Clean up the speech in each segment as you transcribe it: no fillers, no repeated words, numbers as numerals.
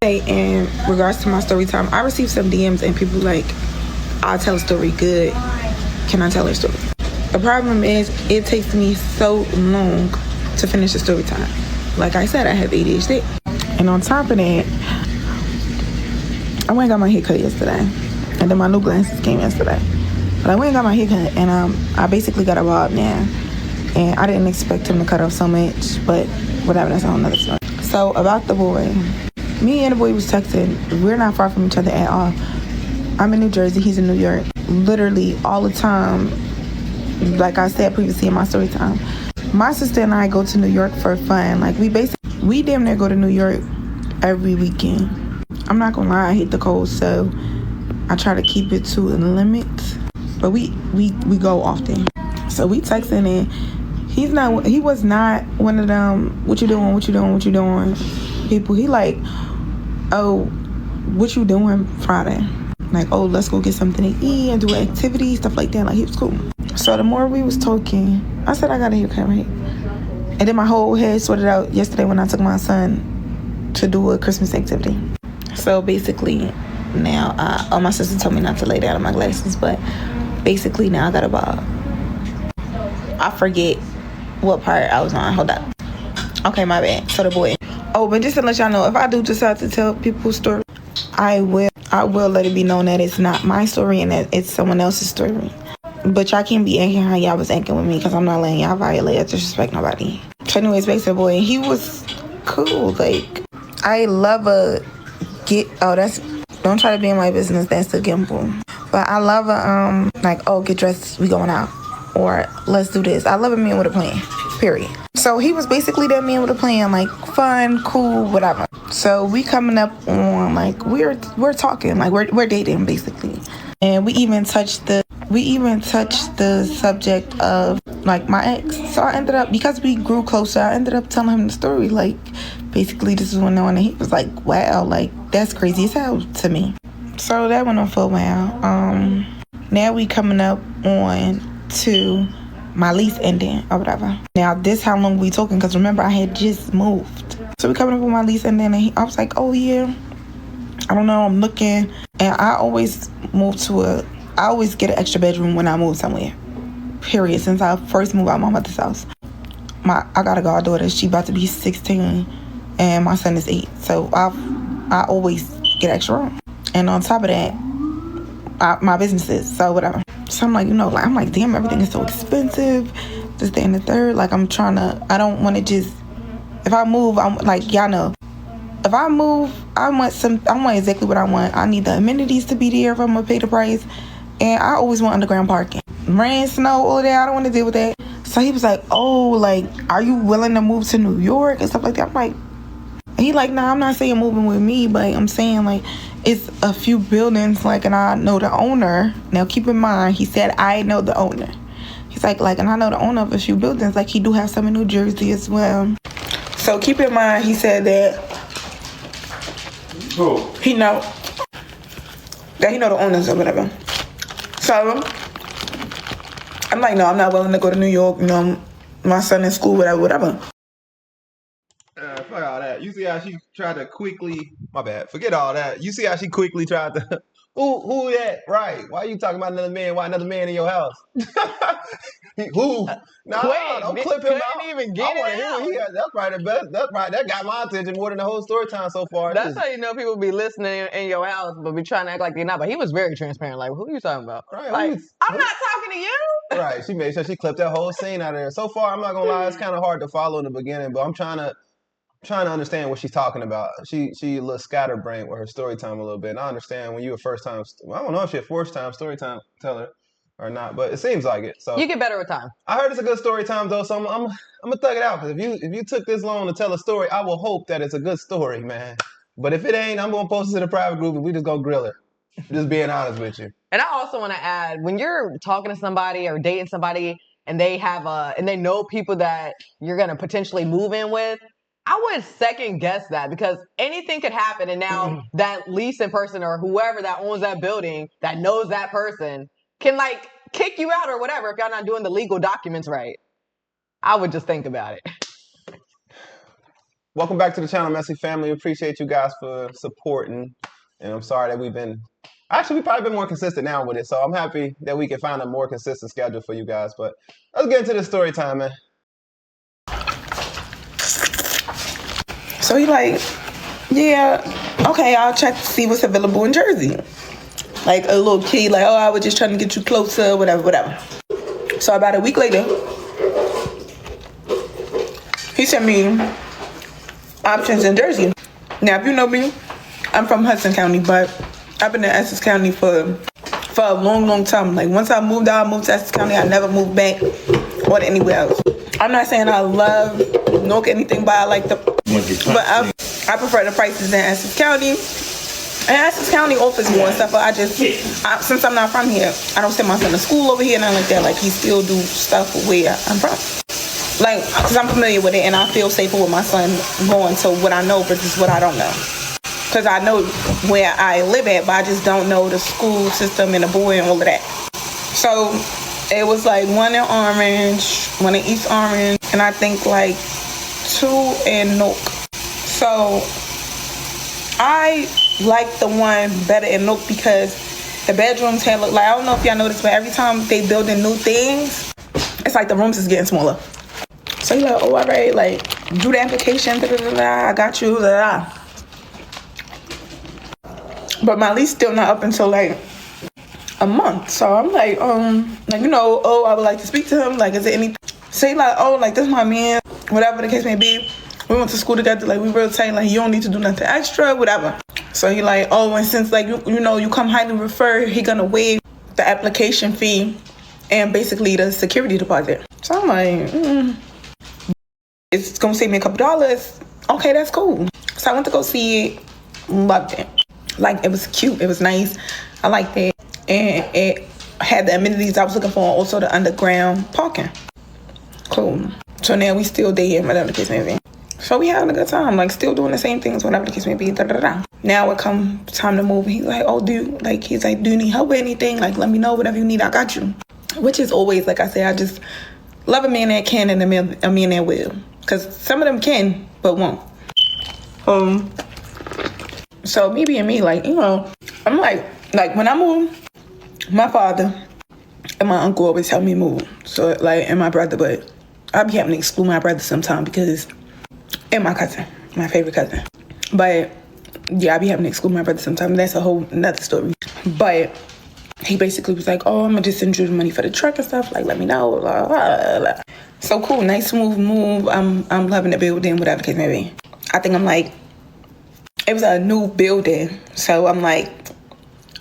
say in regards to my story time, I received some DMs and people like, I'll tell a story good. Can I tell a story? The problem is it takes me so long to finish a story time. Like I said, I have ADHD. And on top of that, I went and got my hair cut yesterday. And then my new glasses came yesterday. But I went and got my hair cut and I basically got a bob now. And I didn't expect him to cut off so much, but whatever, that's a whole nother story. So about the boy, me and the boy was texting. We're not far from each other at all. I'm in New Jersey, he's in New York. Literally all the time, like I said previously in my story time, my sister and I go to New York for fun. Like we damn near go to New York every weekend. I'm not gonna lie, I hate the cold, so I try to keep it to a limit. But we go often. So we texting and he was not one of them, what you doing people. He like, oh, what you doing Friday? Like, oh, let's go get something to eat and do an activity, stuff like that. Like, he was cool. So the more we was talking, I said I got a haircut, right? And then my whole head sorted out yesterday when I took my son to do a Christmas activity. So basically now, my sister told me not to lay down on my glasses, but basically now I got a bob. I forget what part I was on. Hold up. Okay, my bad. So the boy. Oh, but just to let y'all know, if I do decide to tell people's story, I will let it be known that it's not my story and that it's someone else's story. But y'all can't be acting how y'all was acting with me because I'm not letting y'all violate or disrespect nobody. So anyways, back to the boy. He was cool. Like, I love don't try to be in my business. That's a gimple. But I love get dressed, we going out. Or let's do this. I love a man with a plan, period. So he was basically that man with a plan, like fun, cool, whatever. So we coming up on like we're talking, like we're dating basically. And we even touched the subject of like my ex. So I ended up, because we grew closer, I ended up telling him the story. Like basically this is when on, and he was like, wow, like that's crazy as hell to me. So that went on for a while. Now we coming up on to my lease ending or whatever. Now this how long we talking, because remember I had just moved. So we coming up on my lease ending and I was like, oh yeah, I don't know, I'm looking. And I always get an extra bedroom when I move somewhere, period. Since I first moved out my mother's house. I got a goddaughter, she about to be 16 and my son is 8. So I always get extra room. And on top of that, my businesses, so whatever. So I'm like, damn, everything is so expensive. This, that, and the third. Like, I don't want to just, if I move, I'm like, y'all know, if I move, I want exactly what I want. I need the amenities to be there if I'm going to pay the price. And I always want underground parking. Rain, snow, all of that, I don't want to deal with that. So he was like, oh, like, are you willing to move to New York and stuff like that? I'm like, he like, nah, I'm not saying moving with me, but I'm saying like it's a few buildings, like, and I know the owner. Now keep in mind, he said I know the owner. He's like, and I know the owner of a few buildings, like he do have some in New Jersey as well. So keep in mind, he said that he know the owners or whatever. So I'm like, no, I'm not willing to go to New York. My son in school, whatever. Fuck all that. You see how she tried to quickly. My bad. Forget all that. You see how she quickly tried to. Who that? Right. Why are you talking about another man? Why another man in your house? Who? No, don't clip him out. Even get I want to hear what he has. That's right. The best. That's right. That got my attention more than the whole story time so far. That's how you know people be listening in your house, but be trying to act like they're not. But he was very transparent. Like, who are you talking about? Right. Like, I'm not talking to you. Right. She made sure she clipped that whole scene out of there. So far, I'm not gonna lie. It's kind of hard to follow in the beginning, but I'm trying to understand what she's talking about. She a little scatterbrained with her story time a little bit. And I understand when you a first time. I don't know if she's a first time story time teller or not, but it seems like it. So you get better with time. I heard it's a good story time though, so I'm gonna thug it out, because if you took this long to tell a story, I will hope that it's a good story, man. But if it ain't, I'm gonna post it to the private group and we just gonna grill her. Just being honest with you. And I also want to add, when you're talking to somebody or dating somebody and they know people that you're gonna potentially move in with, I would second guess that, because anything could happen, and now that leasing person or whoever that owns that building that knows that person can like kick you out or whatever if y'all not doing the legal documents right. I would just think about it. welcome back to the channel, Messy Family. Appreciate you guys for supporting. And I'm sorry that we've probably been more consistent now with it. So I'm happy that we can find a more consistent schedule for you guys. But let's get into the story time, man. So he like, yeah, okay, I'll check to see what's available in Jersey. Like a little kid, like, oh, I was just trying to get you closer, whatever. So about a week later, he sent me options in Jersey. Now, if you know me, I'm from Hudson County, but I've been in Essex County for a long time. Like once I moved out, I moved to Essex County. I never moved back or anywhere else. I'm not saying I love Newark anything, but I like but I prefer the prices in Essex County. And Essex County offers more and stuff, but since I'm not from here, I don't send my son to school over here, nothing like that. Like he still do stuff where I'm from. Like, because I'm familiar with it and I feel safer with my son going to what I know versus what I don't know. Because I know where I live at, but I just don't know the school system and the boy and all of that. So it was like one in Orange, one in East Orange, and I think like 2 in Newark. So I like the one better in Newark because the bedrooms had look like, I don't know if y'all noticed, but every time they building new things, it's like the rooms is getting smaller. So you're like, oh, all right, like, do the application, I got you, But my lease still not up until like a month. So I'm like, oh, I would like to speak to him. Like, is there anything? Say like, oh, like, this is my man, whatever the case may be. We went to school together, like, we real tight, like, you don't need to do nothing extra, whatever. So he like, oh, and since, like, you come highly referred, he gonna waive the application fee and basically the security deposit. So I'm like, it's gonna save me a couple dollars. Okay, that's cool. So I went to go see it, loved it. Like, it was cute, it was nice, I liked it. And it had the amenities I was looking for, also the underground parking. Cool. So now we still dating, whatever the case may be. So we having a good time, like still doing the same things, whatever the case may be. Now it come time to move. He's like, oh, do you need help with anything? Like, let me know, whatever you need, I got you. Which is always, like I say, I just love a man that can and a man that will. Because some of them can, but won't. So me being me, like, I'm like when I move, my father and my uncle always help me move. So like, and my brother, but I be having to exclude my brother sometime because, and my cousin, my favorite cousin. But yeah, I be having to exclude my brother sometimes. That's a whole another story. But he basically was like, oh, I'm gonna just send you the money for the truck and stuff. Like, let me know. Blah, blah, blah. So cool, nice move. I'm loving the building, whatever the case may be. I think I'm like, it was a new building. So I'm like,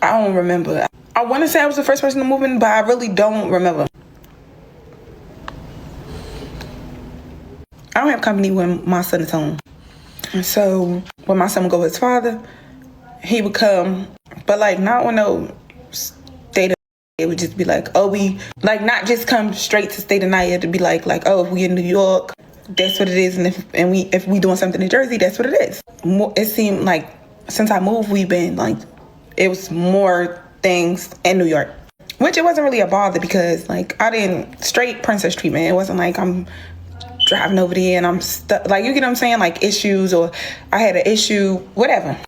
I don't remember. I want to say I was the first person to move in, but I really don't remember. I don't have company when my son is home. So when my son would go with his father, he would come, but like not on no state of it would just be like, oh, we like not just come straight to state of night. It'd be like, oh, if we in New York, that's what it is, and if we doing something in Jersey, that's what it is. It seemed like since I moved, we've been like, it was more things in New York, which it wasn't really a bother because like I didn't straight princess treatment. It wasn't like I'm driving over there and I'm stuck, like, you get what I'm saying, like issues, or I had an issue, whatever.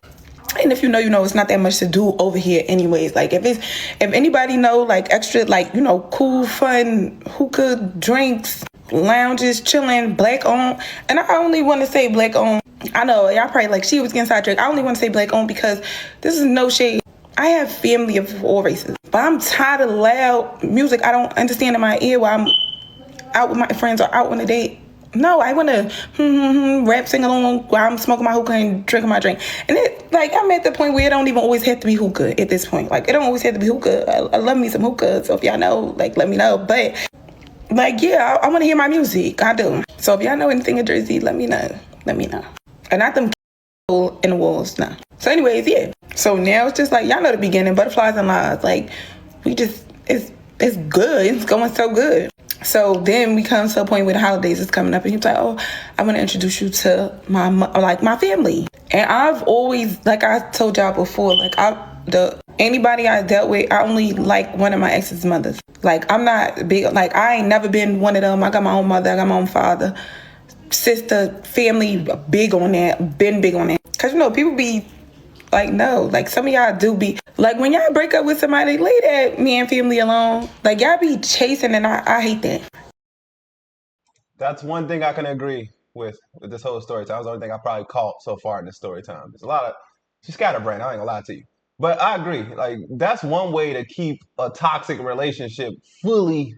And if you know, it's not that much to do over here anyways. Like if anybody know, like extra, like, cool, fun, hookah, drinks, lounges, chilling, black owned. And I only want to say black owned. I know y'all probably like, she was getting sidetracked. I only want to say black owned because this is no shade. I have family of all races, but I'm tired of loud music I don't understand in my ear while I'm out with my friends or out on a date. No, I want to rap, sing along while I'm smoking my hookah and drinking my drink. And I'm at the point where it don't even always have to be hookah at this point. Like, it don't always have to be hookah. I love me some hookah. So if y'all know, like, let me know. But, like, yeah, I want to hear my music. I do. So if y'all know anything in Jersey, let me know. Let me know. And not them in the walls, no. So anyways, yeah. So now it's just like, y'all know the beginning, butterflies and lies. Like, we just, it's good. It's going so good. So then we come to a point where the holidays is coming up and he's like, oh, I want to introduce you to my family. And I've always, like I told y'all before, like anybody I dealt with, I only like one of my ex's mothers. Like, I'm not big, like I ain't never been one of them. I got my own mother, I got my own father. sister, family, big on that, been big on that. Because, people be like, no, like some of y'all do be, like when y'all break up with somebody, leave that man family alone. Like y'all be chasing and I hate that. That's one thing I can agree with this whole story time. That's the only thing I probably caught so far in this story time. There's a lot of, she's scatterbrained, I ain't gonna lie to you. But I agree. Like, that's one way to keep a toxic relationship fully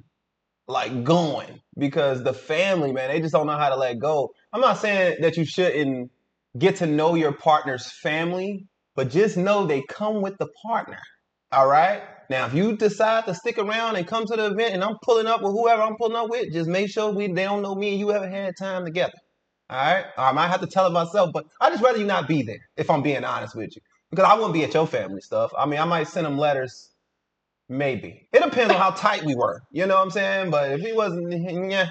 like going, because the family, man, they just don't know how to let go. I'm not saying that you shouldn't get to know your partner's family, but just know they come with the partner. All right. Now, if you decide to stick around and come to the event and I'm pulling up with whoever I'm pulling up with, just make sure they don't know me and you haven't had time together. All right. I might have to tell it myself, but I just rather you not be there, if I'm being honest with you, because I wouldn't be at your family stuff. I mean, I might send them letters. Maybe. It depends on how tight we were. You know what I'm saying? But if he wasn't, yeah,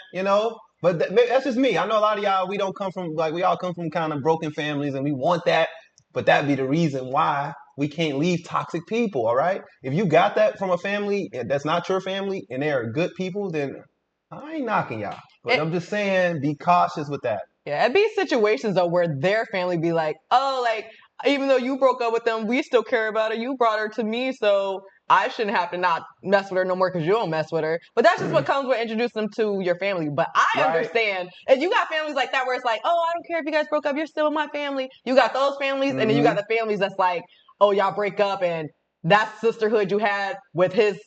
But that's just me. I know a lot of y'all, we don't come from, like, we all come from kind of broken families and we want that. But that'd be the reason why we can't leave toxic people, all right? If you got that from a family that's not your family and they're good people, then I ain't knocking y'all. But I'm just saying, be cautious with that. Yeah, it'd be situations, though, where their family be like, oh, like, even though you broke up with them, we still care about her. You brought her to me, so I shouldn't have to not mess with her no more because you don't mess with her. But that's just what comes with introducing them to your family. But I understand. And you got families like that where it's like, oh, I don't care if you guys broke up. You're still in my family. You got those families. And then you got the families that's like, oh, y'all break up and that sisterhood you had with his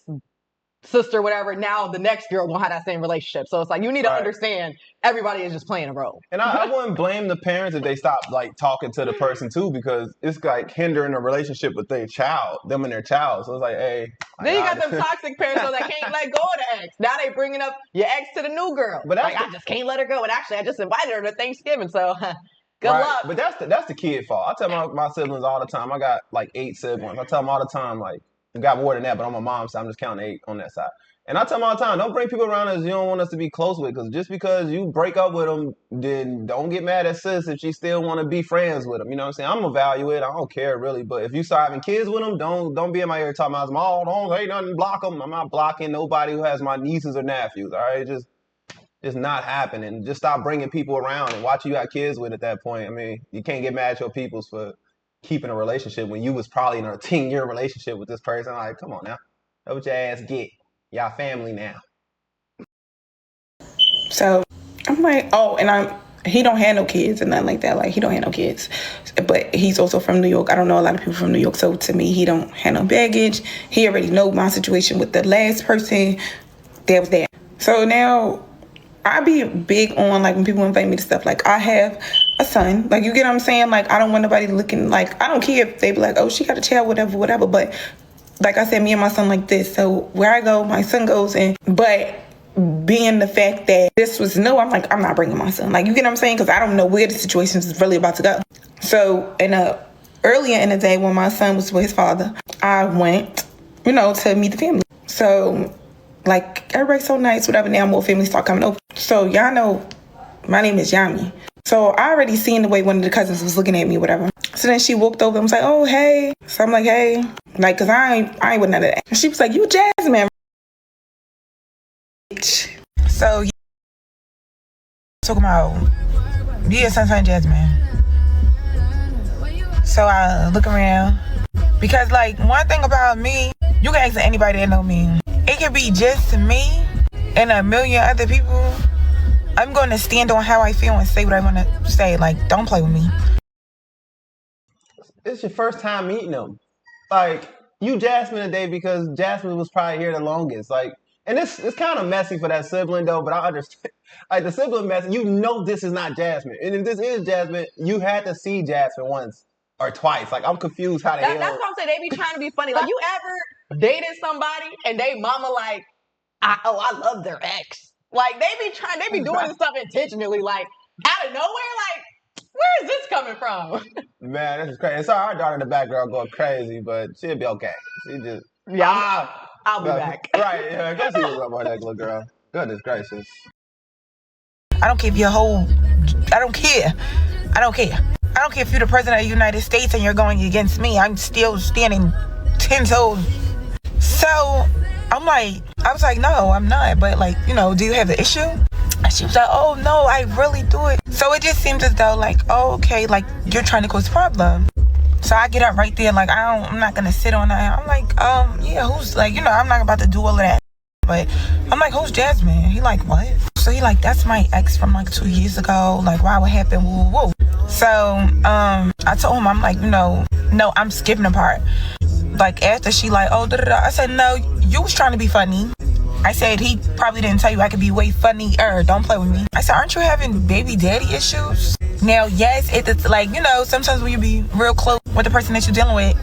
sister, whatever, now the next girl won't have that same relationship. So it's like, you need to understand everybody is just playing a role. And I wouldn't blame the parents if they stop like talking to the person too, because it's like hindering a relationship with their child, them and their child. So it's like, hey. Then you got them toxic parents that can't let go of the ex. Now they bringing up your ex to the new girl. But like, I just can't let her go. And actually, I just invited her to Thanksgiving. So good luck. But that's the kid fault. I tell my siblings all the time. I got like 8 siblings. I tell them all the time, like, I got more than that, but on my mom's side, I'm just counting 8 on that side. And I tell them all the time, don't bring people around us you don't want us to be close with, because just because you break up with them, then don't get mad at sis if she still want to be friends with them. You know what I'm saying? I'm evaluate. I don't care really, but if you start having kids with them, don't be in my ear talking about, oh, don't say nothing, block them. I'm not blocking nobody who has my nieces or nephews. All right, just not happening. Just stop bringing people around and watch who you got kids with at that point. I mean, you can't get mad at your peoples for keeping a relationship when you was probably in a 10-year relationship with this person. Like, come on now. That's what your ass get. Y'all family now. So I'm like, oh, and he don't have no kids and nothing like that. Like, he don't have no kids. But he's also from New York. I don't know a lot of people from New York. So to me, he don't have no baggage. He already know my situation with the last person that was there. So now I be big on, like, when people invite me to stuff, like, I have a son. Like, you get what I'm saying? Like, I don't want nobody looking, like, I don't care if they be like, oh, she got a child, whatever. But like I said, me and my son like this. So where I go, my son goes. But being the fact that this was new, I'm like, I'm not bringing my son. Like, you get what I'm saying? Because I don't know where the situation is really about to go. So earlier in the day when my son was with his father, I went, to meet the family. So, like, everybody's so nice, whatever. Now more families start coming over. So y'all know my name is Yami. So I already seen the way one of the cousins was looking at me, whatever. So then she walked over and was like, oh, hey. So I'm like, hey. Like, because I ain't with none of that. And she was like, you Jasmine. So, talking about, yeah, sunshine Jasmine. So I look around. Because, like, one thing about me, you can ask anybody that know me. It can be just me and a million other people. I'm going to stand on how I feel and say what I want to say. Like, don't play with me. It's your first time meeting them. Like, you Jasmine today because Jasmine was probably here the longest. Like, and it's kind of messy for that sibling, though, but I understand. Like, the sibling mess, this is not Jasmine. And if this is Jasmine, you had to see Jasmine once or twice. Like, I'm confused how the hell. That's what I'm saying. They be trying to be funny. Like, you ever dated somebody and they mama like, I love their ex. Like, they be doing this stuff intentionally, like, out of nowhere, like, where is this coming from? Man, this is crazy. Sorry, our daughter in the background going crazy, but she'll be okay. She just... Yeah, I'll be back. Right, yeah, go see what's up with that little girl. Goodness gracious. I don't care if you're I don't care. I don't care if you're the president of the United States and you're going against me. I'm still standing 10 toes. So... I was like, no, I'm not. But, like, do you have the issue? And she was like, oh no, I really do it. So it just seems as though like, oh, okay, like you're trying to cause problem. So I get up right there, like I'm not gonna sit on that. I'm like, yeah, who's like, I'm not about to do all of that. But I'm like, who's Jasmine? He like, what? So he like, that's my ex from like 2 years ago. Like, why would happen? Woo, woo, woo. So I told him, I'm like, no, I'm skipping a part. Like after she like, oh, da, da, da. I said, no, you was trying to be funny. I said, he probably didn't tell you I could be way funnier. Don't play with me. I said, aren't you having baby daddy issues? Now, yes, it's like, sometimes when you be real close with the person that you're dealing with,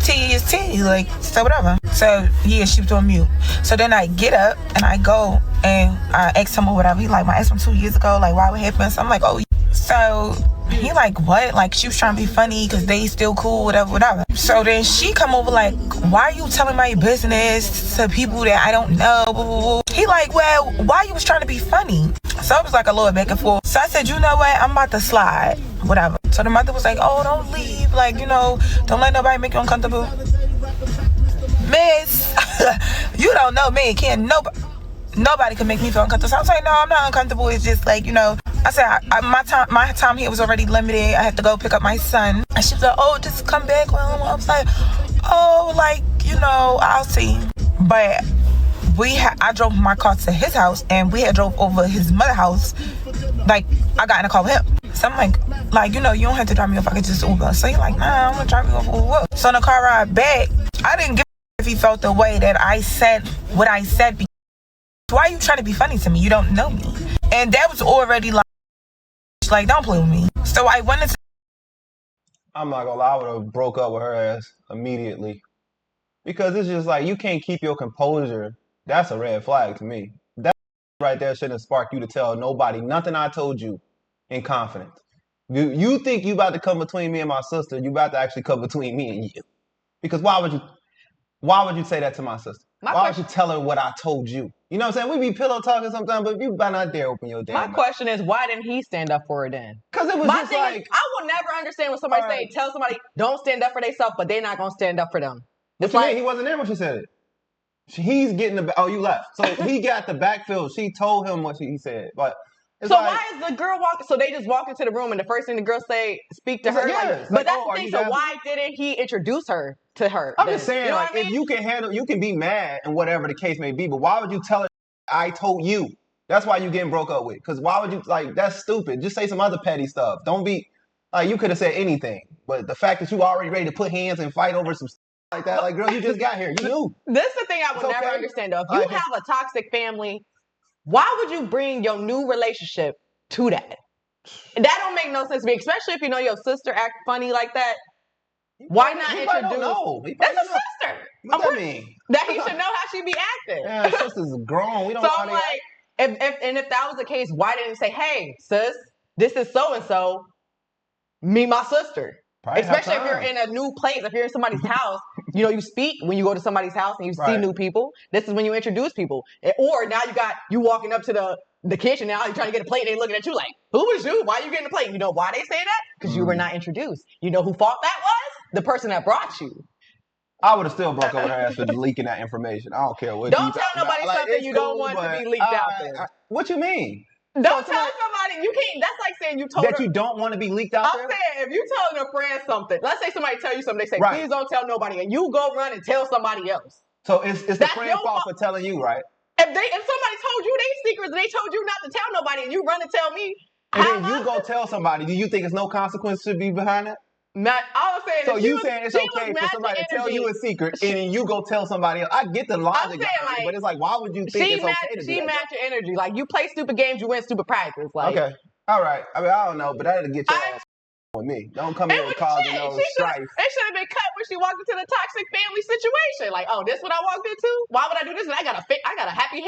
T is T, like, so whatever. So, yeah, she was on mute. So then I get up and I go and I ask him or whatever. He like, my ex from 2 years ago, like, why would happen? So I'm like, oh, so he like, what? Like, she was trying to be funny because they still cool, whatever. So then she come over like, why are you telling my business to people that I don't know? He like, well, why you was trying to be funny? So it was like a little back and forth. So I said, you know what? I'm about to slide, whatever. So the mother was like, oh, don't leave. Like, don't let nobody make you uncomfortable. Miss, you don't know me. Can't nobody can make me feel uncomfortable. So I was like, no, I'm not uncomfortable. It's just like, I said, my time here was already limited. I had to go pick up my son. And she was like, oh, just come back. Well, I was like, oh, like, I'll see. But I drove my car to his house and we had drove over his mother's house. Like, I got in a car with him. So I'm like, you don't have to drive me off. I could just Uber. So he's like, nah, I'm gonna drive you off Uber. So on the car ride back, I didn't give a if he felt the way that I said what I said. Because why are you trying to be funny to me? You don't know me. And that was already like, don't play with me. So I went into... I'm not gonna lie, I would have broke up with her ass immediately. Because it's just like, you can't keep your composure. That's a red flag to me. That right there shouldn't spark you to tell nobody nothing I told you in confidence. You think you about to come between me and my sister, you about to actually come between me and you. Because why would you say that to my sister? Why would you tell her what I told you? You know what I'm saying? We be pillow talking sometimes, but you better not dare open your damn mouth. My question is, why didn't he stand up for her then? Because it was My just thing like... is, I will never understand when somebody say, tell somebody, don't stand up for themselves, but they're not going to stand up for them. What you mean? He wasn't there when she said it. He's getting the... Oh, you left. So he got the backfield. She told him what he said. But so like, why is the girl walking? So they just walk into the room and the first thing the girl say, speak to her? Yes. But that's the thing. So why didn't he introduce her to her? I'm just saying, like, if you can handle... You can be mad and whatever the case may be, but why would you tell her I told you? That's why you getting broke up with. Because why would you... Like, that's stupid. Just say some other petty stuff. Don't be... Like, you could have said anything. But the fact that you already ready to put hands and fight over some stuff like that, like, girl, you just got here. You knew. This is the thing I would never understand, though. If you have a toxic family, why would you bring your new relationship to that? That don't make no sense to me, especially if you know your sister act funny like that. Why not introduce? That's a sister. What that mean? That he should know how she be acting. Yeah, sister's grown. We don't know how they act. If that was the case, why didn't he say, hey, sis, this is so-and-so, meet my sister? Probably especially if you're in a new place, if you're in somebody's house, you speak when you go to somebody's house and you see new people. This is when you introduce people. Or now you walking up to the kitchen now, you're trying to get a plate, and they looking at you like, who is you? Why are you getting a plate? You know why they say that? Because you were not introduced. You know who fault that was? The person that brought you. I would have still broke up with her ass for leaking that information. I don't care what. Don't tell nobody something you don't want to be leaked out there. What you mean? Don't tell somebody, you can't, that's like saying you told her. That you don't want to be leaked out there? I'm saying, if you telling a friend something, let's say somebody tell you something, they say, please don't tell nobody, and you go run and tell somebody else. So it's the friend's fault for telling you, right? If somebody told you their secrets, and they told you not to tell nobody, and you run and tell me. And then you go tell somebody, do you think it's no consequence should be behind that? Not, I was saying. So you saying it's okay for somebody to tell you a secret and then you go tell somebody else? I get the logic, but it's like, why would you think it's okay to do that? She match your energy. Like, you play stupid games, you win stupid prizes. Like, okay, all right. I mean, I don't know, but that'll get your ass with me. Don't come here and cause no strife. It should have been cut when she walked into the toxic family situation. Like, oh, this what I walked into? Why would I do this? And I got a happy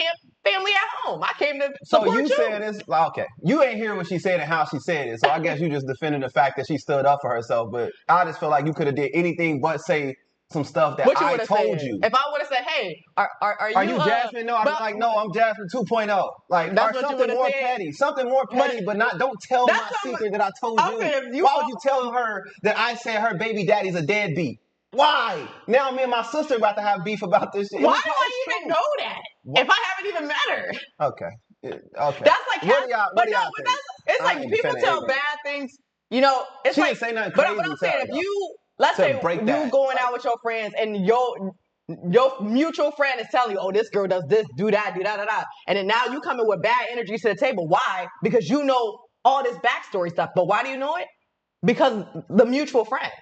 family at home. I came to support you. So you saying this? Okay, you ain't hear what she said and how she said it. So I guess you just defended the fact that she stood up for herself. But I just feel like you could have did anything but say some stuff that I told you. If I would have said, hey, are you Jasmine? No, I'm like, no, I'm Jasmine 2.0. Like, or something more petty. Something more petty, but not, don't tell my secret that I told you. Why would you tell her that I said her baby daddy's a deadbeat? Why? Now me and my sister about to have beef about this shit. Why do I even know that? What? If I haven't even met her. Okay. Okay. That's like, what do y'all but think? it's I like ain't people defending tell anything. bad things. You know, it's She like, didn't say nothing but crazy. I'm saying, if though, you, let's to say break you that, going out with your friends and your mutual friend is telling you, oh, this girl does this, do that, do da. And then now you come in with bad energy to the table. Why? Because you know all this backstory stuff. But why do you know it? Because the mutual friend.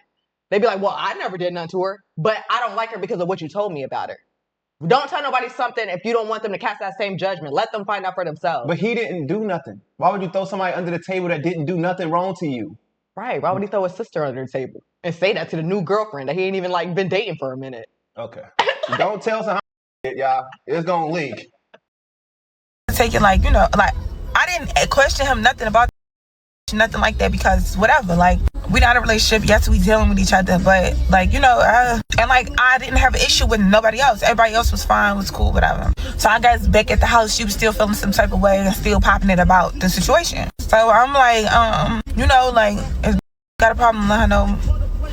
They'd be like, well, I never did nothing to her, but I don't like her because of what you told me about her. Don't tell nobody something if you don't want them to cast that same judgment. Let them find out for themselves. But he didn't do nothing. Why would you throw somebody under the table that didn't do nothing wrong to you? Right. Why would he throw his sister under the table and say that to the new girlfriend that he ain't even like been dating for a minute? Okay. Don't tell some shit, y'all. It's gonna leak. Take it like, like I didn't question him nothing about nothing like that, because whatever, like, we not in a relationship. Yes, we dealing with each other, but like, and like, I didn't have an issue with nobody else. Everybody else was fine, was cool, whatever. So I guess back at the house, she was still feeling some type of way and still popping it about the situation. So I'm like, like, if got a problem, let her know,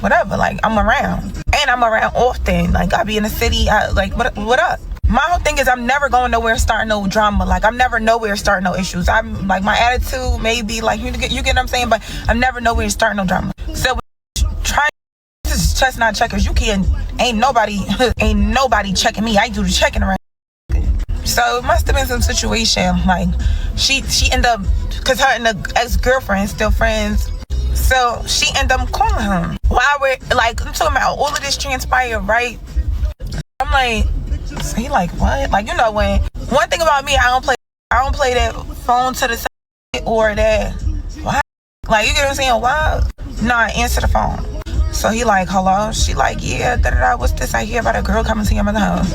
whatever. Like, I'm around, and I'm around often. Like, I be in the city. Like, what up? My whole thing is, I'm never going nowhere starting no drama. Like, I'm never nowhere starting no issues. I'm like, my attitude may be like, you get what I'm saying, but I'm never nowhere starting no drama. So try, this is chestnut checkers. You can't, ain't nobody checking me. I do the checking around. So it must have been some situation, like, she ended up, because her and the ex-girlfriend still friends, so she ended up calling him while we're like, I'm talking about all of this transpired, right? I'm like, so he like, what? Like, when one thing about me, I don't play that phone to the side or that, why? Like, you get what I'm saying? Why? No, I answer the phone. So he like, hello? She like, yeah, what's this I hear about a girl coming to your mother's house?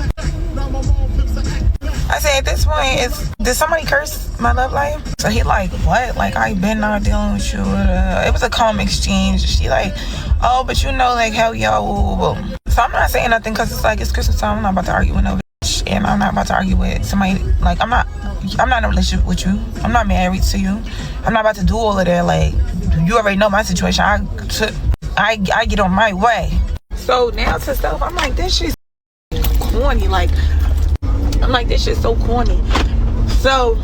I said, at this point, did somebody curse my love life? So he like, what? Like, I been not dealing with you. It was a calm exchange. She like, oh, but like, hell yeah, woo. So I'm not saying nothing, because it's like, it's Christmas time. I'm not about to argue with no bitch, and I'm not about to argue with somebody. Like, I'm not in a relationship with you. I'm not married to you. I'm not about to do all of that. Like, you already know my situation. I get on my way. So now to stuff, I'm like, this shit's corny. Like, I'm like, this shit's so corny. So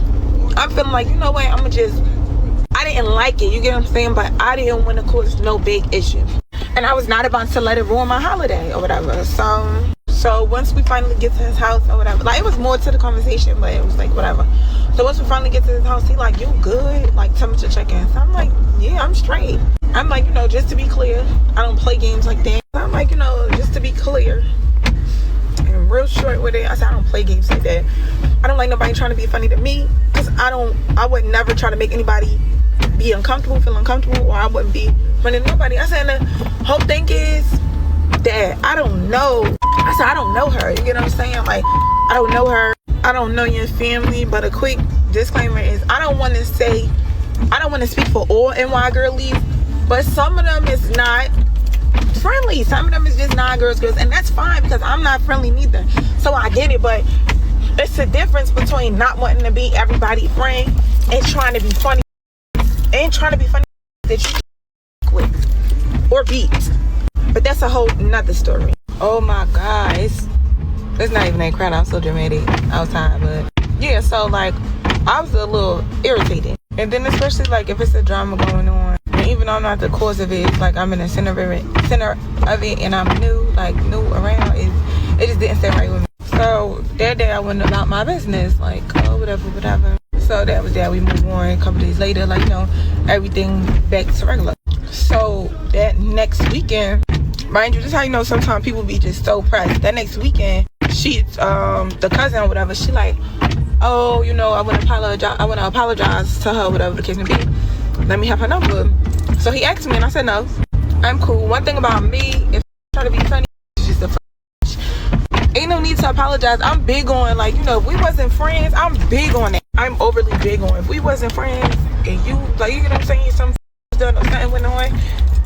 I'm feeling like, you know what, I didn't like it, you get what I'm saying, but I didn't want to cause no big issue, and I was not about to let it ruin my holiday or whatever. So once we finally get to his house or whatever, like, it was more to the conversation, but it was like, whatever. So once we finally get to his house, he like, you good? Like, tell me to check in. So I'm like, yeah, I'm straight. I'm like, just to be clear, I don't play games like that. So I'm like, just to be clear, and real short with it, I said, I don't play games like that. I don't like nobody trying to be funny to me, because I would never try to make anybody be uncomfortable, feel uncomfortable, or I wouldn't be funny to nobody. I said, the whole thing is that I don't know. I said, I don't know her. You get what I'm saying? Like, I don't know her. I don't know your family. But a quick disclaimer is, I don't want to speak for all NY girlies, but some of them is not friendly. Some of them is just non-girls, and that's fine, because I'm not friendly neither. So I get it, but it's a difference between not wanting to be everybody's friend and trying to be funny. That you with or beat. But that's a whole nother story. Oh my God, it's not even that crowd. I'm so dramatic outside, but yeah. So like, I was a little irritated, and then especially like if it's a drama going on, and even though I'm not the cause of it, it's like I'm in the center of it, and I'm new around. It just didn't sit right with me. So that day I went about my business, like, oh, whatever. So that was that. We moved on. A couple days later, like, everything back to regular. So that next weekend, mind you, this is how you know sometimes people be just so pressed. That next weekend, she's the cousin or whatever, she like, oh, I want to apologize to her, whatever the case may be. Let me have her number. So he asked me, and I said no, I'm cool. One thing about me, if I try to be funny, it's just a ain't no need to apologize. I'm big on, like, if we wasn't friends, I'm big on it. I'm overly big on, if we wasn't friends and you, like, you get what I'm saying, something done or something went on,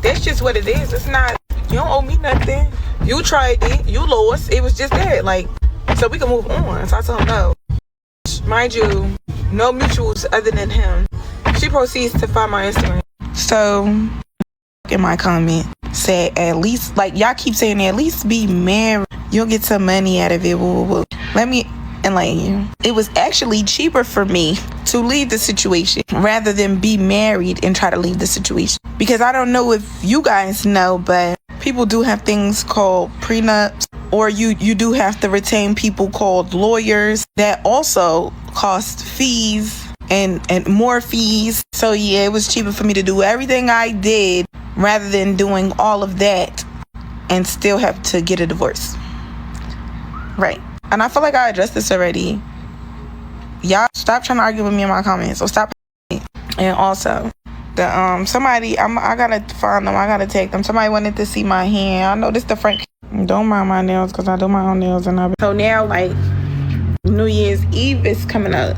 that's just what it is. It's not, you don't owe me nothing. You tried it, you lost. It was just that, like, so we can move on. So I told him no. Mind you, no mutuals other than him. She proceeds to find my Instagram. So in my comment said, at least, like, y'all keep saying at least be married, you'll get some money out of it. Let me and like it was actually cheaper for me to leave the situation rather than be married and try to leave the situation. Because I don't know if you guys know, but people do have things called prenups, or you do have to retain people called lawyers that also cost fees and more fees. So yeah, it was cheaper for me to do everything I did rather than doing all of that and still have to get a divorce. Right. And I feel like I addressed this already. Y'all stop trying to argue with me in my comments, or stop. And also, the somebody, I gotta find them. I gotta take them. Somebody wanted to see my hand. I know this the Frank. Don't mind my nails because I do my own nails and so now like New Year's Eve is coming up,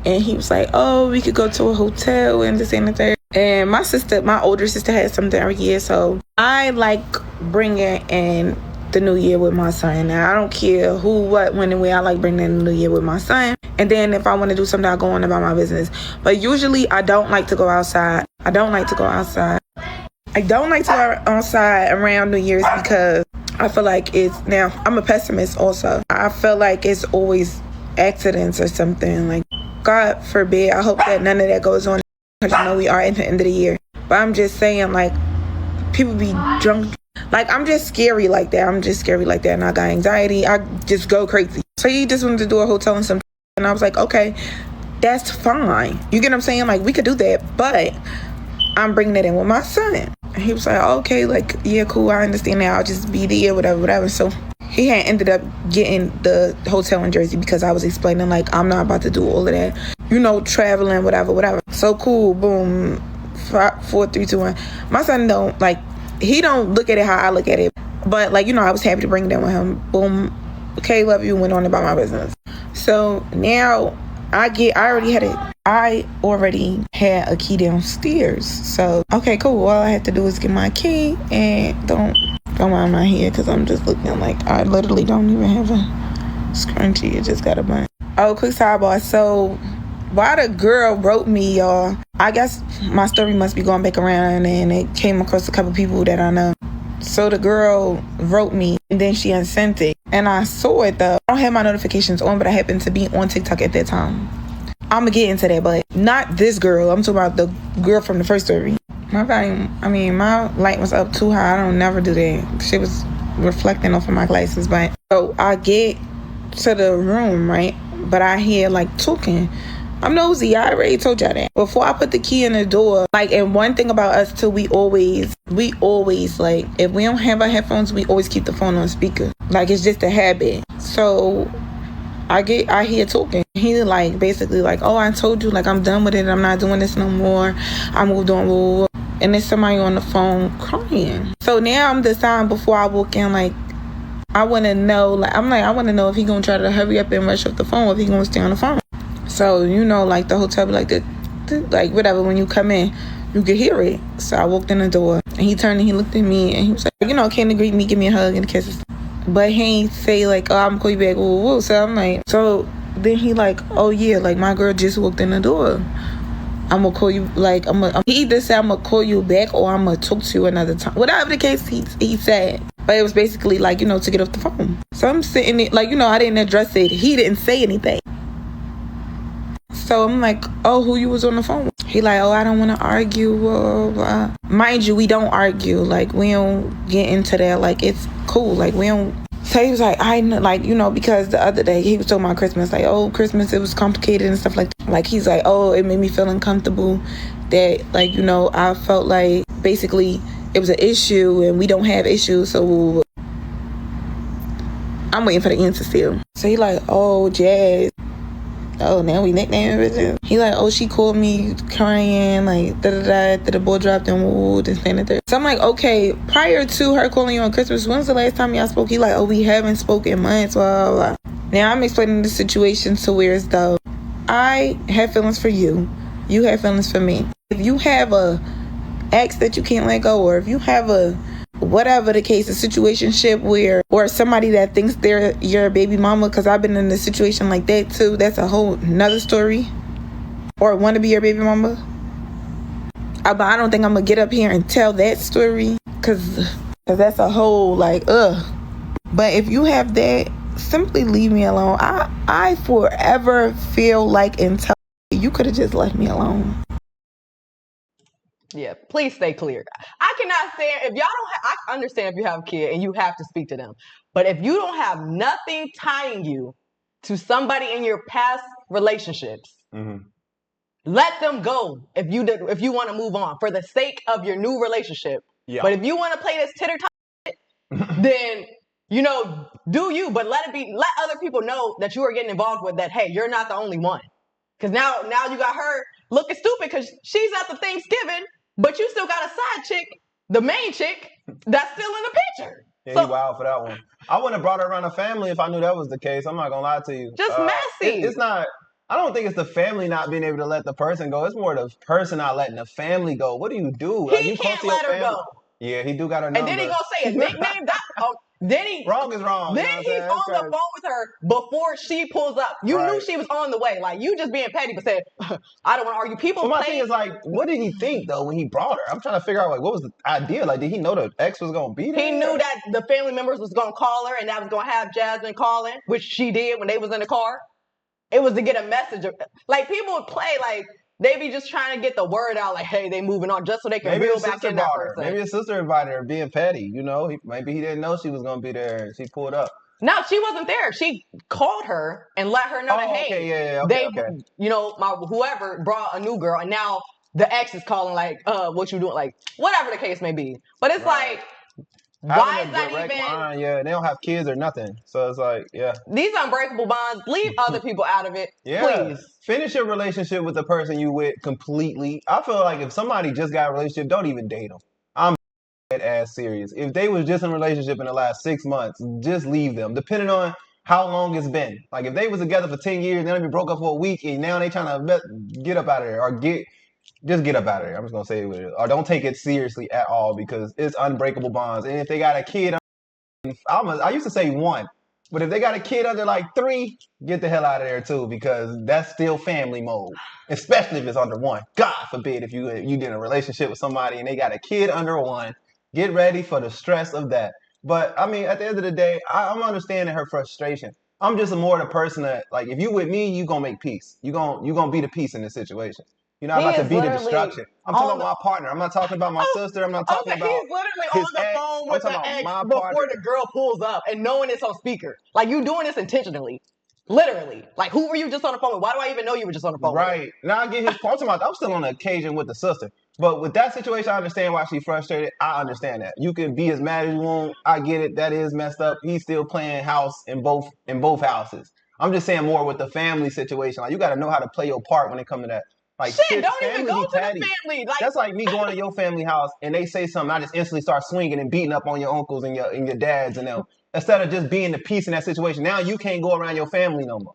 and he was like, "Oh, we could go to a hotel and this and the third." And my older sister had something every year, so I like bringing in the New Year with my son. Now I don't care who, what, when, and where. I like bringing in the New Year with my son. And then if I want to do something, I go on about my business. But usually I don't like to go outside. I don't like to go outside around New Year's because I feel like now I'm a pessimist also. I feel like it's always accidents or something. Like, God forbid, I hope that none of that goes on, because you know we are at the end of the year. But I'm just saying, like, people be drunk. Like, I'm just scary like that. And I got anxiety. I just go crazy. So he just wanted to do a hotel and some, and I was like, okay, that's fine. You get what I'm saying? Like, we could do that, but I'm bringing it in with my son. And he was like, okay, like, yeah, cool, I understand now. I'll just be there, whatever. So he had ended up getting the hotel in Jersey because I was explaining, like, I'm not about to do all of that. You know, traveling, whatever. So cool, boom, 5, 4, 3, 2, 1. My son don't, like, he don't look at it how I look at it. But, like, you know, I was happy to bring it in with him. Boom. Okay, love you, went on about my business. So now I already had a key downstairs. So, okay, cool. All I have to do is get my key, and don't mind my hair because I'm just looking like I literally don't even have a scrunchie. It just got a bun. Oh, quick sidebar. So, why the girl wrote me, y'all? I guess my story must be going back around, and it came across a couple people that I know. So the girl wrote me, and then she unsent it. And I saw it, though. I don't have my notifications on, but I happened to be on TikTok at that time. I'm going to get into that, but not this girl. I'm talking about the girl from the first story. My light was up too high. I don't never do that. Shit was reflecting off of my glasses. But so I get to the room, right? But I hear, like, talking. I'm nosy. I already told y'all that. Before I put the key in the door, like, and one thing about us too, we always, like, if we don't have our headphones, we always keep the phone on speaker. Like, it's just a habit. So I hear talking. He, like, basically, like, oh, I told you, like, I'm done with it. I'm not doing this no more. I moved on. And there's somebody on the phone crying. So now I'm deciding before I walk in, like, I want to know, like, I want to know if he going to try to hurry up and rush up the phone, or if he going to stay on the phone. So, you know, like, the hotel be like, like, whatever, when you come in, you could hear it. So I walked in the door, and he turned and he looked at me, and he was like, you know, came to greet me, give me a hug and a kiss. But he ain't say, like, oh, I'm going to call you back. Woo. So I'm like, so then he like, oh, yeah, like, my girl just walked in the door. I'm going to call you, like, he either said I'm going to call you back or I'm going to talk to you another time. Whatever the case he said. But it was basically, like, you know, to get off the phone. So I'm sitting there, like, you know, I didn't address it. He didn't say anything. So I'm like, oh, who you was on the phone with? He like, oh, I don't want to argue. Blah, blah. Mind you, we don't argue. Like, we don't get into that. Like, it's cool. Like, we don't. So he was like, I know, like, you know, because the other day he was talking about Christmas. Like, oh, Christmas, it was complicated and stuff like that. Like, he's like, oh, it made me feel uncomfortable. That, like, you know, I felt like basically it was an issue and we don't have issues. So I'm waiting for the answer still. So he like, oh, Jazz. Oh, now we nickname bitches. He like, oh, she called me crying, like, da-da-da, that the boy dropped in wood, this and that. So I'm like, okay, prior to her calling you on Christmas, when's the last time y'all spoke? He like, oh, we haven't spoken in months, blah, blah, blah. Now I'm explaining the situation to where it's though, I have feelings for you. You have feelings for me. If you have a ex that you can't let go, or if you have a whatever the case, a situationship where, or somebody that thinks they're your baby mama, because I've been in a situation like that too. That's a whole nother story. Or want to be your baby mama. But I don't think I'm gonna get up here and tell that story, because that's a whole, like, ugh. But if you have that, simply leave me alone. I forever feel like until you could have just left me alone. Yeah, please stay clear. I cannot stand if y'all don't have, I understand if you have a kid and you have to speak to them. But if you don't have nothing tying you to somebody in your past relationships, let them go if you want to move on for the sake of your new relationship. Yeah. But if you want to play this titter then do you, but let other people know that you are getting involved with that. Hey, you're not the only one. Because now you got her looking stupid because she's at the Thanksgiving, but you still got a side chick, the main chick, that's still in the picture. Yeah, he wild for that one. I wouldn't have brought her around the family if I knew that was the case. I'm not gonna lie to you. Just messy. It's not. I don't think it's the family not being able to let the person go. It's more the person not letting the family go. What do you do? He like, you can't let her go. Yeah, he do got her number. And then he gonna say a nickname. Wrong is wrong. Then he's on the phone with her before she pulls up. You knew she was on the way. Like, you just being petty, but said, I don't want to argue. People. But my thing is, like, what did he think though when he brought her? I'm trying to figure out, like, what was the idea? Like, did he know the ex was gonna be there? He knew that the family members was gonna call her, and that was gonna have Jasmine calling, which she did when they was in the car. It was to get a message. Like, people would play like. They be just trying to get the word out, like, hey, they moving on, just so they can reel back in that person. Maybe his sister invited her, being petty. Maybe he didn't know she was gonna be there, and she pulled up. No, she wasn't there. She called her and let her know that, hey, my whoever brought a new girl, and now the ex is calling, like, what you doing, like, whatever the case may be. But it's like, why is that even? Line, yeah, they don't have kids or nothing, so it's like, yeah. These unbreakable bonds, leave other people out of it, please. Finish your relationship with the person you with completely. I feel like if somebody just got a relationship, don't even date them. I'm dead ass serious. If they was just in a relationship in the last 6 months, just leave them. Depending on how long it's been. Like, if they was together for 10 years, then they broke up for a week, and now they trying to get up out of there, or just get up out of there. I'm just gonna say it, or don't take it seriously at all, because it's unbreakable bonds. And if they got a kid, I used to say 1, but if they got a kid under like 3, get the hell out of there too, because that's still family mode. Especially if it's under 1. God forbid if you did a relationship with somebody and they got a kid under 1. Get ready for the stress of that. But I mean, at the end of the day, I'm understanding her frustration. I'm just more the person that, like, if you with me, you gonna make peace. You gonna be the peace in this situation. You're not about to be the destruction. I'm talking about my partner. I'm not talking about my sister. I'm not talking about he's literally on the ex. phone with the ex before the girl pulls up and knowing it's on speaker. Like, you doing this intentionally. Literally. Like, who were you just on the phone with? Why do I even know you were just on the phone with? Right. Now I get his point. I'm still on the occasion with the sister. But with that situation, I understand why she's frustrated. I understand that. You can be as mad as you want. I get it. That is messed up. He's still playing house in both houses. I'm just saying more with the family situation. Like, you got to know how to play your part when it comes to that. Like, shit, don't even go to the family. Like, that's like me going to your family house and they say something, I just instantly start swinging and beating up on your uncles and your dads and them. Instead of just being the peace in that situation. Now you can't go around your family no more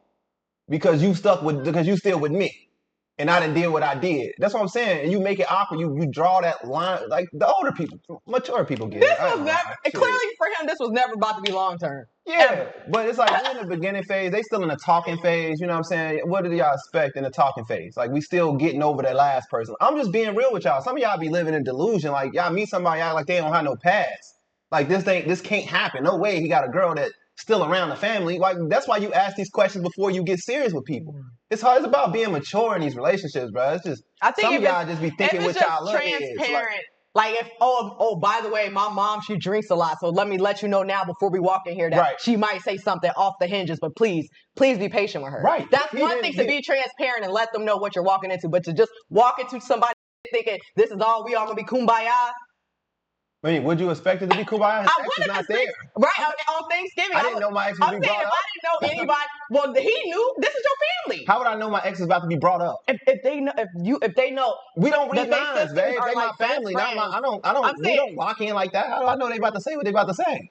because you still with me. And I didn't did what I did. That's what I'm saying. And you make it awkward. You draw that line. Like, the older people, mature people get it. Clearly for him, this was never about to be long term. Yeah, ever. But it's like, we're in the beginning phase. They still in the talking phase. You know what I'm saying? What do y'all expect in the talking phase? Like, we still getting over that last person. I'm just being real with y'all. Some of y'all be living in delusion. Like, y'all meet somebody, y'all like they don't have no past. Like, this can't happen. No way he got a girl that's still around the family. Like, that's why you ask these questions before you get serious with people. It's hard. It's about being mature in these relationships, bro. It's just, I think some of y'all just be thinking what y'all look transparent. Like, if, by the way, my mom, she drinks a lot, so let me let you know now before we walk in here that she might say something off the hinges, but please be patient with her. Right. That's one thing, to be transparent and let them know what you're walking into, but to just walk into somebody thinking this is all, we all gonna be kumbaya. I mean, would you expect it to be kumbaya? His ex is not there. Right, on Thanksgiving. I didn't know my ex was being brought up. I didn't know anybody. Well, he knew this is your family. How would I know my ex is about to be brought up? If they know, we don't read minds, babe. They my family, not my. We don't lock in like that. How do I know they about to say what they about to say?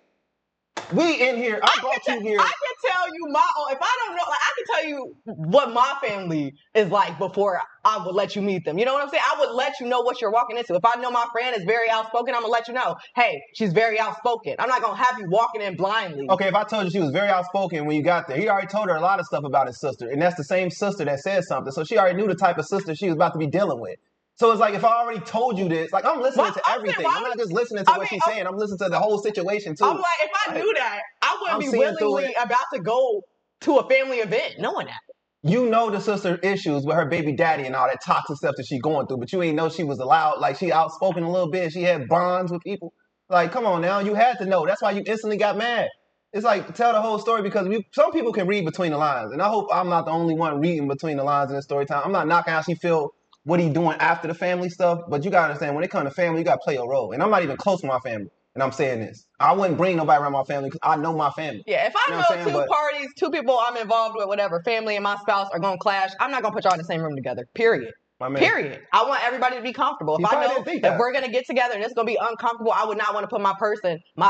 We in here. I brought you here. I can tell you if I don't know, like, I can tell you what my family is like before I would let you meet them. You know what I'm saying? I would let you know what you're walking into. If I know my friend is very outspoken, I'm gonna let you know, hey, she's very outspoken. I'm not gonna have you walking in blindly. Okay, if I told you she was very outspoken when you got there, he already told her a lot of stuff about his sister, and that's the same sister that said something. So she already knew the type of sister she was about to be dealing with. So it's like, if I already told you this, like, I'm listening to everything. I'm not just listening to what she's saying. I'm listening to the whole situation too. I'm like, if I knew that, I I wouldn't be willingly about to go to a family event knowing that. You know the sister issues with her baby daddy and all that toxic stuff that she going through, but you ain't know she was allowed, like she outspoken a little bit. She had bonds with people. Like, come on now, you had to know. That's why you instantly got mad. It's like, tell the whole story because some people can read between the lines. And I hope I'm not the only one reading between the lines in the story time. I'm not knocking how she feel what he doing after the family stuff, but you gotta understand when it comes to family, you gotta play a role. And I'm not even close to my family. And I'm saying this. I wouldn't bring nobody around my family because I know my family. Yeah, if I know parties, two people I'm involved with, whatever, family and my spouse are going to clash, I'm not going to put y'all in the same room together, period. Period. I want everybody to be comfortable. If I know if we're going to get together and it's going to be uncomfortable, I would not want to put my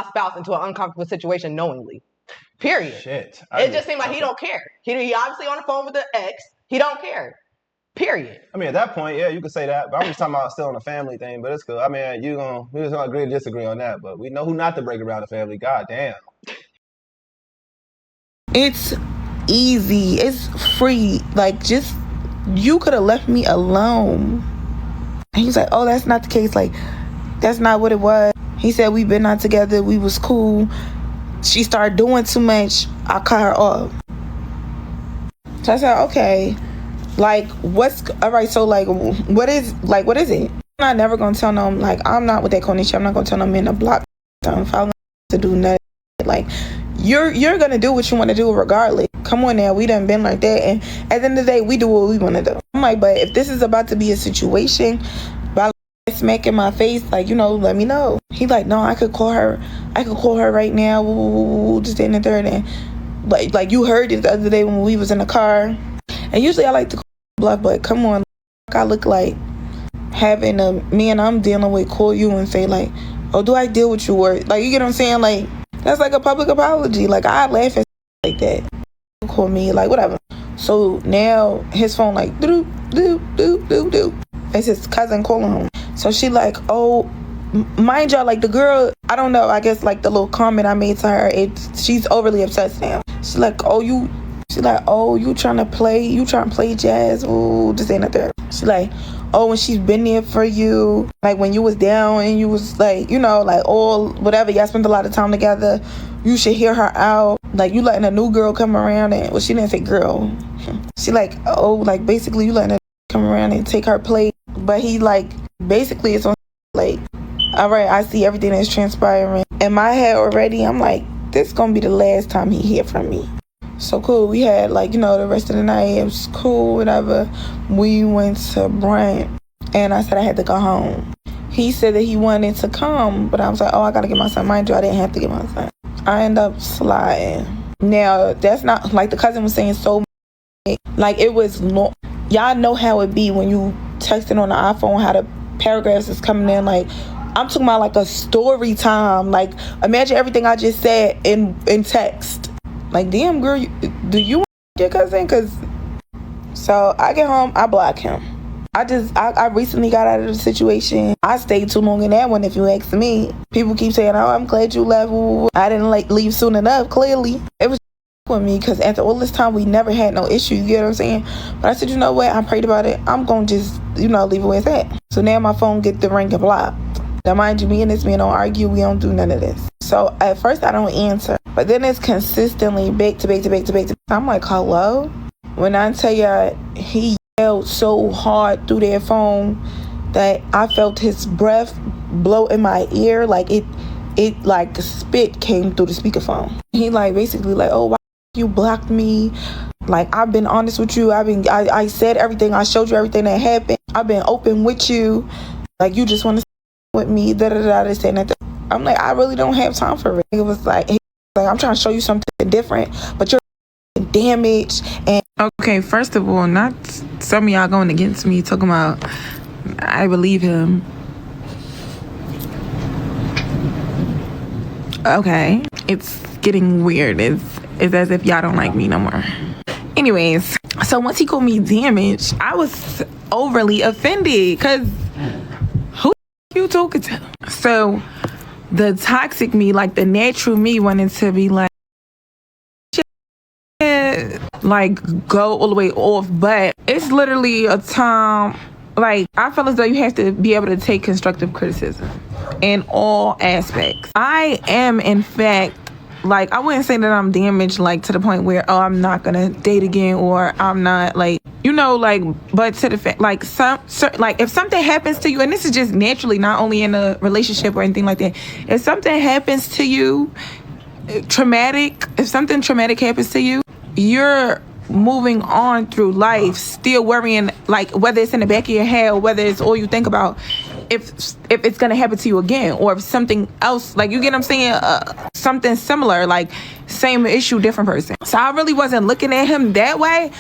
spouse into an uncomfortable situation knowingly. Period. Shit. It just seemed like he don't care. He obviously on the phone with the ex. He don't care. Period. I mean, at that point, yeah, you could say that. But I'm just talking about still on the family thing. But it's cool. I mean, we're just gonna agree to disagree on that. But we know who not to break around the family. God damn. It's easy. It's free. Like, just you could have left me alone. And he's like, oh, that's not the case. Like, that's not what it was. He said we've been not together. We was cool. She started doing too much. I cut her off. So I said, okay. Like, all right, so, like, what is it? I'm not never gonna tell them, like, I'm not with that condition. I'm not gonna tell them in the block. I'm following to do nothing. Like, you're gonna do what you want to do regardless. Come on now, we done been like that. And at the end of the day, we do what we want to do. I'm like, but if this is about to be a situation, by smacking my face, like, let me know. He like, no, I could call her right now. Just in the third. And like you heard it the other day when we was in the car. And usually I like to bluff, but come on, I look like having a man I'm dealing with call you and say like, oh, do I deal with you or like, you get what I'm saying? Like, that's like a public apology. Like, I laugh at like that. Call me like whatever. So now his phone like do. It's his cousin calling him. So she like, oh, mind y'all, like the girl, I don't know, I guess like the little comment I made to her, she's overly obsessed now. She's like, you trying to play jazz? Ooh, this ain't a there. She's like, oh, when she's been there for you, like when you was down and you was like, like all whatever, y'all spent a lot of time together, you should hear her out. Like, you letting a new girl come around and, well, she didn't say girl. She like, oh, like basically you letting her come around and take her place. But he like, basically it's on like, all right, I see everything that's transpiring. In my head already, I'm like, this gonna be the last time he hear from me. So cool, we had like, the rest of the night, it was cool, whatever. We went to brunch and I said I had to go home. He said that he wanted to come, but I was like, oh, I gotta get my son. Mind you, I didn't have to get my son. I end up sliding. Now, that's not, like the cousin was saying, so like it was, y'all know how it be when you texting on the iPhone, how the paragraphs is coming in, like, I'm talking about like a story time. Like, imagine everything I just said in text. Like, damn, girl, do you want your cousin? So I get home, I block him. I recently got out of the situation. I stayed too long in that one, if you ask me. People keep saying, oh, I'm glad you left. I didn't leave soon enough, clearly. It was with me because after all this time, we never had no issue, you get what I'm saying? But I said, you know what? I prayed about it. I'm going to just, leave it where it's at. So now my phone get the ring and blocked. Now, mind you, me and this man don't argue. We don't do none of this. So at first, I don't answer. But then it's consistently back to back to back to back to back. I'm like, hello? When I tell y'all, he yelled so hard through their phone that I felt his breath blow in my ear. Like, it like spit came through the speakerphone. He like basically like, oh, why you blocked me? Like, I've been honest with you. I said everything. I showed you everything that happened. I've been open with you. Like, you just want to with me, this and that. I'm like, I really don't have time for it. It was like I'm trying to show you something different, but you're damaged. And okay, first of all, not some of y'all going against me talking about I believe him. Okay, it's getting weird. It's as if y'all don't like me no more. Anyways, so once he called me damaged, I was overly offended because who you talking to? So the toxic me, like the natural me, wanted to be like go all the way off, but it's literally a time. Like, I feel as though you have to be able to take constructive criticism in all aspects. I am, in fact, like, I wouldn't say that I'm damaged, like, to the point where, oh, I'm not gonna date again, or I'm not, like, you know, like, but to the fact, like, like, if something happens to you, and this is just naturally, not only in a relationship or anything like that, if something happens to you, if something traumatic happens to you, you're moving on through life still worrying, like, whether it's in the back of your head or whether it's all you think about, if it's gonna happen to you again, or if something else, like, you get what I'm saying, something similar, like, same issue, different person. So I really wasn't looking at him that way,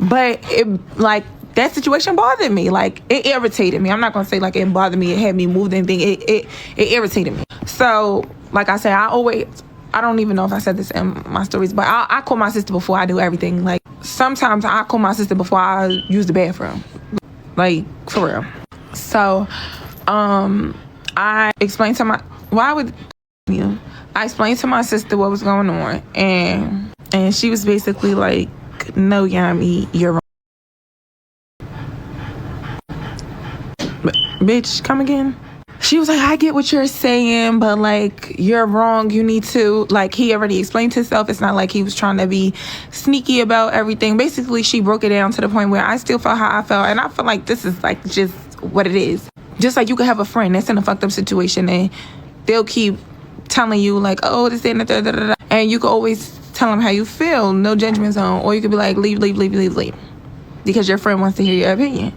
but it, like, that situation bothered me. Like, it irritated me. I'm not gonna say like it bothered me, it had me moved anything. It irritated me. So, like I said, I don't even know if I said this in my stories, but I call my sister before I do everything. Like, sometimes I call my sister before I use the bathroom. Like, for real. So, I explained to I explained to my sister what was going on, and she was basically like, no, Yami, you're wrong. Bitch, come again? She was like, I get what you're saying, but, like, you're wrong. You need to, like, he already explained himself. It's not like he was trying to be sneaky about everything. Basically, she broke it down to the point where I still felt how I felt, and I feel like this is, like, just what it is. Just like you could have a friend that's in a fucked up situation, and they'll keep telling you, like, oh, this, and that, and you could always tell them how you feel, no judgment zone, or you could be like, leave, because your friend wants to hear your opinion.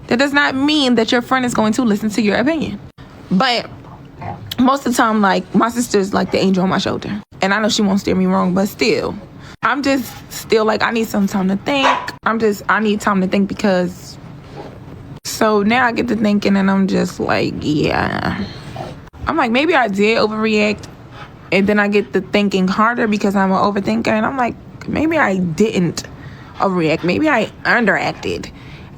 That does not mean that your friend is going to listen to your opinion. But most of the time, like, my sister's like the angel on my shoulder. And I know she won't steer me wrong, but still, I'm just still like, I need some time to think. I need time to think, because, so now I get to thinking, and I'm just like, yeah. I'm like, maybe I did overreact. And then I get to thinking harder because I'm an overthinker. And I'm like, maybe I didn't overreact. Maybe I underacted.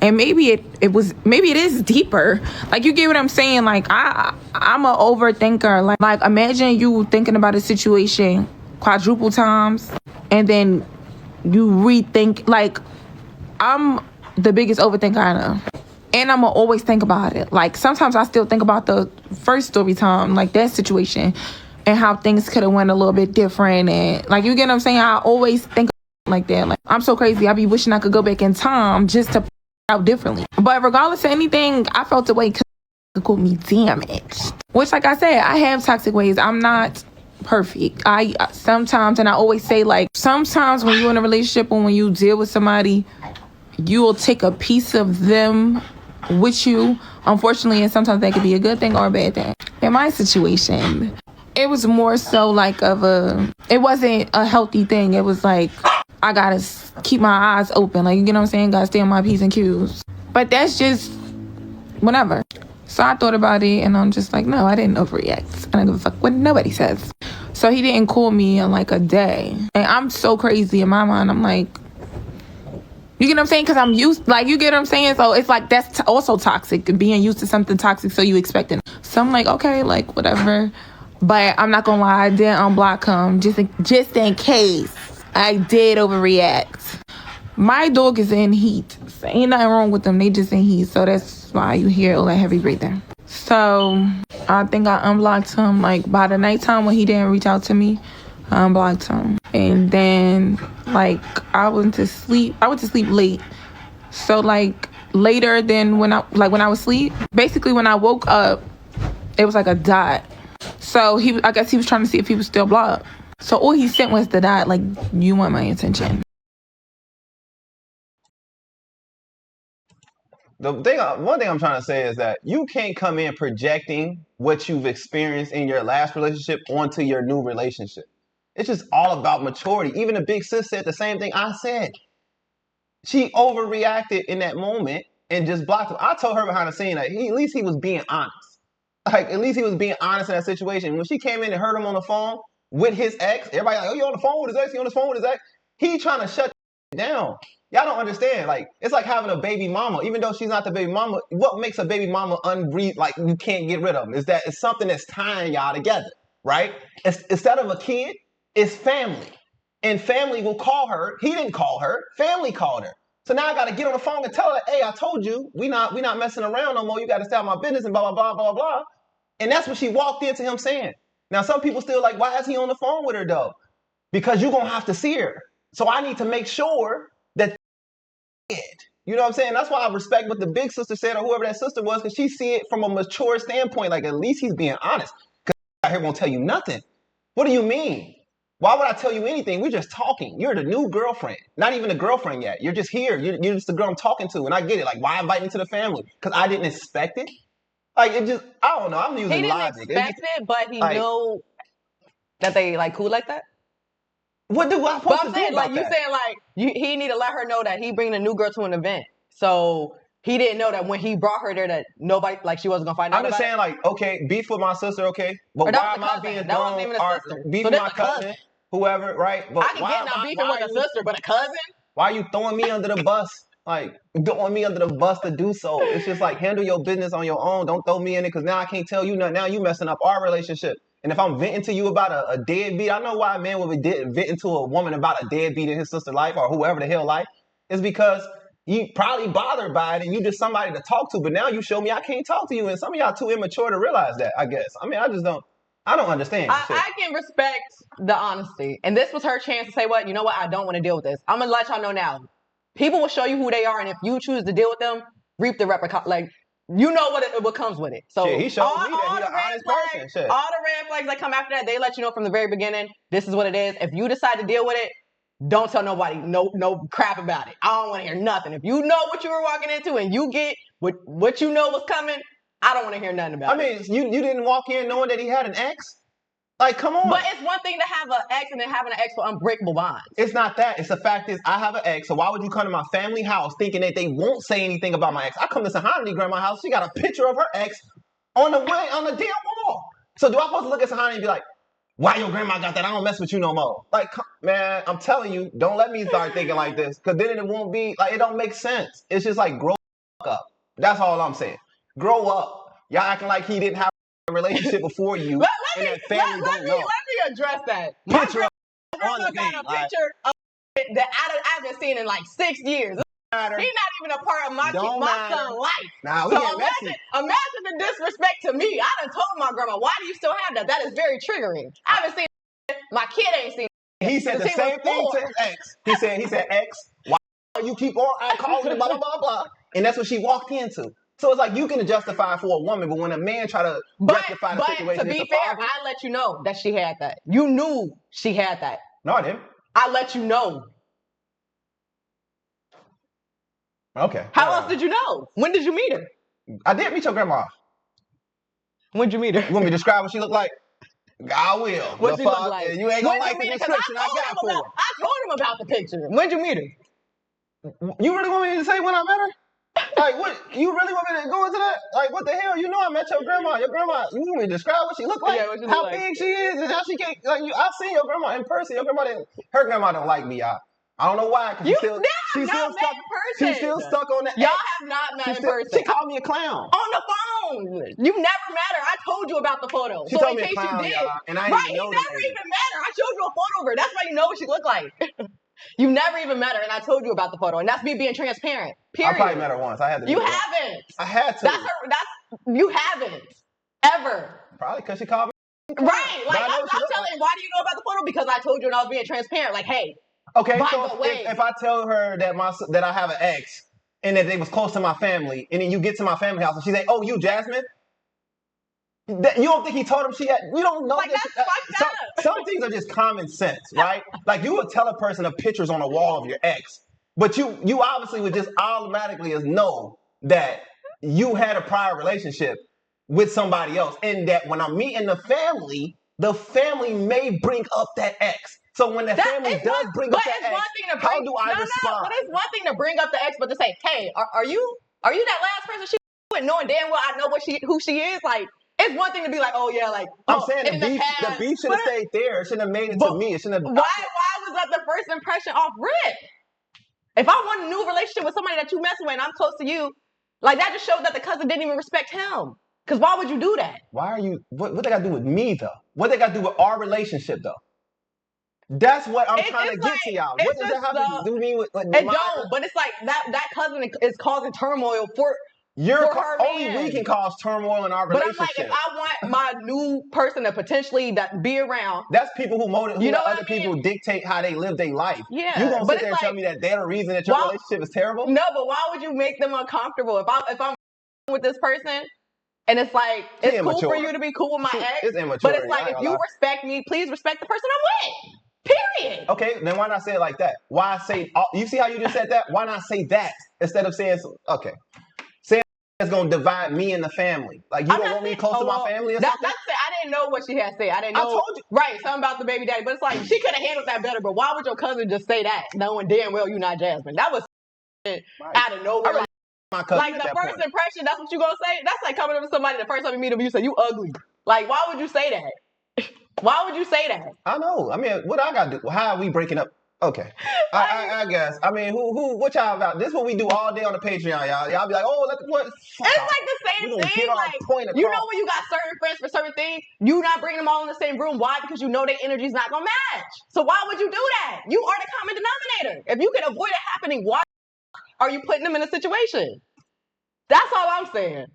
And maybe it is deeper. Like, you get what I'm saying? Like, I'm an overthinker. Like, imagine you thinking about a situation quadruple times, and then you rethink. Like, I'm the biggest overthinker I know. And I'm going to always think about it. Like, sometimes I still think about the first story time, like, that situation, and how things could have went a little bit different. And, like, you get what I'm saying? I always think like that. Like, I'm so crazy. I be wishing I could go back in time just to out differently. But regardless of anything, I felt the way because it called me damaged. Which, like I said, I have toxic ways. I'm not perfect. I sometimes, and I always say, like, sometimes when you're in a relationship or when you deal with somebody, you will take a piece of them with you, unfortunately, and sometimes that could be a good thing or a bad thing. In my situation, it was more so like it wasn't a healthy thing. It was like, I gotta keep my eyes open. Like, you get what I'm saying? Gotta stay on my P's and Q's. But that's just whatever. So I thought about it, and I'm just like, no, I didn't overreact. I don't give a fuck what nobody says. So he didn't call me in like a day. And I'm so crazy in my mind. I'm like, you get what I'm saying? Because I'm used, like, you get what I'm saying? So it's like, that's also toxic, being used to something toxic, so you expect it. So I'm like, okay, like, whatever. But I'm not gonna lie, I did unblock him just in case I did overreact. My dog is in heat. So ain't nothing wrong with them. They just in heat. So that's why you hear all that heavy breathing. So I think I unblocked him, like, by the nighttime when he didn't reach out to me. I unblocked him. And then, like, I went to sleep late. So, like, later than when I was asleep, basically when I woke up, it was like a dot. So I guess he was trying to see if he was still blocked. So all he sent was the dot, like, you want my attention. One thing I'm trying to say is that you can't come in projecting what you've experienced in your last relationship onto your new relationship. It's just all about maturity. Even the big sis said the same thing I said. She overreacted in that moment and just blocked him. I told her behind the scene that at least he was being honest. Like, at least he was being honest in that situation. When she came in and heard him on the phone with his ex, everybody like, oh, you on the phone with his ex? You on the phone with his ex? He trying to shut down. Y'all don't understand. Like, it's like having a baby mama. Even though she's not the baby mama, what makes a baby mama unbreathe, like, you can't get rid of them, is that it's something that's tying y'all together, right? Instead of a kid, it's family. And family will call her. He didn't call her. Family called her. So now I got to get on the phone and tell her, hey, I told you, we not messing around no more. You got to stay out of my business and blah, blah, blah, blah, blah. And that's what she walked into him saying. Now, some people still like, why is he on the phone with her, though? because you're gonna have to see her. So I need to make sure that you know what I'm saying? That's why I respect what the big sister said or whoever that sister was, because she see it from a mature standpoint. Like, at least he's being honest. Because out here won't tell you nothing. What do you mean? Why would I tell you anything? We're just talking. You're the new girlfriend. Not even a girlfriend yet. You're just here. You're just the girl I'm talking to. And I get it. Like, why invite me to the family? Because I didn't expect it. Like, it just, I don't know. I'm using He didn't logic. expect it, but he like, knew that they like cool like that. What do I supposed to do saying, about like, you that? saying, like, he need to let her know that he bringing a new girl to an event. So he didn't know that when he brought her there that nobody, like, she wasn't gonna find out. I'm just saying, like, okay, beef with my sister, okay, but Or why am I being that wasn't even a thrown? sister. Beef So with this my a cousin. cousin, whoever, right? But I can get not beefing with a sister, but a cousin. Why are you throwing me under the bus? Like, throwing me under the bus to do so. It's just like, handle your business on your own. Don't throw me in it, because now I can't tell you nothing. Now you messing up our relationship. And if I'm venting to you about a deadbeat, I know why a man would be venting to a woman about a deadbeat in his sister's life or whoever the hell life. It's because you probably bothered by it and you just somebody to talk to. But now you show me I can't talk to you. And some of y'all too immature to realize that, I guess. I mean, I don't understand. I can respect the honesty. And this was her chance to say, what? You know what? I don't want to deal with this. I'm going to let y'all know now. People will show you who they are. And if you choose to deal with them, reap the repercussions. Like, you know what comes with it. So he showed me that he's an honest person. Shit. All the red flags that come after that, they let you know from the very beginning, this is what it is. If you decide to deal with it, don't tell nobody no crap about it. I don't want to hear nothing. If you know what you were walking into and you get what you know was coming, I don't want to hear nothing about it. I mean, you didn't walk in knowing that he had an ex? Like, come on. But it's one thing to have an ex and then having an ex for unbreakable bonds. It's not that. It's the fact is, I have an ex, so why would you come to my family house thinking that they won't say anything about my ex? I come to Sahani's grandma's house, she got a picture of her ex on the damn wall. So do I supposed to look at Sahani and be like, why your grandma got that? I don't mess with you no more. Like, man, I'm telling you, don't let me start thinking like this, because then it won't be, like, it don't make sense. It's just like, grow up. That's all I'm saying. Grow up. Y'all acting like he didn't have a relationship before you. Let me address that. Picture on the got a picture of that I haven't seen in like 6 years. He's not even a part of my son's life. Nah, so imagine the disrespect to me. I done told my grandma, why do you still have that? That is very triggering. I haven't seen it. My kid ain't seen it. He said the same thing to his ex. He said, ex, why you keep on calling me blah, blah, blah, blah. And that's what she walked into. So it's like, you can justify for a woman, but when a man try to rectify the situation, to be fair, I let you know that she had that. You knew she had that. No, I didn't. I let you know. Okay. How else did you know? When did you meet her? I did meet your grandma. When did you meet her? You want me to describe what she looked like? I will. What she look like? You ain't gonna like the description I got for her. I told him about the picture. When'd you meet her? You really want me to say when I met her? Like, what? You really want me to go into that? Like, what the hell? You know I met your grandma. Your grandma, you want me to describe what she looked like? Yeah, how big she is and how she can't, like, I've seen your grandma in person. Her grandma don't like me, y'all. I don't know why, because she's still stuck on that. Y'all have not met in person. She called me a clown. On the phone. You never met her. I told you about the photo. She told me a clown, y'all, and I didn't even know never even met her. I showed you a photo of her. That's why you know what she looked like. You never even met her, and I told you about the photo, and that's me being transparent. Period. I probably met her once. I had to. You haven't. I had to. You haven't ever. Probably because she called me. Right. Like, I'm telling you, why do you know about the photo? Because I told you and I was being transparent. Like, hey. Okay, so if I tell her that I have an ex and that they was close to my family, and then you get to my family house and she's like, "Oh, you Jasmine?" You don't think he told him she had? You don't know. Like, that's fucked up. Some things are just common sense, right? Like, you would tell a person of pictures on the wall of your ex, but you obviously would just automatically know that you had a prior relationship with somebody else, and that when I'm meeting the family may bring up that ex. So when the family does bring up that ex, how do I respond? But it's one thing to bring up the ex, but to say, "Hey, are you that last person she with?" Knowing damn well I know who she is. Like, it's one thing to be like, "Oh yeah," like, I'm saying the beef should have stayed there. It shouldn't have made it to me. It shouldn't have. Why was that the first impression off rip? If I want a new relationship with somebody that you messing with and I'm close to you, like, that just shows that the cousin didn't even respect him. Because why would you do that? Why are you? What they got to do with me though? What they got to do with our relationship though? That's what I'm trying to get to y'all. What does that have to do with? It don't. But it's like that cousin is causing turmoil Only we can cause turmoil in our relationship. But I'm like, if I want my new person to potentially be around, that's people who let other people dictate how they live their life. Yeah, you gonna sit there and tell me that they're the reason that your relationship is terrible? No, but why would you make them uncomfortable? If I'm with this person, and it's like it's cool for you to be cool with my ex, it's immature. But it's like if you respect me, please respect the person I'm with. Period. Okay, then why not say it like that? Why say? You see how you just said that? Why not say that instead of saying okay? It's gonna divide me and the family. Like you don't want me close to my family or something? I didn't know what she had said. I didn't know. I told you. Right, something about the baby daddy. But it's like she could have handled that better. But why would your cousin just say that, knowing damn well you're not Jasmine? That was out of nowhere. My cousin like the first impression, that's what you gonna say? That's like coming up to somebody the first time you meet them, you say you ugly. Like why would you say that? Why would you say that? I know. I mean, what I gotta do? How are we breaking up? Okay, I guess. I mean, what y'all about? This is what we do all day on the Patreon, y'all. Y'all be like, oh, let the point. It's like the same thing. Like, you know when you got certain friends for certain things, you not bringing them all in the same room. Why? Because you know their energy's not gonna match. So why would you do that? You are the common denominator. If you can avoid it happening, why are you putting them in a situation? That's all I'm saying.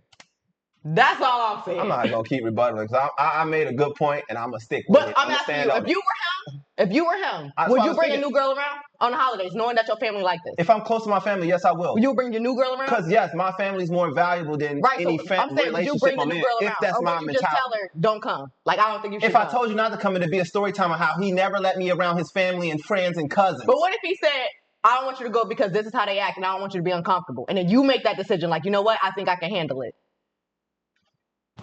That's all I'm saying. I'm not gonna keep rebutting because I made a good point and I'm gonna stick with it. But I'm asking you, if you were him, would you bring a new girl around on the holidays, knowing that your family like this? If I'm close to my family, yes, I will. Will you bring your new girl around? Because yes, my family's more valuable than any relationship would you bring the new girl around? If that's my mentality. Just tell her, don't come. Like I don't think you should. If I told you not to come, it'd be a story time of how he never let me around his family and friends and cousins. But what if he said, I don't want you to go because this is how they act and I don't want you to be uncomfortable. And then you make that decision like, you know what? I think I can handle it.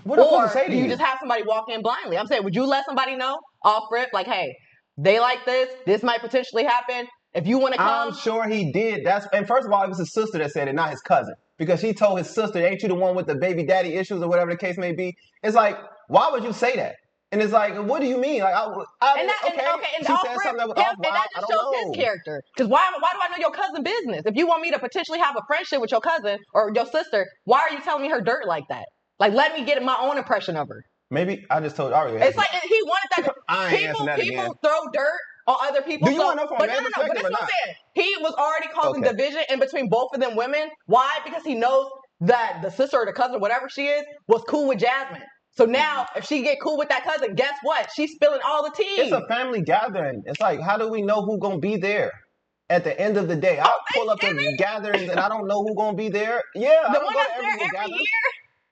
What am I supposed to say to you? You just have somebody walk in blindly. I'm saying, would you let somebody know off rip? Like, hey, they like this. This might potentially happen. If you want to come. I'm sure he did. And first of all, it was his sister that said it, not his cousin. Because he told his sister, ain't you the one with the baby daddy issues or whatever the case may be? It's like, why would you say that? And it's like, what do you mean? Like, and she said something that was off. And that just shows his character. Because why do I know your cousin business? If you want me to potentially have a friendship with your cousin or your sister, why are you telling me her dirt like that? Like, let me get my own impression of her. Maybe I just told Ari. It's like he wanted that. People throw dirt on other people. Do you want to know from a man's perspective but this is what I'm saying. He was already causing division in between both of them women. Why? Because he knows that the sister or the cousin, whatever she is, was cool with Jasmine. So now, if she get cool with that cousin, guess what? She's spilling all the tea. It's a family gathering. It's like, how do we know who's gonna be there? At the end of the day, I'll pull up the gatherings and I don't know who's gonna be there. Yeah, the one that's there every year.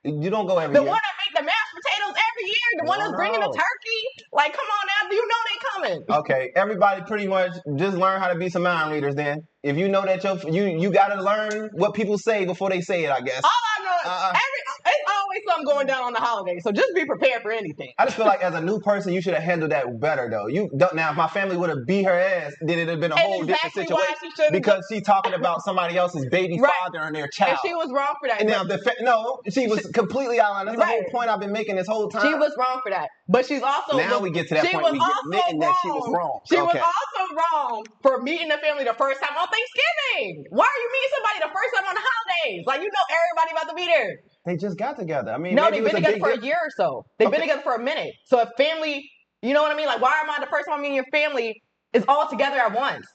You don't go every year. The one that make the mashed potatoes every year. The one that's bringing the turkey. Like, come on now. You know they coming. Okay, everybody pretty much just learn how to be some mind readers then. If you know that you got to learn what people say before they say it, I guess. All I know is it's always something going down on the holidays. So just be prepared for anything. I just feel like as a new person, you should have handled that better though. Now, if my family would have beat her ass, then it'd have been a whole different situation. Because she's talking about somebody else's baby father and their child. And she was wrong for that. And now she was completely out of line. That's the whole point I've been making this whole time. She was wrong for that. But she's also we get to that point. We get admitting that she was wrong. She was also wrong for meeting the family the first time on Thanksgiving. Why are you meeting somebody the first time on the holidays? Like, you know everybody about to be there. They just got together. I mean, no, they've been together for a year or so. They've been together for a minute. So if family, you know what I mean? Like, why am I the first time meeting your family is all together at once?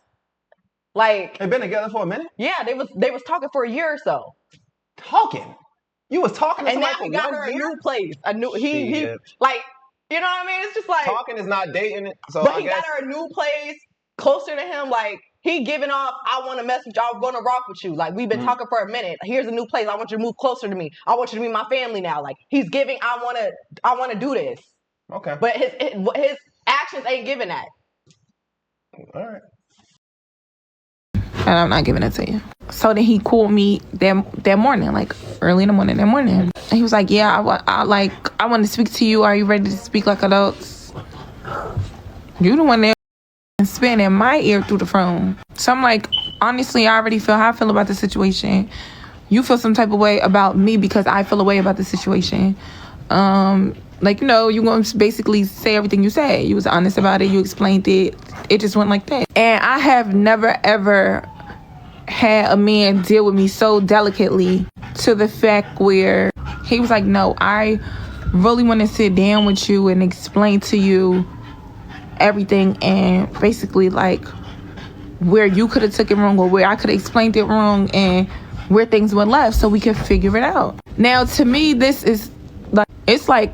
Like, they've been together for a minute? Yeah, they was talking for a year or so. Talking? You was talking to somebody for 1 year? And now he got her a new place. He like, you know what I mean? It's just like talking is not dating. So but he got her a new place closer to him. Like, he giving off, I want to mess with you. I'm going to rock with you. Like, we've been talking for a minute. Here's a new place. I want you to move closer to me. I want you to be my family now. Like, he's giving, I want to do this. Okay. But his actions ain't giving that. All right. And I'm not giving it to you. So then he called me that morning, like early in the morning, And he was like, yeah, I want to speak to you. Are you ready to speak like adults? You the one there and spin in my ear through the phone. So I'm like, honestly, I already feel how I feel about the situation. You feel some type of way about me because I feel a way about the situation. Like, you know, you going to basically say everything you said. You was honest about it. You explained it. It just went like that. And I have never, ever had a man deal with me so delicately to the fact where he was like, no, I really want to sit down with you and explain to you everything, and basically like where you could have took it wrong or where I could have explained it wrong, and where things went left so we can figure it out. Now, to me, this is like, it's like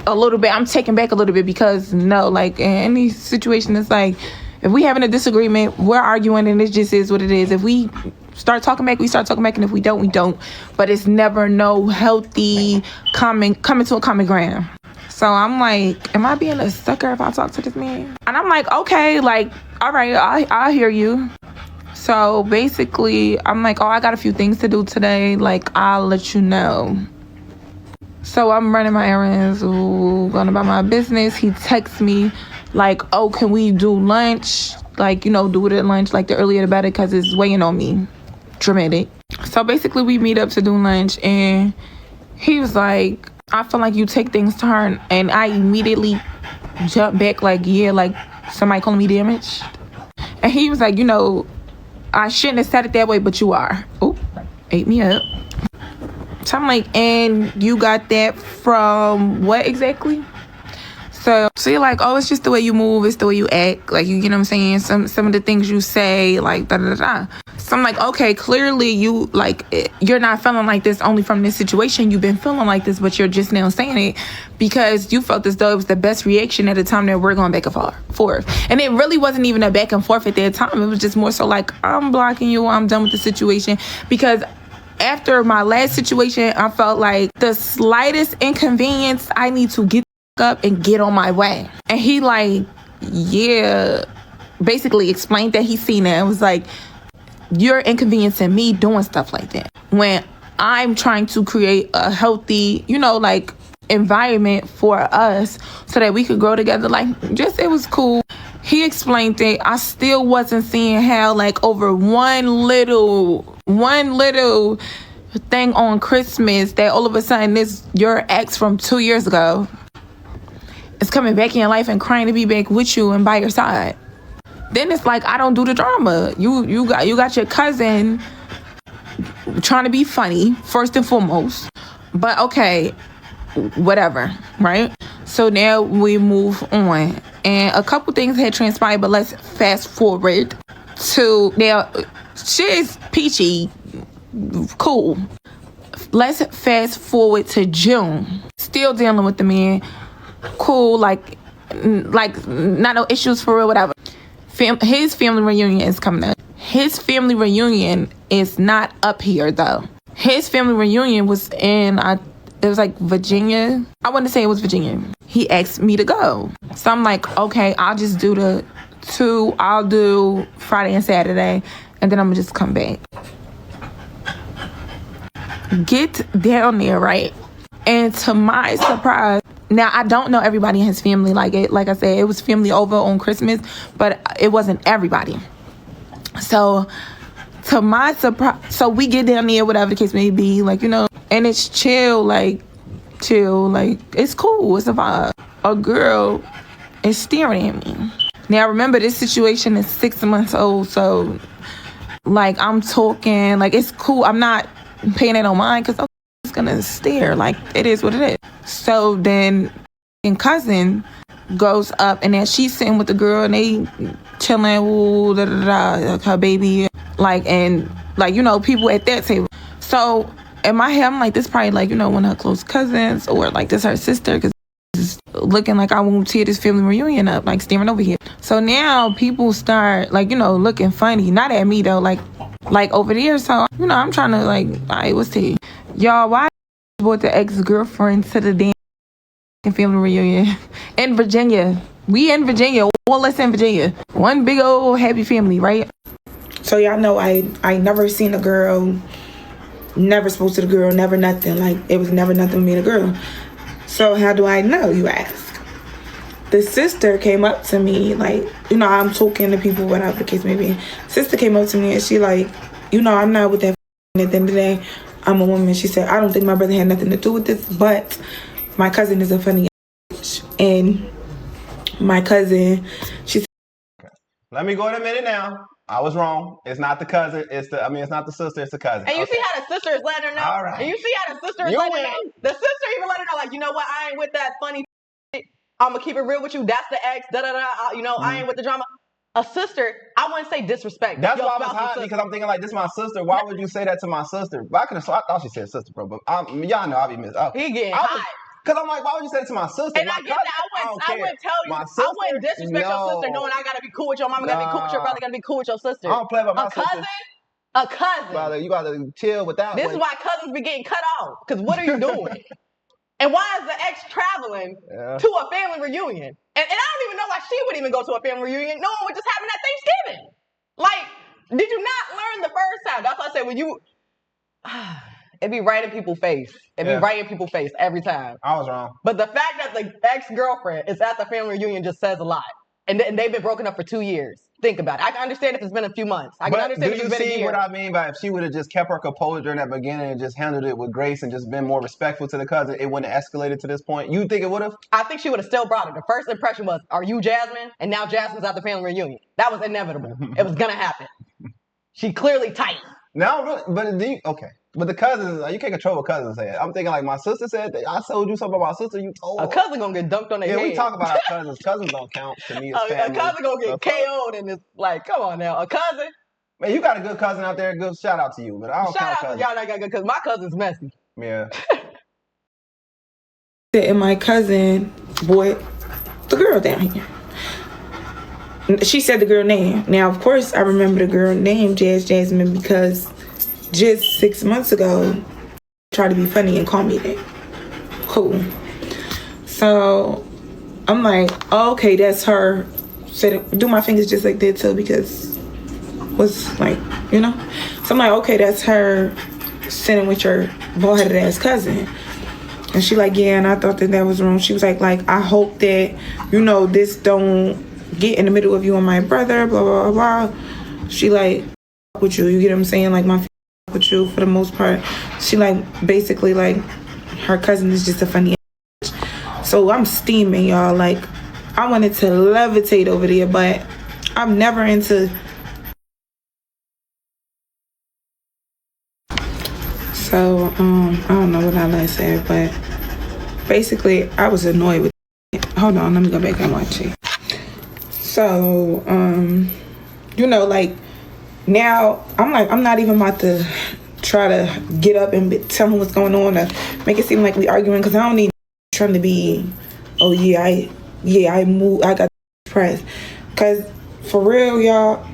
a little bit, I'm taking back a little bit because no, like in any situation, it's like, if we having a disagreement, we're arguing and it just is what it is. If we start talking back, we start talking back, and if we don't, we don't. But it's never no healthy coming to a common ground. So I'm like, am I being a sucker if I talk to this man? And I'm like, okay, like, all right, I hear you. So basically, I'm like, oh, I got a few things to do today. Like, I'll let you know. So I'm running my errands, going about my business. He texts me like, oh, can we do lunch? Like, you know, do it at lunch, like the earlier the better, because it's weighing on me. Dramatic. So basically, we meet up to do lunch, and he was like, I feel like you take things to her, and I immediately jumped back like, yeah, like somebody calling me damaged. And he was like, you know, I shouldn't have said it that way, but you are. Oh, ate me up. So I'm like, and you got that from what exactly? So you're like, oh, it's just the way you move, it's the way you act, like, you know what I'm saying? Some of the things you say, like, da da da. So I'm like, okay, clearly you, like, you're not feeling like this only from this situation. You've been feeling like this, but you're just now saying it because you felt as though it was the best reaction at a time that we're going back and forth. And it really wasn't even a back and forth at that time. It was just more so like, I'm blocking you, I'm done with the situation. Because after my last situation, I felt like the slightest inconvenience, I need to get up and get on my way. And he like, yeah, basically explained that he seen it. It was like, you're inconveniencing me doing stuff like that when I'm trying to create a healthy, you know, like environment for us so that we could grow together. Like, just, it was cool. He explained that I still wasn't seeing how, like, over one little thing on Christmas, that all of a sudden this your ex from 2 years ago is coming back in your life and crying to be back with you and by your side. Then it's like, I don't do the drama. You got your cousin trying to be funny first and foremost, but okay, whatever, right? So now we move on, and a couple things had transpired, but let's fast forward to now. Shit is peachy, cool. Let's fast forward to June. Still dealing with the man, cool, like not no issues for real, whatever. His family reunion is coming up. His family reunion is not up here though. His family reunion was in, it was like Virginia. I want to say it was Virginia. He asked me to go. So I'm like, okay, I'll just do I'll do Friday and Saturday, and then I'm gonna just come back. Get down there, right? And to my surprise, now I don't know everybody in his family. Like I said, it was family over on Christmas, but it wasn't everybody. So to my surprise, so we get down there, whatever the case may be, like, you know, and it's chill, like it's cool, it's a vibe. A girl is staring at me. Now remember, this situation is 6 months old, so like I'm talking, like it's cool. I'm not paying it on mind because I'm just gonna stare, like it is what it is. So then cousin goes up, and then she's sitting with the girl, and they chilling, ooh, da da da, like her baby, like, and like, you know, people at that table. So in my head, I'm like, this probably like, you know, one of her close cousins, or like this her sister, because it's looking like I won't tear this family reunion up, like staring over here. So now people start, like, you know, looking funny, not at me though, like over there. So, you know, I'm trying to like, all right, what's tea? Y'all, why brought the ex-girlfriend to the damn family reunion in Virginia? We in Virginia, all us in Virginia. One big old happy family, right? So y'all know I never seen a girl, never spoke to the girl, never nothing. Like, it was never nothing with me and the girl. So how do I know, you ask? The sister came up to me, like, you know, I'm talking to people, whatever the case may be. Sister came up to me and she like, you know, I'm not with that. At the end of the day, I'm a woman. She said, I don't think my brother had nothing to do with this, but my cousin is a funny bitch. And my cousin, she said, let me go in a minute now. I was wrong. It's not the cousin. It's not the sister. It's the cousin. And you see how the sister is letting her know? All right. And you see how the sister is letting her know? The sister even let her know, like, you know what? I ain't with that funny shit. I'm going to keep it real with you. That's the ex. Da-da-da. You know, I ain't with the drama. A sister, I I wouldn't say disrespect. That's why I was hot, because I'm thinking like, this is my sister. Why would you say that to my sister? But I thought she said sister, bro. But y'all know I be missed. He getting hot. Because I'm like, why would you say it to my sister? And I get that. I wouldn't tell you. I wouldn't disrespect your sister knowing I gotta be cool with your mama, gotta be cool with your brother, gotta be cool with your sister. I don't play about my sister. A cousin. Brother, you gotta chill with that. This is why cousins be getting cut off. Because what are you doing? And why is the ex traveling to a family reunion? And I don't even know why she would even go to a family reunion. No one would just have it at Thanksgiving. Like, did you not learn the first time? That's why I said when you... It be right in people's face. It be right in people's face every time. I was wrong. But the fact that the ex-girlfriend is at the family reunion just says a lot. And they've been broken up for 2 years. Think about it. I can understand if it's been a few months. I can understand if it's been a year. Do you see what I mean by if she would have just kept her composure in that beginning and just handled it with grace and just been more respectful to the cousin, it wouldn't have escalated to this point? You think it would have? I think she would have still brought it. The first impression was, are you Jasmine? And now Jasmine's at the family reunion. That was inevitable. It was going to happen. She clearly tight. No, but okay. But the cousins, you can't control what cousins say. I'm thinking like my sister said that I told you something about my sister, you told her. A cousin gonna get dunked on their head. Yeah, we talk about our cousins. Cousins don't count to me as family. A cousin gonna get KO'd and it's like, come on now. A cousin? Man, you got a good cousin out there. Good shout out to you. But I don't count cousins. Shout out to y'all that got good, because my cousin's messy. Yeah. And my cousin brought the girl down here. She said the girl name. Now, of course, I remember the girl name, Jasmine, because just 6 months ago, tried to be funny and call me that. Cool. So I'm like, oh, okay, that's her. Do my fingers just like that too, because what's like, you know? So I'm like, okay, that's her sitting with your bald-headed ass cousin. And she like, yeah, and I thought that was wrong. She was like, I hope that, you know, this don't get in the middle of you and my brother, blah, blah, blah. She like, with you, you get what I'm saying? Like, my with you for the most part. She like, basically like, her cousin is just a funny ass. So I'm steaming, y'all. Like, I wanted to levitate over there, but I'm never into... So, I don't know what I last said, but basically, I was annoyed with it. Hold on, let me go back and watch it. So, you know, like, now, I'm like, I'm not even about to try to get up and tell him what's going on or make it seem like we arguing, because I don't need trying to be, oh, yeah, I moved, I got depressed. Because, for real, y'all,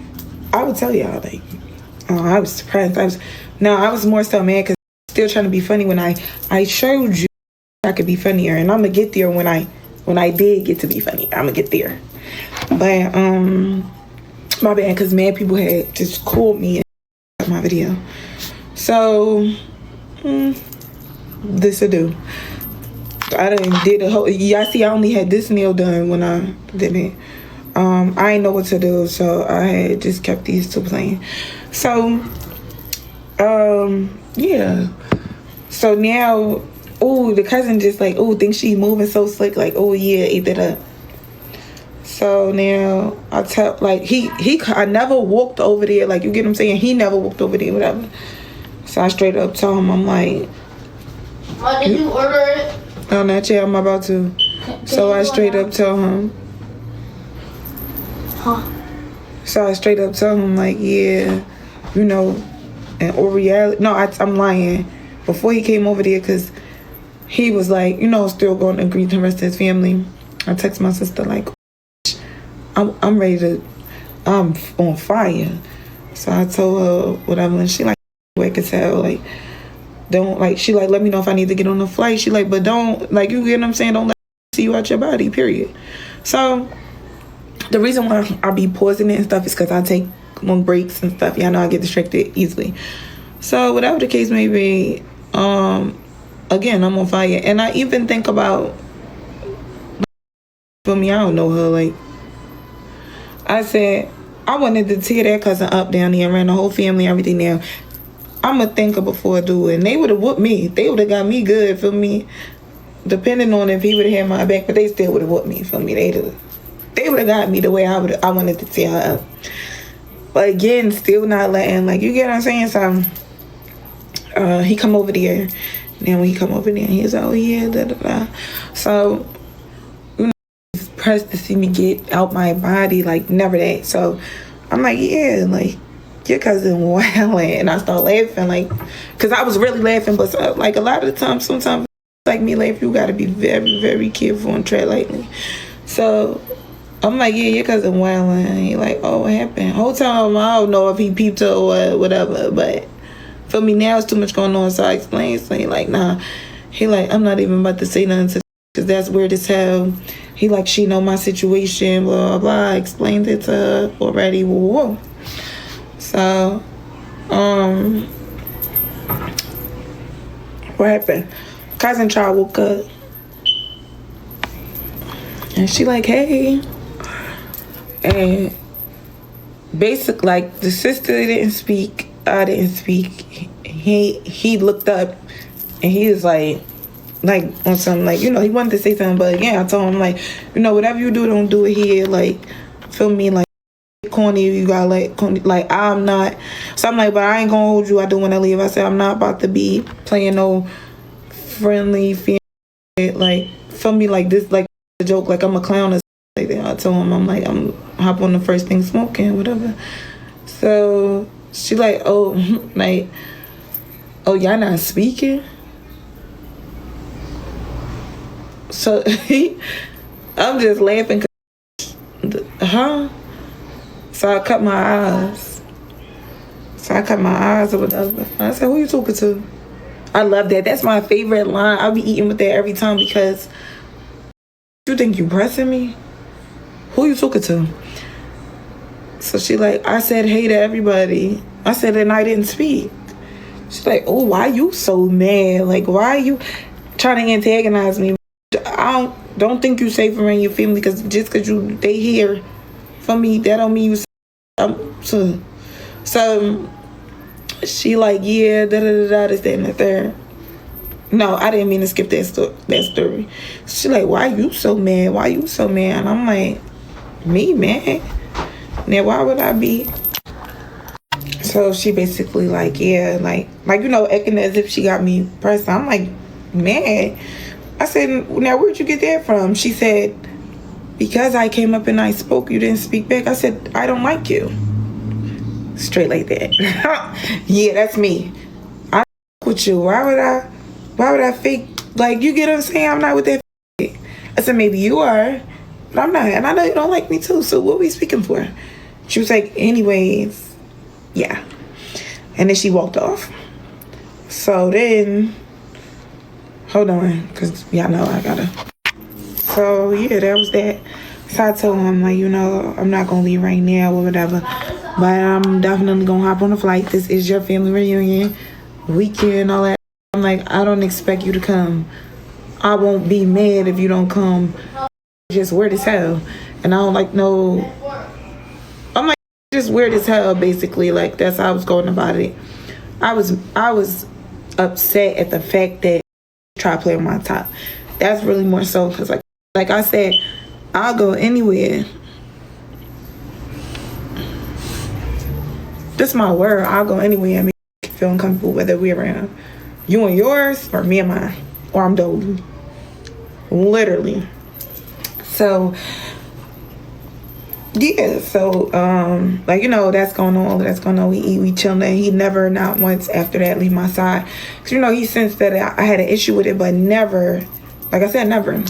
I would tell y'all, like, oh, I was depressed. I was more so mad because still trying to be funny when I showed you I could be funnier, and I'm gonna get there when I did get to be funny. I'm gonna get there, but my bad, because mad people had just called me and my video. So this to do. I did a whole. Yeah, I see. I only had this nail done when I did it. I didn't know what to do, so I had just kept these two playing. So yeah. So now, the cousin just like, thinks she moving so slick, like, yeah, eat that up. So now I tell, like, I never walked over there, like, you get what I'm saying? He never walked over there, whatever. So I straight up told him, I'm like, did you order it? No, not yet, I'm about to. So I straight up told him. So I straight up told him, like, yeah, you know, and or reality. No, I'm lying. Before he came over there, because he was like, you know, still going to agree to the rest of his family. I text my sister, like, I'm ready to, I'm on fire. So I told her whatever, and she like, I could tell, like, don't, like, she like, let me know if I need to get on the flight. She like, but don't, like, you get what I'm saying? Don't let me see you out your body, period. So the reason why I be pausing it and stuff is because I take long breaks and stuff. Y'all know I get distracted easily. So whatever the case may be, again, I'm on fire. And I even think about, for me, I don't know her, like, I said, I wanted to tear that cousin up down there and ran the whole family, everything down. I'm a thinker before I do it. And they would have whooped me. They would have got me good, for me, depending on if he would have had my back, but they still would have whooped me, for me. They would have got me the way I wanted to tear her up. But again, still not letting, like, you get what I'm saying? So, he come over there. Then when he come over there, he's like, oh, yeah, da-da-da. So, you know, he's pressed to see me get out my body, like, never that. So, I'm like, yeah, like, your cousin wildin'. And I start laughing, like, because I was really laughing, but like a lot of the time, sometimes like me laugh, you gotta be very, very careful and tread lightly. So I'm like, yeah, your cousin wildin'. He like, oh, what happened? Whole time I don't know if he peeped her or whatever, but for me now it's too much going on, so I explained. So he like, nah. He like, I'm not even about to say nothing to because that's weird as hell. He like, she know my situation, blah, blah, blah. I explained it to her already. Whoa. So, what happened? Cousin child woke up. And she like, hey. And basically, like, the sister didn't speak. I didn't speak. He looked up and he was like on something, like, you know, he wanted to say something, but again, I told him, like, you know, whatever you do, don't do it here. Like, feel me? Like, corny, you got like corny, like, I'm not. So I'm like, but I ain't gonna hold you. I do want to leave. I said, I'm not about to be playing no friendly, like, feel me, like this, like a joke, like I'm a clown or something like that. I told him, I'm like, I'm hop on the first thing smoking, whatever. So she like, oh, like, oh, y'all not speaking? So I'm just laughing, huh? So I cut my eyes. Or whatever. I said, who you talking to? I love that. That's my favorite line. I'll be eating with that every time because you think you pressing me? Who you talking to? So she like, I said hey to everybody. I said, and I didn't speak. She's like, oh, why you so mad? Like, why are you trying to antagonize me? I don't think you safe around your family because just because they here for me, that don't mean you safe. So she like, yeah, this, that, and the third. No, I didn't mean to skip that story. She like, why you so mad? Why you so mad? And I'm like, me mad? Now why would I be? So she basically like, yeah, like you know, acting as if she got me pressed. I'm like, mad. I said, now where'd you get that from? She said, because I came up and I spoke, you didn't speak back. I said, I don't like you. Straight like that. Yeah, that's me. I don't with you. Why would I fake? Like, you get what I'm saying? I'm not with that fake. I said, maybe you are, but I'm not. And I know you don't like me too, so what are we speaking for? She was like, anyways, yeah. And then she walked off. So then, hold on, because y'all know I gotta. So yeah, that was that. So I told him, like, you know, I'm not gonna leave right now or whatever, but I'm definitely gonna hop on a flight. This is your family reunion weekend, all that. I'm like, I don't expect you to come. I won't be mad if you don't come. Just weird as hell, and I don't like no. I'm like, just weird as hell, basically. Like, that's how I was going about it. I was upset at the fact that try to play on my top. That's really more so because like I said, I'll go anywhere. This is my word. I'll go anywhere and make you feel uncomfortable, whether we're around you and yours or me and mine, or I'm done. Literally. So yeah, so like, you know, that's going on. We eat, we chilling. He never, not once after that, leave my side. Cause you know, he sensed that I had an issue with it, but never, like I said, never.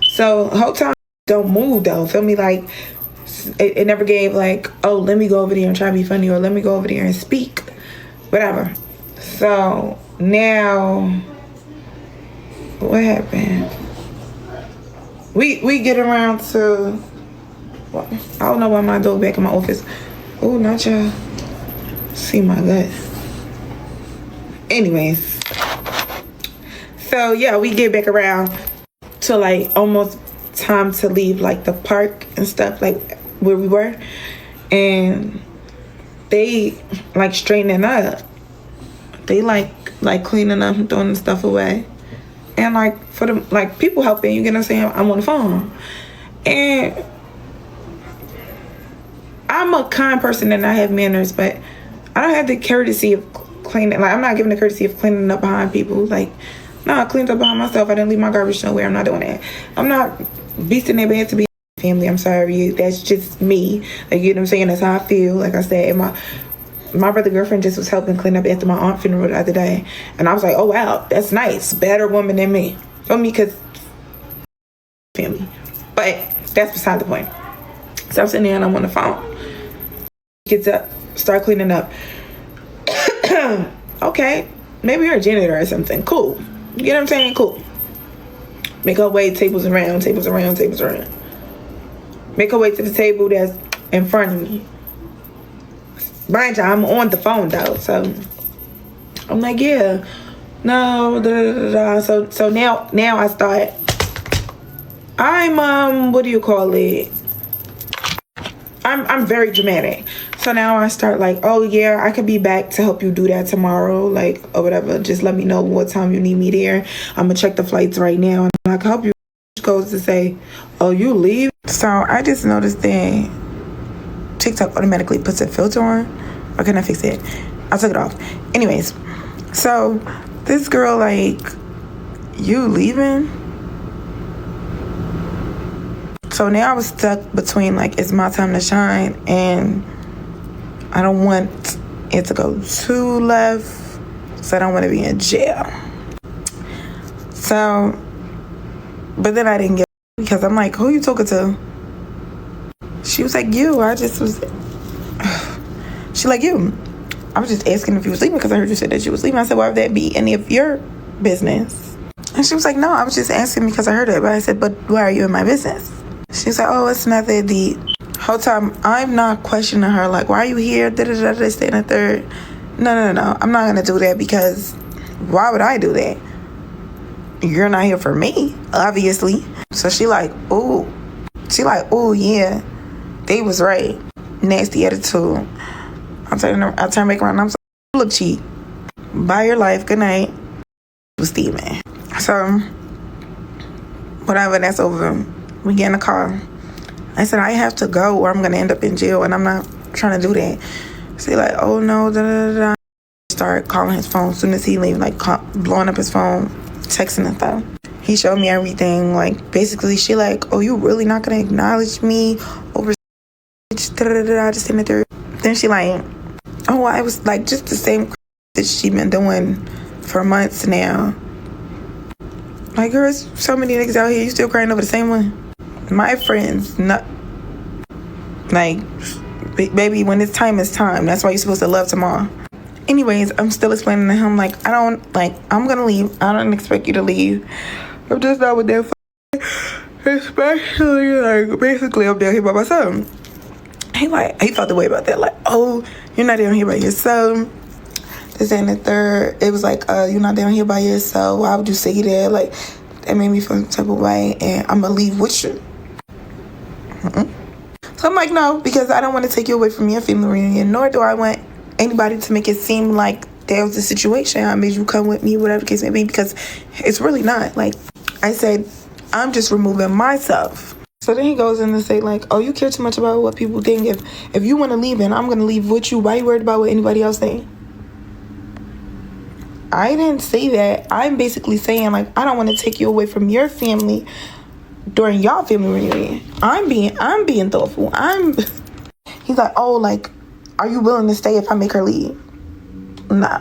So whole time don't move though. Feel me? Like it never gave like, oh, let me go over there and try to be funny, or let me go over there and speak, whatever. So now, what happened? We get around to. Well, I don't know why my dog back in my office. Oh, not y'all. See my gut. Anyways. So, yeah, we get back around to, like, almost time to leave, like, the park and stuff, like, where we were. And they, like, straightening up. They, like cleaning up and throwing the stuff away. And, like, for the, like, people helping, you get what I'm saying? I'm on the phone. And I'm a kind person and I have manners, but I don't have the courtesy of cleaning. Like, I'm not giving the courtesy of cleaning up behind people. Like, no, I cleaned up behind myself. I didn't leave my garbage nowhere. I'm not doing that. I'm not beasting their bed to be family. I'm sorry. That's just me. Like, you know what I'm saying? That's how I feel. Like I said, my brother girlfriend just was helping clean up after my aunt's funeral the other day. And I was like, oh, wow, that's nice. Better woman than me. For me, because family. But that's beside the point. So I'm sitting there and I'm on the phone. Gets up, start cleaning up. Okay, maybe you're a janitor or something. Cool. You get what I'm saying? Cool. Make her way, tables around. Make her way to the table that's in front of me. Mind you, I'm on the phone though, so I'm like, yeah, no, So now I start. What do you call it? I'm very dramatic. So now I start like, oh yeah, I could be back to help you do that tomorrow, like, or whatever. Just let me know what time you need me there. I'm gonna check the flights right now and I can help you. Goes to say, oh, you leave? So I just noticed that TikTok automatically puts a filter on. Or can I fix it? I took it off. Anyways, so this girl like, you leaving? So now I was stuck between like, it's my time to shine and I don't want it to go too left, so I don't want to be in jail. So, but then I didn't get it because I'm like, who you talking to? She was like, you. She like, you. I was just asking if you was leaving because I heard you said that you was leaving. I said, why would that be any of your business? And she was like, no, I was just asking because I heard it. But I said, but why are you in my business? She was like, oh, it's not that deep. Whole time I'm not questioning her like, why are you here? This, that, and the third. No. I'm not gonna do that because why would I do that? You're not here for me, obviously. So she like, ooh, yeah, they was right. Nasty attitude. I turn back around and I'm like, look, cheat. Bye your life. Good night. It was steaming. So whatever, that's over. We get in the car. I said, I have to go or I'm going to end up in jail and I'm not trying to do that. She like, oh no, Start calling his phone as soon as he leave, like blowing up his phone, texting and stuff. He showed me everything. Like, basically, she like, oh, you really not going to acknowledge me over just in the third. Then she like, oh, I was like, just the same that she been doing for months now. Like, there's so many niggas out here, you still crying over the same one? My friends, not like, baby, when it's time, it's time. That's why you're supposed to love tomorrow. Anyways, I'm still explaining to him, like, I'm gonna leave. I don't expect you to leave. I'm just not with that. Especially, like, basically, I'm down here by myself. He felt the way about that. Like, oh, you're not down here by yourself. This and the third. It was like, you're not down here by yourself. Why would you say that? Like, that made me feel some type of way, and I'm gonna leave with you. So I'm like, no, because I don't want to take you away from your family reunion, nor do I want anybody to make it seem like there was a situation. I made you come with me, whatever the case may be, because it's really not. Like I said, I'm just removing myself. So then he goes in to say like, oh, you care too much about what people think. If you want to leave and I'm going to leave with you, why are you worried about what anybody else think? I didn't say that. I'm basically saying like, I don't want to take you away from your family during y'all family reunion. I'm being thoughtful. He's like, oh, like, are you willing to stay if I make her leave? No.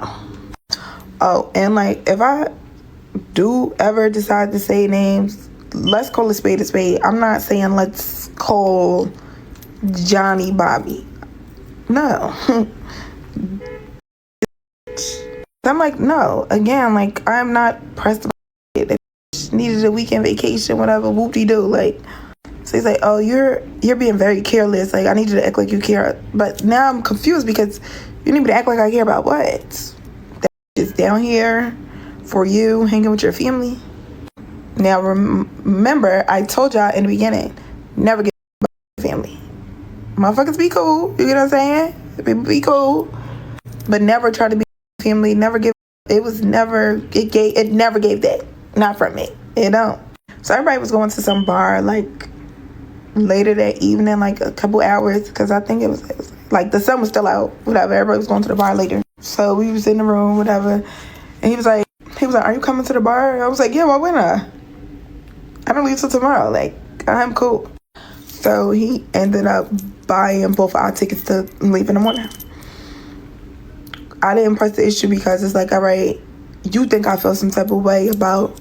Oh, and like, if I do ever decide to say names, let's call a spade a spade. I'm not saying let's call Johnny Bobby. No. I'm like, no. Again, like, I'm not pressed about it. If she needed a weekend vacation, whatever, whoop-de-doo. Like, so he's like, oh, you're being very careless. Like, I need you to act like you care. But now I'm confused because you need me to act like I care about what? That is down here for you, hanging with your family. Now, remember, I told y'all in the beginning, never get family. Motherfuckers be cool. You get what I'm saying? People be cool. But never try to be family. Never give. It never gave that. Not from me. It don't. So everybody was going to some bar, like, later that evening, like a couple hours, because I think it was like the sun was still out, whatever. Everybody was going to the bar later. So we was in the room, whatever. And he was like, are you coming to the bar? I was like, yeah, why wouldn't I? I don't leave till tomorrow. Like, I'm cool. So he ended up buying both our tickets to leave in the morning. I didn't press the issue because it's like, all right, you think I feel some type of way about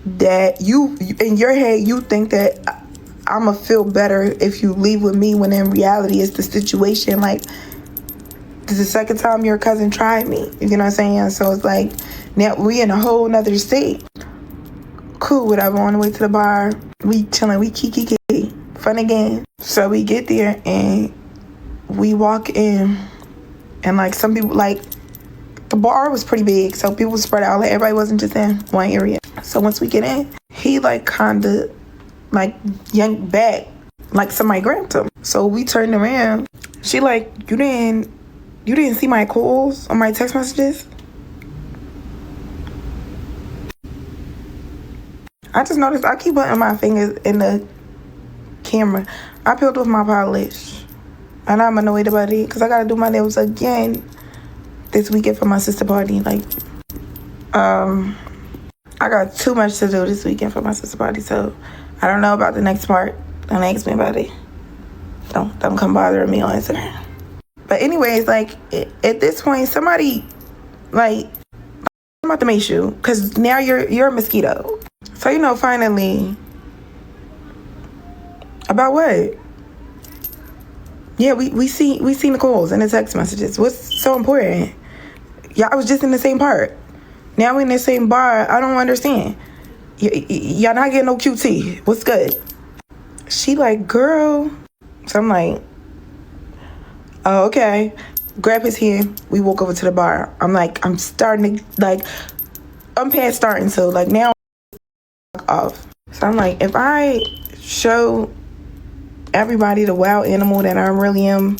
that. You, in your head, you think that I'm going to feel better if you leave with me, when in reality it's the situation. Like, this is the second time your cousin tried me. You know what I'm saying? So it's like, now we in a whole nother state. Cool, whatever. On the way to the bar, we chilling, we kiki, fun again. So we get there and we walk in, and like some people, like the bar was pretty big, so people spread out. Like everybody wasn't just in one area. So once we get in, he like kinda like yanked back, like somebody grabbed him. So we turned around. She like, you didn't see my calls on my text messages? I just noticed I keep putting my fingers in the camera. I peeled off my polish, and I'm annoyed about it because I gotta do my nails again this weekend for my sister party. Like, I got too much to do this weekend for my sister party, so I don't know about the next part. Don't ask me about it. Don't come bothering me on Instagram. But anyways, like at this point, somebody like, I'm about to make you, because now you're a mosquito. So finally, about what? Yeah, we seen the calls and the text messages. What's so important? Y'all was just in the same part. Now we in the same bar. I don't understand. Y'all not getting no QT. What's good? She like, girl. So I'm like, oh, okay. Grab his hand. We walk over to the bar. I'm like, I'm starting to, like, I'm past starting. So like now off. So I'm like, if I show everybody the wild animal that I really am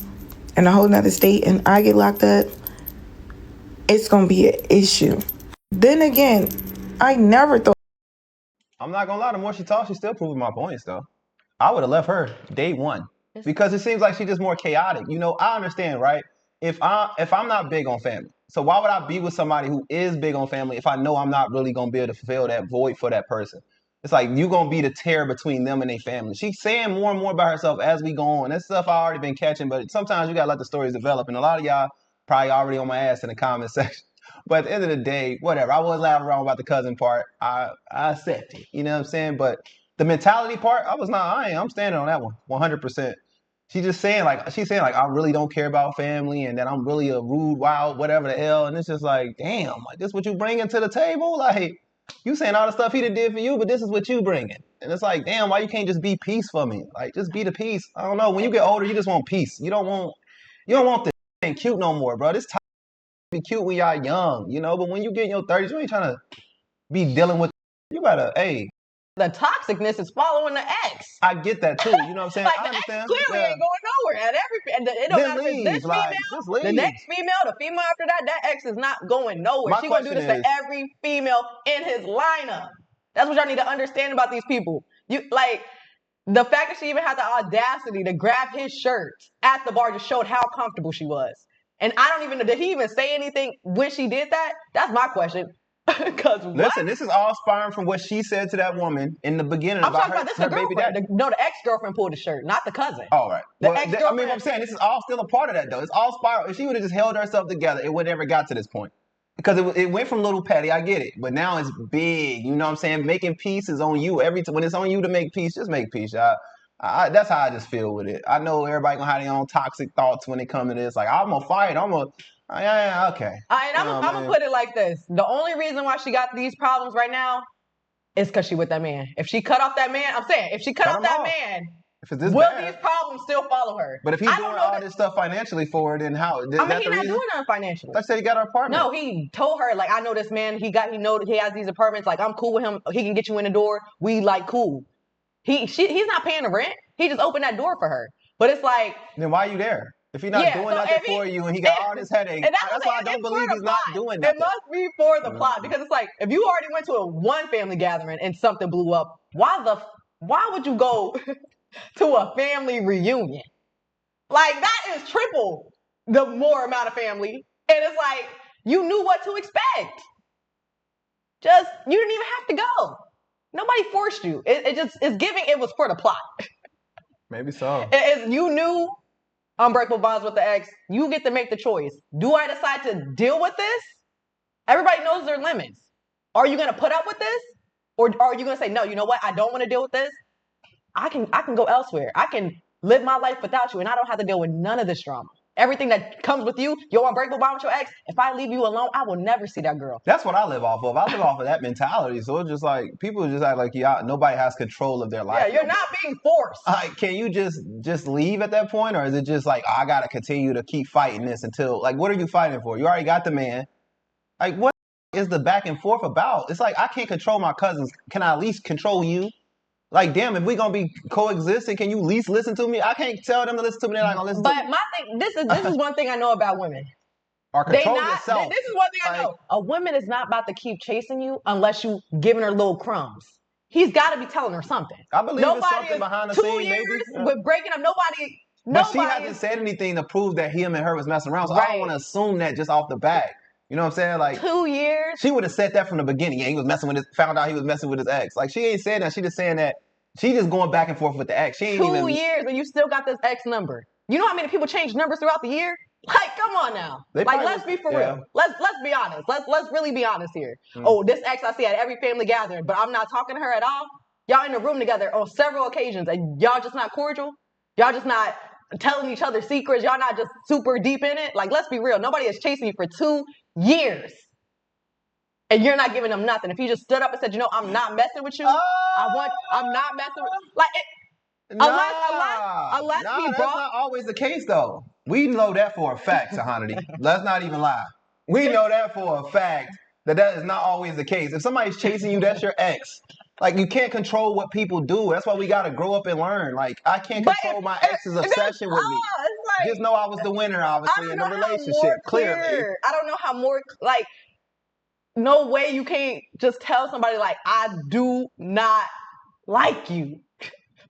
in a whole nother state and I get locked up, it's gonna be an issue. Then again, I never thought. I'm not gonna lie, the more she talks, she's still proving my points though. I would have left her day one because it seems like she's just more chaotic. I understand, right? If I'm not big on family, so why would I be with somebody who is big on family if I know I'm not really gonna be able to fulfill that void for that person? It's like you gonna be the tear between them and their family. She's saying more and more about herself as we go on. That stuff I already been catching, but sometimes you gotta let the stories develop. And a lot of y'all probably already on my ass in the comment section. But at the end of the day, whatever. I was laughing around about the cousin part. I accept it. You know what I'm saying? But the mentality part, I'm standing on that one 100%. She's saying like I really don't care about family and that I'm really a rude, wild, whatever the hell. And it's just like, damn, like this what you bringing to the table? Like you saying all the stuff he did for you, but this is what you bringing. And it's like, damn, why you can't just be peace for me? Like just be the peace. I don't know. When you get older, you just want peace. You don't want this ain't cute no more, bro. This time be cute when y'all young, but when you get in your 30s, you ain't trying to be dealing with. You gotta, hey. The toxicness is following the ex. I get that too. You know what I'm saying? Like I the ex understand. clearly ain't going nowhere. It don't Then matter if it's leave. this female, Just leave. the next female, the female after that ex is not going nowhere. She gonna do this to every female in his lineup. That's what y'all need to understand about these people. You like the fact that she even had the audacity to grab his shirt at the bar just showed how comfortable she was. And I don't even know, did he even say anything when she did that? That's my question. Listen, this is all spiraling from what she said to that woman in the beginning about her baby daddy. The ex-girlfriend pulled the shirt, not the cousin. All right. Ex-girlfriend. I'm saying this is all still a part of that, though. It's all spiral. If she would have just held herself together, it would never got to this point. Because it went from little petty, I get it. But now it's big. You know what I'm saying? Making peace is on you. When it's on you to make peace, just make peace, y'all. That's how I just feel with it. I know everybody gonna have their own toxic thoughts when it comes to this. Like, I'm gonna fight. Yeah, okay. I'm gonna put it like this. The only reason why she got these problems right now is because she with that man. If she cut off that man, I'm saying, if she cut off that man, will these problems still follow her? But if he's doing all this stuff financially for her, then how? He's not doing nothing financially. I said he got her apartment. No, he told her, like, I know this man, he has these apartments, like, I'm cool with him, he can get you in the door, we like cool. He's not paying the rent, he just opened that door for her. But it's like, then why are you there? If he's not doing nothing for you and he got all this headache, that's why I don't believe he's not doing nothing. It must be for the plot, because it's like, if you already went to one family gathering and something blew up, why would you go to a family reunion? Like, that is triple the more amount of family. And it's like, you knew what to expect. You didn't even have to go. Nobody forced you. It just is giving. It was for the plot. Maybe so. You knew unbreakable bonds with the ex. You get to make the choice. Do I decide to deal with this? Everybody knows their limits. Are you gonna put up with this, or are you gonna say no? You know what? I don't want to deal with this. I can go elsewhere. I can live my life without you, and I don't have to deal with none of this drama. Everything that comes with you, your unbreakable bond with your ex, if I leave you alone, I will never see that girl. That's what I live off of. I live off of that mentality. So it's just like people just act like nobody has control of their life. Yeah, you're not being forced. Like, can you just leave at that point, or is it just like I gotta continue to keep fighting this until like what are you fighting for? You already got the man. Like what is the back and forth about? It's like I can't control my cousins. Can I at least control you? Like, damn, if we gonna be coexisting, can you at least listen to me? I can't tell them to listen to me. They're not gonna listen to me. But my thing, this is one thing I know about women. Or control yourself. This is one thing I know. A woman is not about to keep chasing you unless you giving her little crumbs. He's got to be telling her something. I believe there's something behind the scene, maybe. 2 years with breaking up, nobody. But she hasn't said anything to prove that him and her was messing around. So I don't want to assume that just off the bat. You know what I'm saying? Like 2 years. She would have said that from the beginning. Yeah, he was messing with his. Found out he was messing with his ex. Like she ain't saying that. She just saying that. She just going back and forth with the ex. She ain't 2 years and you still got this ex number. You know how many people change numbers throughout the year? Like, come on now. Let's be for real. Let's be honest. Let's really be honest here. Oh, this ex I see at every family gathering, but I'm not talking to her at all. Y'all in the room together on several occasions, and y'all just not cordial. Y'all just not telling each other secrets. Y'all not just super deep in it. Like, let's be real. Nobody is chasing you for 2 years. And you're not giving them nothing. If he just stood up and said, you know, I'm not messing with you. I'm not messing with like it. Unless that's not always the case though. We know that for a fact, Sahanity. Let's not even lie. We know that for a fact that is not always the case. If somebody's chasing you, that's your ex. Like you can't control what people do. That's why we gotta grow up and learn. Like I can't control my ex's obsession with me. Like, just know I was the winner, obviously, in the relationship. Clearly, I don't know how more like. No way you can't just tell somebody like I do not like you.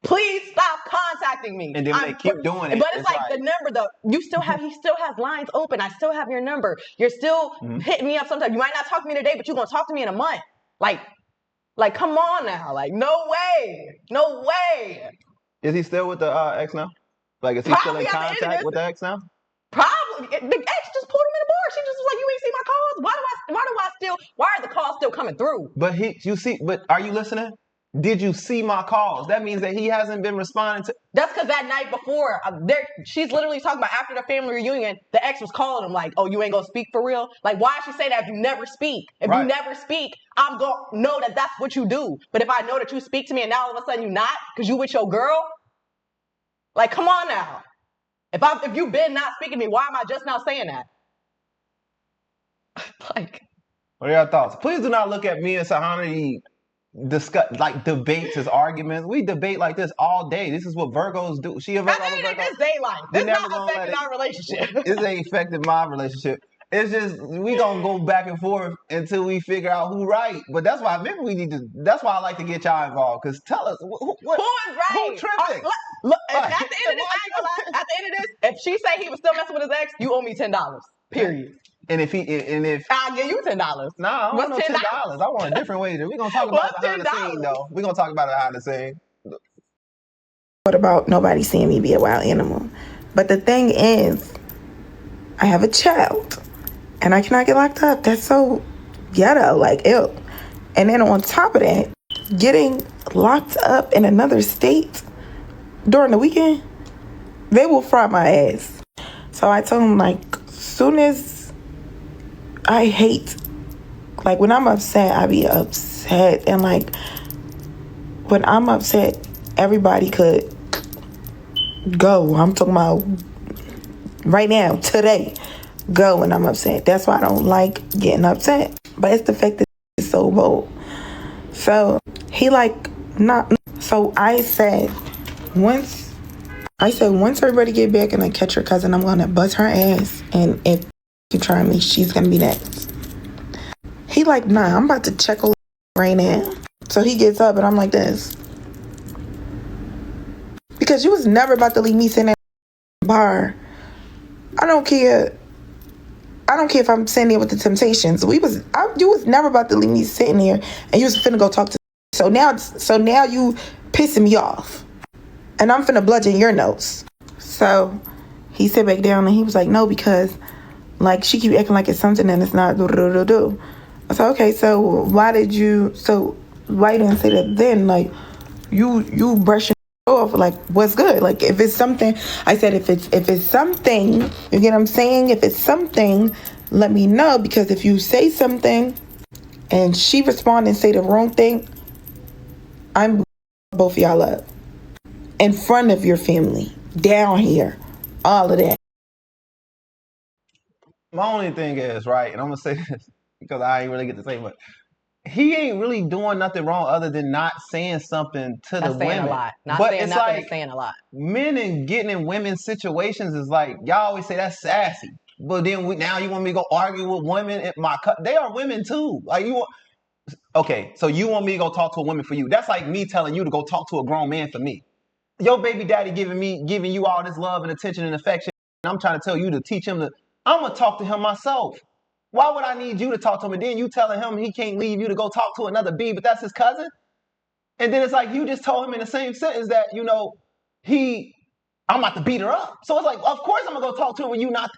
Please stop contacting me. And then they keep doing it. But it's like the number though. He still has lines open. I still have your number. You're still hitting me up sometimes. You might not talk to me today, but you're gonna talk to me in a month. Like come on now. Like no way. Is he still with the ex now? Like is he still in contact with the ex now? Probably. The ex just pulled him in the bar. She just was like, you ain't see my calls? Why are the calls still coming through? But are you listening? Did you see my calls? That means that he hasn't been responding to. That's because that night before, she's literally talking about after the family reunion, the ex was calling him like, oh, you ain't gonna speak for real? Like, why is she saying that if you never speak? If you never speak, I'm gonna know that that's what you do. But if I know that you speak to me and now all of a sudden you not, because you with your girl, like, come on now. If you've been not speaking to me, why am I just now saying that? Like, what are your thoughts? Please do not look at me and Sahanity discuss like debates as arguments. We debate like this all day. This is what Virgos do. She a Virgo. This daylight. This not affecting our relationship. This ain't affecting my relationship. It's just we gonna go back and forth until we figure out who right. But that's why maybe we need to. That's why I like to get y'all involved. Cause tell us who is right. Who tripping? Look, at the end of this, I ain't gonna lie. At the end of this, if she say he was still messing with his ex, you owe me $10. Period. And if I'll give you $10. No, I don't want $10. I want a different way. We're gonna talk about it behind the scene though. We're gonna talk about it behind the scene. What about nobody seeing me be a wild animal? But the thing is, I have a child. And I cannot get locked up. That's so ghetto, like ew. And then on top of that, getting locked up in another state during the weekend, they will fry my ass. So I told him, like, soon as I hate, like, when I'm upset, I be upset. And, like, when I'm upset, everybody could go. I'm talking about right now, today. Go when I'm upset. That's why I don't like getting upset. But it's the fact that it's so bold. So he so I said once everybody get back and I catch her cousin, I'm gonna bust her ass, and if you try me, she's gonna be next. He like, nah, I'm about to check her right now. So he gets up and I'm like this. Because you was never about to leave me sitting at the bar. I don't care if I'm sitting there with the Temptations. You was never about to leave me sitting here and you was finna go talk to So now you pissing me off, and I'm finna bludgeon your nose. So he sat back down and he was like, no, because like she keep acting like it's something and it's not. I said, okay, so why didn't you say that then? Like you brushing off, like what's good? Like if it's something, I said if it's something, you get what I'm saying? If it's something, let me know, because if you say something and she respond and say the wrong thing, I'm both of y'all up in front of your family, down here, all of that. My only thing is, right, and I'm gonna say this because I ain't really get to say much. He ain't really doing nothing wrong other than not saying something to the That's saying women. a lot. Not But saying it's nothing like is saying a lot. men and getting in women's situations is like y'all always say that's sassy. But then now you want me to go argue with women? They are women too. Like you want. Okay, so you want me to go talk to a woman for you? That's like me telling you to go talk to a grown man for me. Your baby daddy giving you all this love and attention and affection. And I'm trying to tell you to teach him to. I'm gonna talk to him myself. Why would I need you to talk to him? And then you telling him he can't leave you to go talk to another B, but that's his cousin? And then it's like you just told him in the same sentence that, I'm about to beat her up. So it's like, of course I'm gonna go talk to her when you not.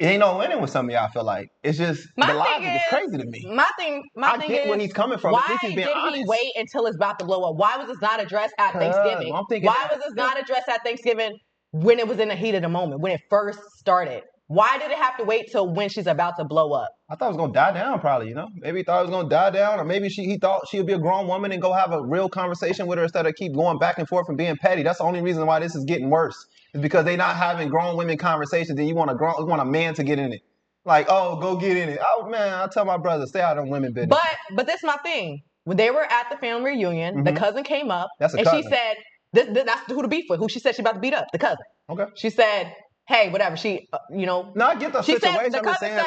It ain't no winning with some of y'all, I feel like. It's just, the logic is crazy to me. My thing get where he's coming from. Why At least he's being did honest. he wait until it's about to blow up? Why was this not addressed at Thanksgiving? Why was this not addressed at Thanksgiving when it was in the heat of the moment, when it first started? Why did it have to wait till when she's about to blow up? I thought it was gonna die down, probably. Maybe he thought it was gonna die down, or maybe he thought she would be a grown woman and go have a real conversation with her instead of keep going back and forth and being petty. That's the only reason why this is getting worse. Is because they not having grown women conversations. Then you want a man to get in it. Like, oh, go get in it. Oh man, I tell my brother, stay out of women business. But this is my thing. When they were at the family reunion, the cousin came up and she said, that's who to beef with. Who she said she about to beat up, the cousin. Okay. She said, hey, whatever. She, No, I get the situation. Said, the cousin said,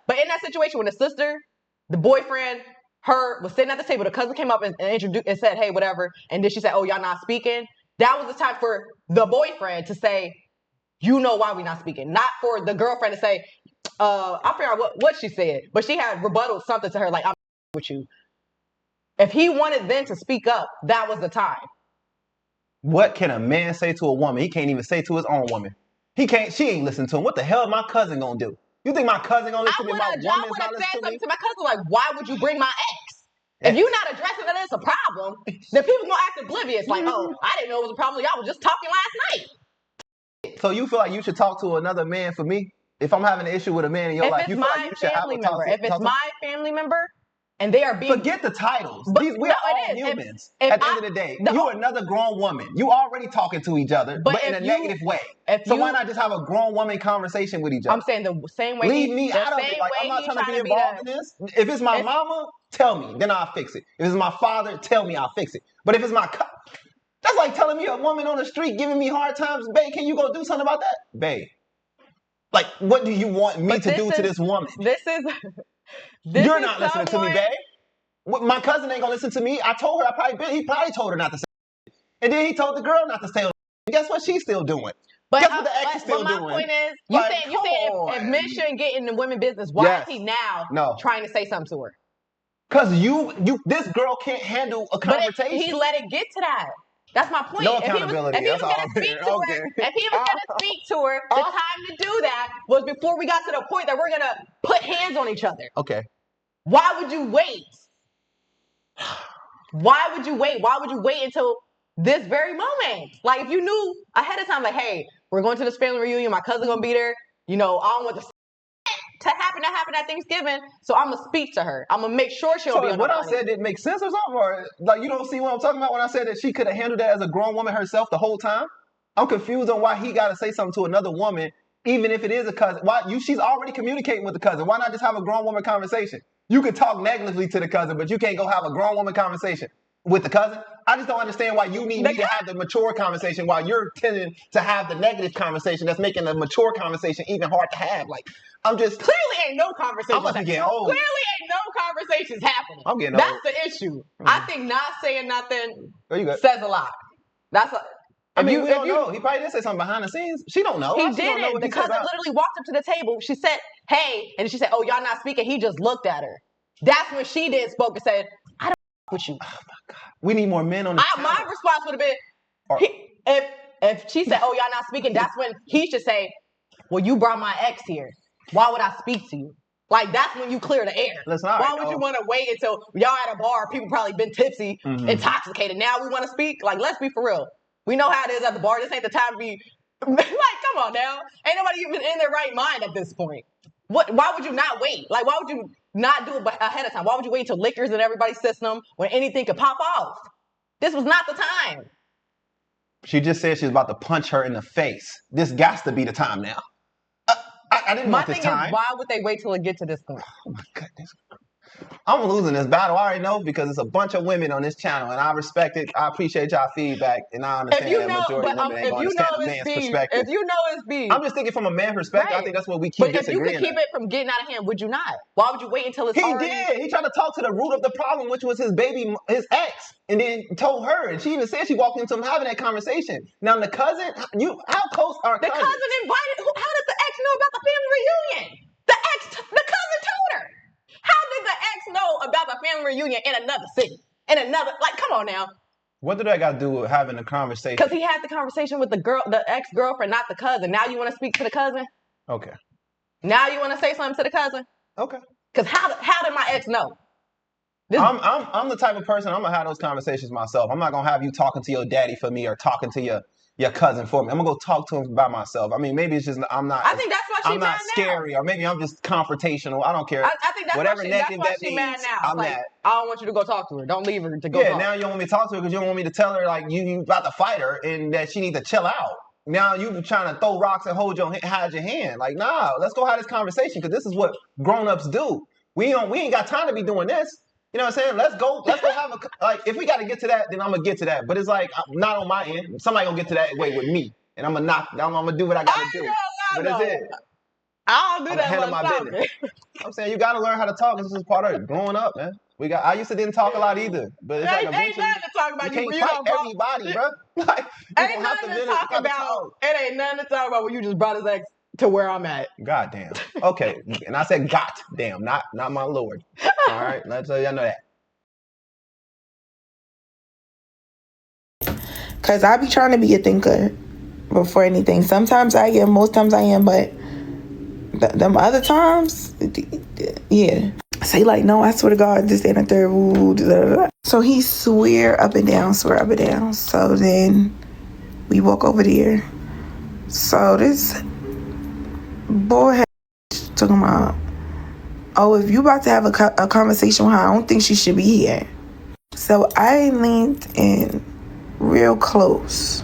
but in that situation, when the sister, the boyfriend, her was sitting at the table, the cousin came up and introduced and said, hey, whatever. And then she said, oh, y'all not speaking. That was the time for the boyfriend to say, you know why we not speaking. Not for the girlfriend to say, I forgot what she said, but she had rebutted something to her like, I'm with you. If he wanted then to speak up, that was the time. What can a man say to a woman? He can't even say to his own woman. She ain't listening to him. What the hell is my cousin gonna do? You think my cousin gonna listen to me? My woman's not listening to me? I would have said something to my cousin like, why would you bring my ex? If you're not addressing that it's a problem, then people gonna act oblivious. Like, oh, I didn't know it was a problem. Y'all was just talking last night. So you feel like you should talk to another man for me? If I'm having an issue with a man in your life, you feel like you should have a talk. If it's my family member, and they are being... Forget the titles. We are all humans. At the end of the day, you're another grown woman. You already talking to each other, but in a negative way. So why not just have a grown woman conversation with each other? I'm saying the same way. Leave me out of it. Like, I'm not trying to be involved in this. If it's my mama, tell me. Then I'll fix it. If it's my father, tell me. I'll fix it. But if it's my... That's like telling me a woman on the street giving me hard times. Babe, can you go do something about that? Babe. Like, what do you want me to do to this woman? You're not listening to me, babe. My cousin ain't gonna listen to me. I told her, he probably told her not to say it. And then he told the girl not to say it. And guess what she's still doing? Guess what the ex is still doing? My point is, you said if men shouldn't get in the women business, why is he now trying to say something to her? Because this girl can't handle a conversation. But he let it get to that. That's my point. No accountability. If he was going to speak to her, the time to do that was before we got to the point that we're going to put hands on each other. Okay. Why would you wait? Why would you wait? Why would you wait until this very moment? Like, if you knew ahead of time, like, hey, we're going to this family reunion, my cousin's going to be there. I don't want to happen at Thanksgiving, so I'm gonna speak to her. I'm gonna make sure she'll be on what I said didn't make sense or something, or like you don't see what I'm talking about when I said that she could have handled that as a grown woman herself the whole time. I'm confused on why he got to say something to another woman, even if it is a cousin. She's already communicating with the cousin. Why not just have a grown woman conversation? You could talk negatively to the cousin, but you can't go have a grown woman conversation with the cousin. I just don't understand why you need me to have the mature conversation while you're tending to have the negative conversation that's making the mature conversation even hard to have. Like, I'm just... Clearly ain't no conversation. I'm about to get old. Clearly ain't no conversations happening. I'm getting old. That's the issue. I think not saying nothing says a lot. We don't know. He probably did say something behind the scenes. She don't know. He didn't. The cousin literally walked up to the table. She said, hey. And she said, oh, y'all not speaking. He just looked at her. That's when she did spoke and said, I don't with you. We need more men on the channel. My response would have been, if she said, "Oh, y'all not speaking," that's when he should say, "Well, you brought my ex here. Why would I speak to you?" Like, that's when you clear the air. Listen, why would you want to wait until y'all at a bar, people probably been tipsy, intoxicated, now we want to speak? Like, let's be for real. We know how it is at the bar. This ain't the time to be, like, come on now. Ain't nobody even in their right mind at this point. Why would you not wait? Like, why would you not do it ahead of time? Why would you wait till liquor's in everybody's system when anything could pop off? This was not the time. She just said she was about to punch her in the face. This got to be the time now. I didn't want this time. My thing is, why would they wait till it get to this point? Oh my goodness. I'm losing this battle. I already know because it's a bunch of women on this channel, and I respect it. I appreciate y'all feedback, and I understand that majority of women ain't going to understand a man's perspective. If you know it's beef, I'm just thinking from a man's perspective. Right. I think that's what we keep disagreeing. But if you could keep it from getting out of hand, would you not? Why would you wait until it's already... He did. He tried to talk to the root of the problem, which was his ex, and then told her, and she even said she walked into him having that conversation. Now the cousin, how close are the cousins? cousin invited? How did the ex know about the family reunion? The cousin told her. How did the ex know about the family reunion in another city? Like, come on now. What did that got to do with having a conversation? Because he had the conversation with the ex-girlfriend, not the cousin. Now you want to speak to the cousin? Okay. Now you want to say something to the cousin? Okay. Because how did my ex know? I'm the type of person, I'm going to have those conversations myself. I'm not going to have you talking to your daddy for me or talking to your cousin for me. I'm going to go talk to him by myself. I mean, maybe it's just, I think that's why I'm not scary now. Or maybe I'm just confrontational. I don't care. I think that's whatever why she mad now. I'm like, mad. I don't want you to go talk to her. Don't leave her to go talk. Now you don't want me to talk to her because you don't want me to tell her like you about to fight her and that she needs to chill out. Now you trying to throw rocks and hide your hand. Like, nah, let's go have this conversation because this is what grown-ups do. We ain't got time to be doing this. You know what I'm saying? Let's go have if we got to get to that, then I'm going to get to that. But it's like, not on my end. Somebody going to get to that way with me. And I'm going to do what I got to do. But that's it. I don't do that handle my business. I'm saying you got to learn how to talk. This is part of it. Growing up, man. I used to didn't talk a lot either. But it's like ain't nothing to talk about. You can't fight everybody, bro. Like, ain't nothing to talk about. It ain't nothing to talk about when you just brought his ex to where I'm at. Goddamn. Okay. And I said goddamn, not my lord. All right. Let's y'all know that. Because I be trying to be a thinker before anything. Sometimes I am, most times I am, but them other times, yeah. Say like, no, I swear to God, this ain't a third. Ooh, blah, blah, blah. So he swear up and down. So then we walk over there. So this boy had talking about, oh, if you about to have a conversation with her, I don't think she should be here. So I leaned in real close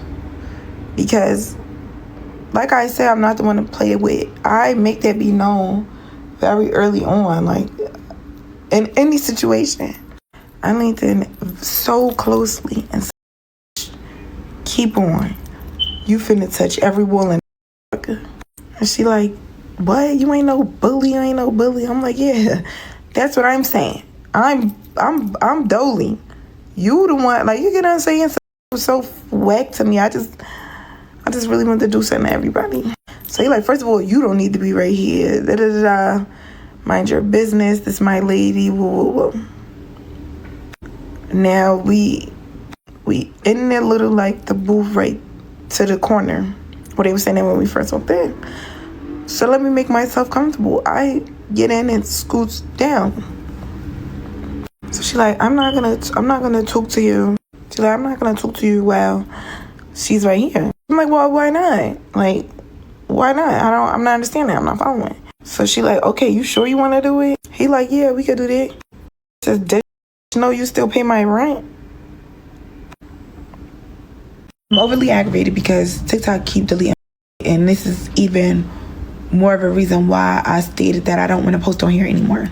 because, like I said, I'm not the one to play with. I make that be known very early on, like in any situation. I leaned in so closely and said, keep on. You finna touch every wall in America. And she like, what? You ain't no bully. I'm like, yeah, that's what I'm saying. I'm Dolly. You the one, like, you get what I'm saying? So whack to me. I just really want to do something to everybody. So he like, first of all, you don't need to be right here. Da, da, da, da. Mind your business. This my lady. Whoa, whoa, whoa. Now we in there little like the booth right to the corner where they were saying that when we first went there. So let me make myself comfortable. I get in and scoots down. So she like, I'm not gonna talk to you. She's like, I'm not gonna talk to you while she's right here. I'm like, well, why not? Like, why not? I'm not understanding. I'm not following. So she like, okay, you sure you wanna do it? He like, yeah, we could do that. Says, did you know you still pay my rent? I'm overly aggravated because TikTok keep deleting, and this is even more of a reason why I stated that I don't want to post on here anymore.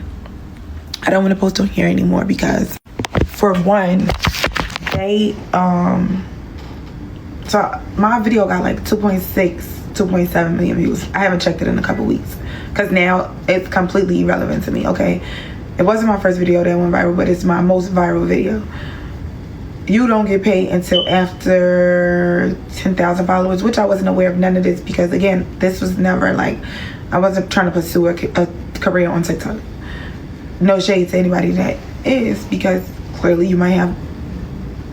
I don't want to post on here anymore because, for one, they so my video got like 2.7 million views. I haven't checked it in a couple weeks because now it's completely irrelevant to me. Okay, it wasn't my first video that went viral, but it's my most viral video. You don't get paid until after 10,000 followers, which I wasn't aware of none of this because, again, this was never like, I wasn't trying to pursue a career on TikTok. No shade to anybody that is, because clearly you might have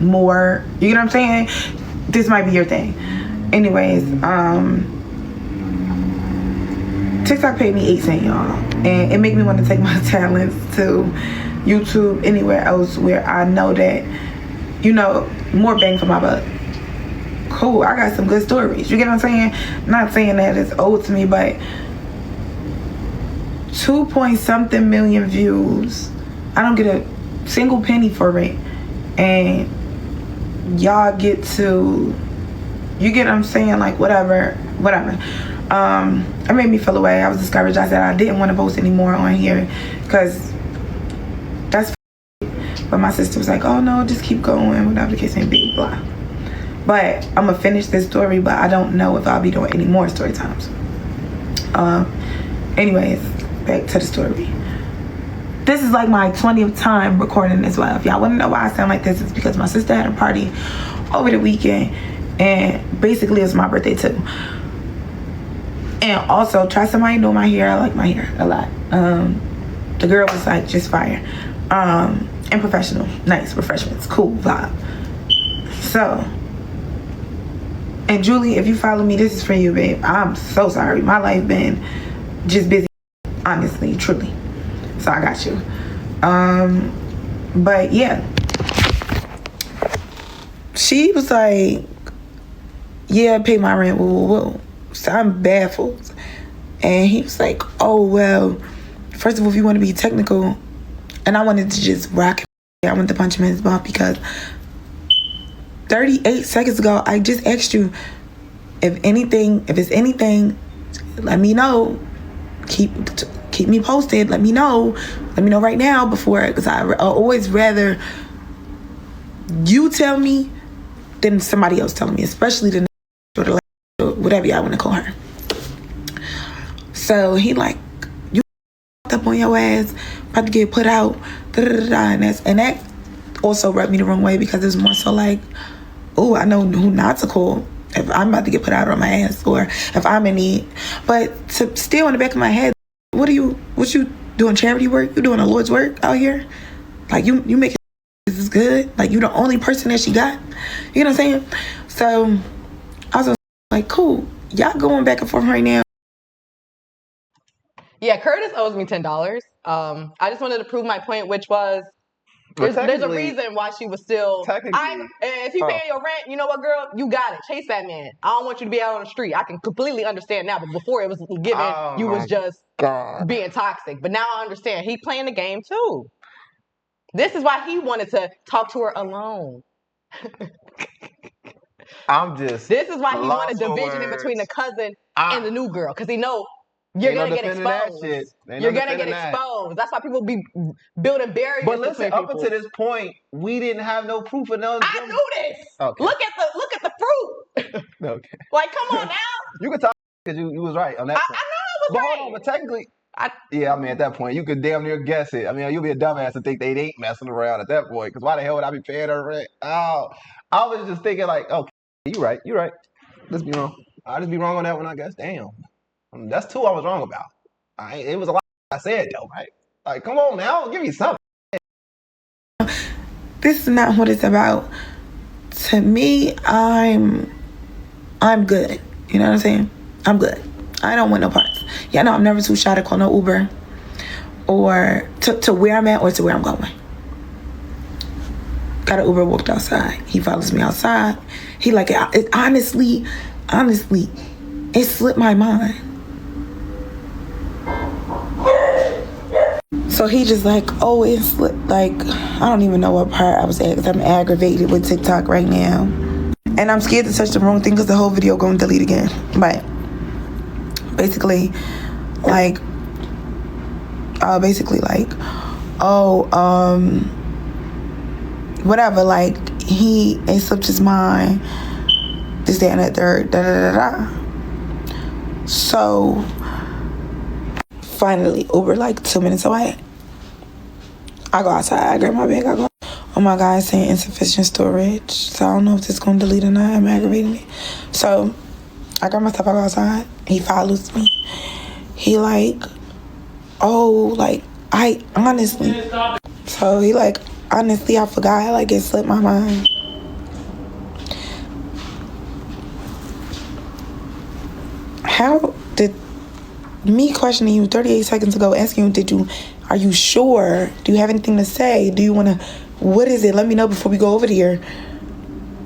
more. You know what I'm saying? This might be your thing. Anyways, TikTok paid me 8 cents, y'all, and it made me want to take my talents to YouTube, anywhere else where I know that, you know, more bang for my buck. Cool, I got some good stories. You get what I'm saying? Not saying that it's old to me, but 2-point-something million views. I don't get a single penny for it, and y'all get to, you get what I'm saying? Like, whatever. It made me feel away. I was discouraged. I said I didn't want to post anymore on here because that's, but my sister was like, oh no, just keep going, whatever the case may be, blah. But I'm gonna finish this story, but I don't know if I'll be doing any more story times. Anyways, back to the story. This is like my 20th time recording as well. If y'all want to know why I sound like this, it's because my sister had a party over the weekend, and basically it's my birthday too. And also, try somebody doing my hair. I like my hair a lot. The girl was like just fire, and professional, nice refreshments, cool vibe. So, and Julie, if you follow me, this is for you, babe. I'm so sorry. My life been just busy, honestly, truly. So I got you. But yeah, she was like, yeah, pay my rent, woo. So I'm baffled. And he was like, oh, well, first of all, if you want to be technical, and I wanted to just rock him. I wanted to punch him in his mouth because 38 seconds ago, I just asked you if it's anything, let me know. Keep me posted. Let me know right now before, because I always rather you tell me than somebody else telling me, especially the whatever y'all want to call her. So he like, you up on your ass, about to get put out, and that also rubbed me the wrong way because it was more so like, oh, I know who not to call if I'm about to get put out on my ass or if I'm in need. But still in the back of my head, what you doing, charity work? You doing the Lord's work out here? Like you making this is good? Like you the only person that she got? You know what I'm saying? So I was like, cool, y'all going back and forth right now. Yeah, Curtis owes me $10. I just wanted to prove my point, which was there's a reason why she was still. If you paying your rent, you know what, girl, you got it. Chase that man. I don't want you to be out on the street. I can completely understand now, but before it was given, you was just being toxic. But now I understand. He playing the game too. This is why he wanted to talk to her alone. This is why he wanted division in between the cousin and the new girl, because he know you're gonna get exposed. You're gonna get exposed. That's why people be building barriers. But listen, up until this point, we didn't have no proof of none. I knew this. Okay. Look at the fruit. Okay. Like, come on now. You could talk because you was right on that. I know I was right. Hold on, but technically. I mean, at that point, you could damn near guess it. I mean, you'll be a dumbass to think they ain't messing around at that point. Because why the hell would I be paying her rent? Oh, I was just thinking like, okay, you right. Let's be wrong. I'll just be wrong on that one, I guess. Damn. That's 2 I was wrong about. It was a lot I said, though, right? Like, come on now. Give me something. This is not what it's about. To me, I'm good. You know what I'm saying? I'm good. I don't want no parts. Yeah, no, I'm never too shy to call no Uber or to where I'm at or to where I'm going. Got an Uber, walked outside. He follows me outside. He like, it honestly, it slipped my mind. So he just like, oh, it slipped. Like, I don't even know what part I was at because I'm aggravated with TikTok right now. And I'm scared to touch the wrong thing because the whole video going to delete again. But basically, like, whatever, like, it slipped his mind, this, that, and that, third, da-da-da-da. So, finally, Uber, like, 2 minutes away. I go outside, I grab my bag, I go, oh my God, it's saying insufficient storage. So, I don't know if this is going to delete or not, I'm aggravating it. So, I grab my stuff, I go outside, he follows me. He like, oh, like, I honestly, so he like, Honestly, I forgot. Like, it slipped my mind. How did me questioning you 38 seconds ago, asking you, are you sure? Do you have anything to say? Do you want to, what is it? Let me know before we go over here.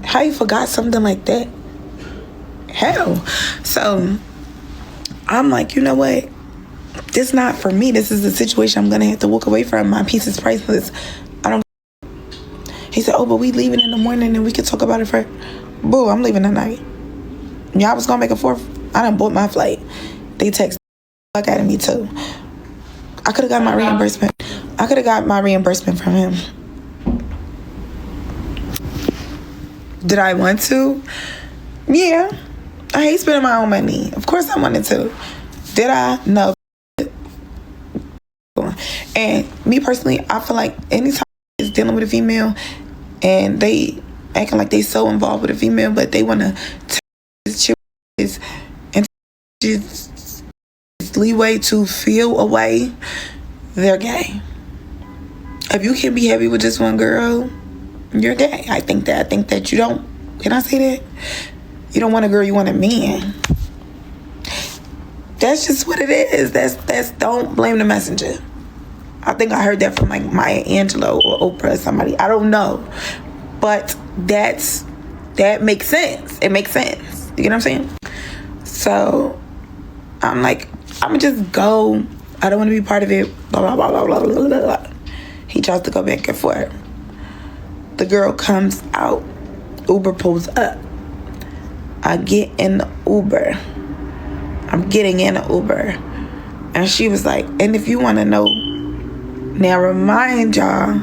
How you forgot something like that? Hell. So, I'm like, you know what? This not for me. This is a situation I'm going to have to walk away from. My piece is priceless. I don't. He said, oh, but we leaving in the morning and we can talk about it for. Boo, I'm leaving tonight. Y'all was going to make a fourth. I done bought my flight. They texted the fuck out of me too. I could have got my reimbursement. I could have got my reimbursement from him. Did I want to? Yeah. I hate spending my own money. Of course I wanted to. Did I? No. And me personally, I feel like anytime it's dealing with a female and they acting like they so involved with a female, but they want to take this and just leeway to feel a way, they're gay. If you can be happy with just one girl, you're gay. I think that you don't. Can I say that? You don't want a girl, you want a man. That's just what it is. That's don't blame the messenger. I think I heard that from like Maya Angelou or Oprah or somebody. I don't know. But that makes sense. It makes sense. You get what I'm saying? So I'm like, I'm gonna just go. I don't want to be part of it. Blah, blah, blah, blah, blah, blah, blah. He tries to go back and forth. The girl comes out. Uber pulls up. I get in the Uber. I'm getting in the Uber. And she was like, and if you want to know, now remind y'all,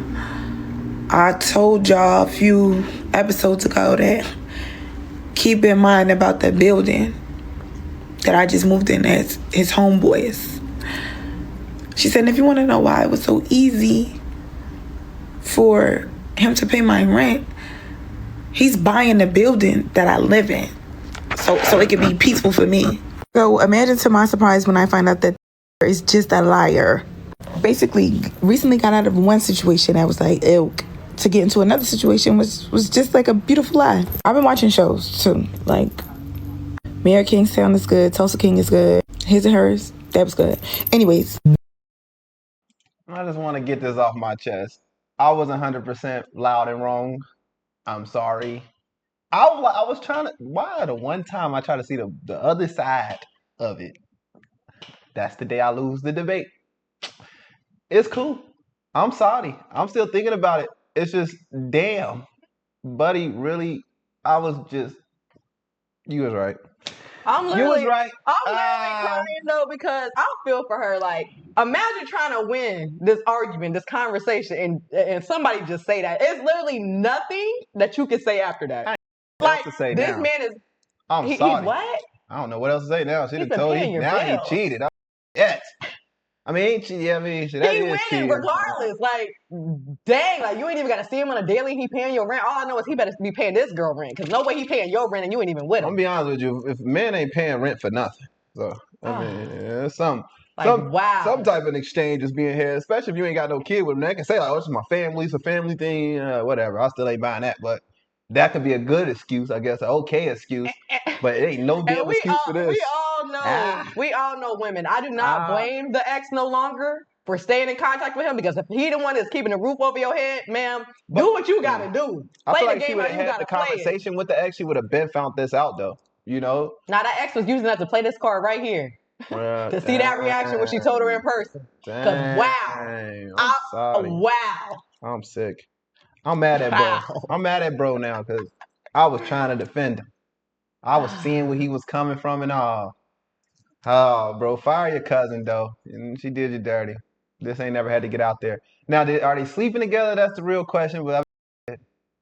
I told y'all a few episodes ago that keep in mind about the building that I just moved in as his homeboys. She said, if you want to know why it was so easy for him to pay my rent, he's buying the building that I live in. So it can be peaceful for me. So imagine to my surprise when I find out that is just a liar. Basically, recently got out of one situation that was like, ew. To get into another situation was just like a beautiful lie. I've been watching shows too. Like, Mayor Kingstown is good. Tulsa King is good. His and Hers, that was good. Anyways. I just want to get this off my chest. I was 100% loud and wrong. I'm sorry. I was trying to. Why the one time I try to see the other side of it? That's the day I lose the debate. It's cool. I'm sorry. I'm still thinking about it. It's just, damn, buddy. Really, I was just. You was right. I'm You was literally right. crying though because I feel for her. Like, imagine trying to win this argument, this conversation, and somebody just say that. It's literally nothing that you can say after that. Like, to say this now. man is. I'm He's sorry. what? I don't know what else to say now. She'd He's have been told paying you. your Now he bills. cheated. Yes. I mean, ain't cheating. I mean, that He is winning cheating. regardless. Like, dang, like you ain't even got to see him on a daily. He paying your rent. All I know is he better be paying this girl rent because no way he paying your rent and you ain't even with him. I'm gonna be honest with you. If a man ain't paying rent for nothing, so I mean, it's some wow. type of exchange is being had. Especially if you ain't got no kid with them. They can say like, "Oh, it's my family. It's a family thing. Whatever." I still ain't buying that, but that could be a good excuse, I guess, an okay excuse. But it ain't no damn excuse for this. We all know women. I do not blame the ex no longer for staying in contact with him because if he the one that's keeping the roof over your head, ma'am, do what you gotta do. I feel Play like the she game would how have you had gotta the play it. conversation with the ex. She would have been found this out though. You know. Now that ex was using that to play this card right here to see that reaction when she told her in person. Cause wow, I'm sorry. wow, I'm sick. I'm mad at bro. I'm mad at bro now because I was trying to defend him. I was seeing where he was coming from and all. Oh, bro, fire your cousin though. And she did you dirty. This ain't never had to get out there. Now, are they sleeping together? That's the real question. But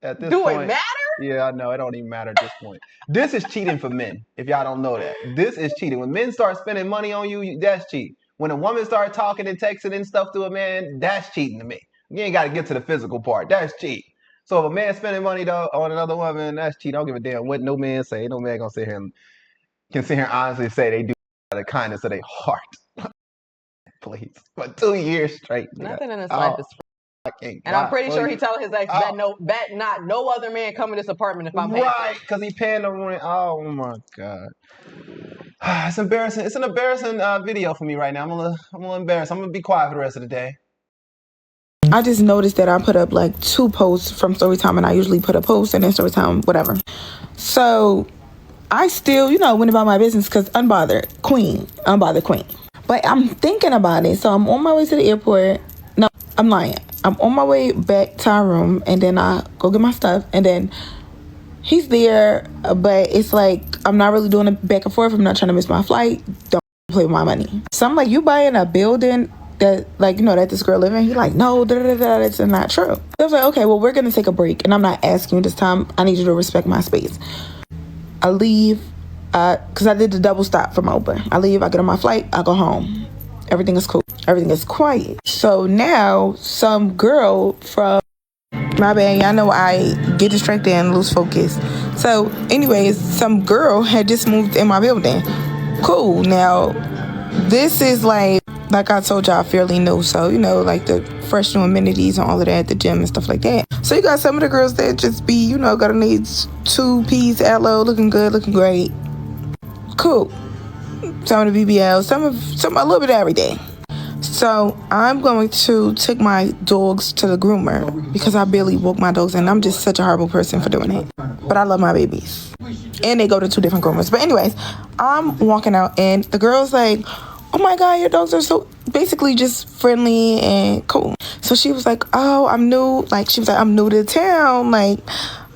at this do point, it matter? yeah, I know it don't even matter at this point. This is cheating for men. If y'all don't know that, this is cheating. When men start spending money on you, that's cheating. When a woman start talking and texting and stuff to a man, that's cheating to me. You ain't got to get to the physical part. That's cheating. So if a man spending money though on another woman, that's cheating. I don't give a damn what no man say. No man gonna sit here and can sit here and honestly say they do out of the kindness of their heart. Please, for 2 years straight. Nothing in this life is And I'm pretty sure he telling his ex, bet not no other man come in this apartment if I'm paying. Right, because he paying the rent. Oh my God. It's embarrassing. It's an embarrassing video for me right now. I'm a little embarrassed. I'm gonna be quiet for the rest of the day. I just noticed that I put up like 2 posts from Storytime, and I usually put a post and then Storytime, whatever. So I still, went about my business because unbothered queen. But I'm thinking about it. So I'm on my way to the airport. No, I'm lying. I'm on my way back to our room, and then I go get my stuff, and then he's there, but it's like I'm not really doing it back and forth. I'm not trying to miss my flight. Don't play with my money. So I'm like, you buying a building that, like, that this girl live in? He's like, no, that's not true. I was like, okay, well, we're gonna take a break, and I'm not asking you this time. I need you to respect my space. I leave, because I did the double stop for my Uber. I leave, I get on my flight, I go home. Everything is cool. Everything is quiet. So now some girl from, my bad, y'all know I get distracted and lose focus. So anyways, some girl had just moved in my building. Cool. Now, this is like I told y'all, fairly new. So, like the fresh new amenities and all of that, the gym and stuff like that. So you got some of the girls that just be, got on these 2-piece aloe, looking good, looking great. Cool. Some of the BBL, some a little bit of everything. So I'm going to take my dogs to the groomer because I barely woke my dogs, and I'm just such a horrible person for doing it. But I love my babies. And they go to 2 different groomers. But anyways, I'm walking out, and the girl's like, oh my God, your dogs are so basically just friendly and cool. So she was like, oh, I'm new. Like, she was like, I'm new to town. Like,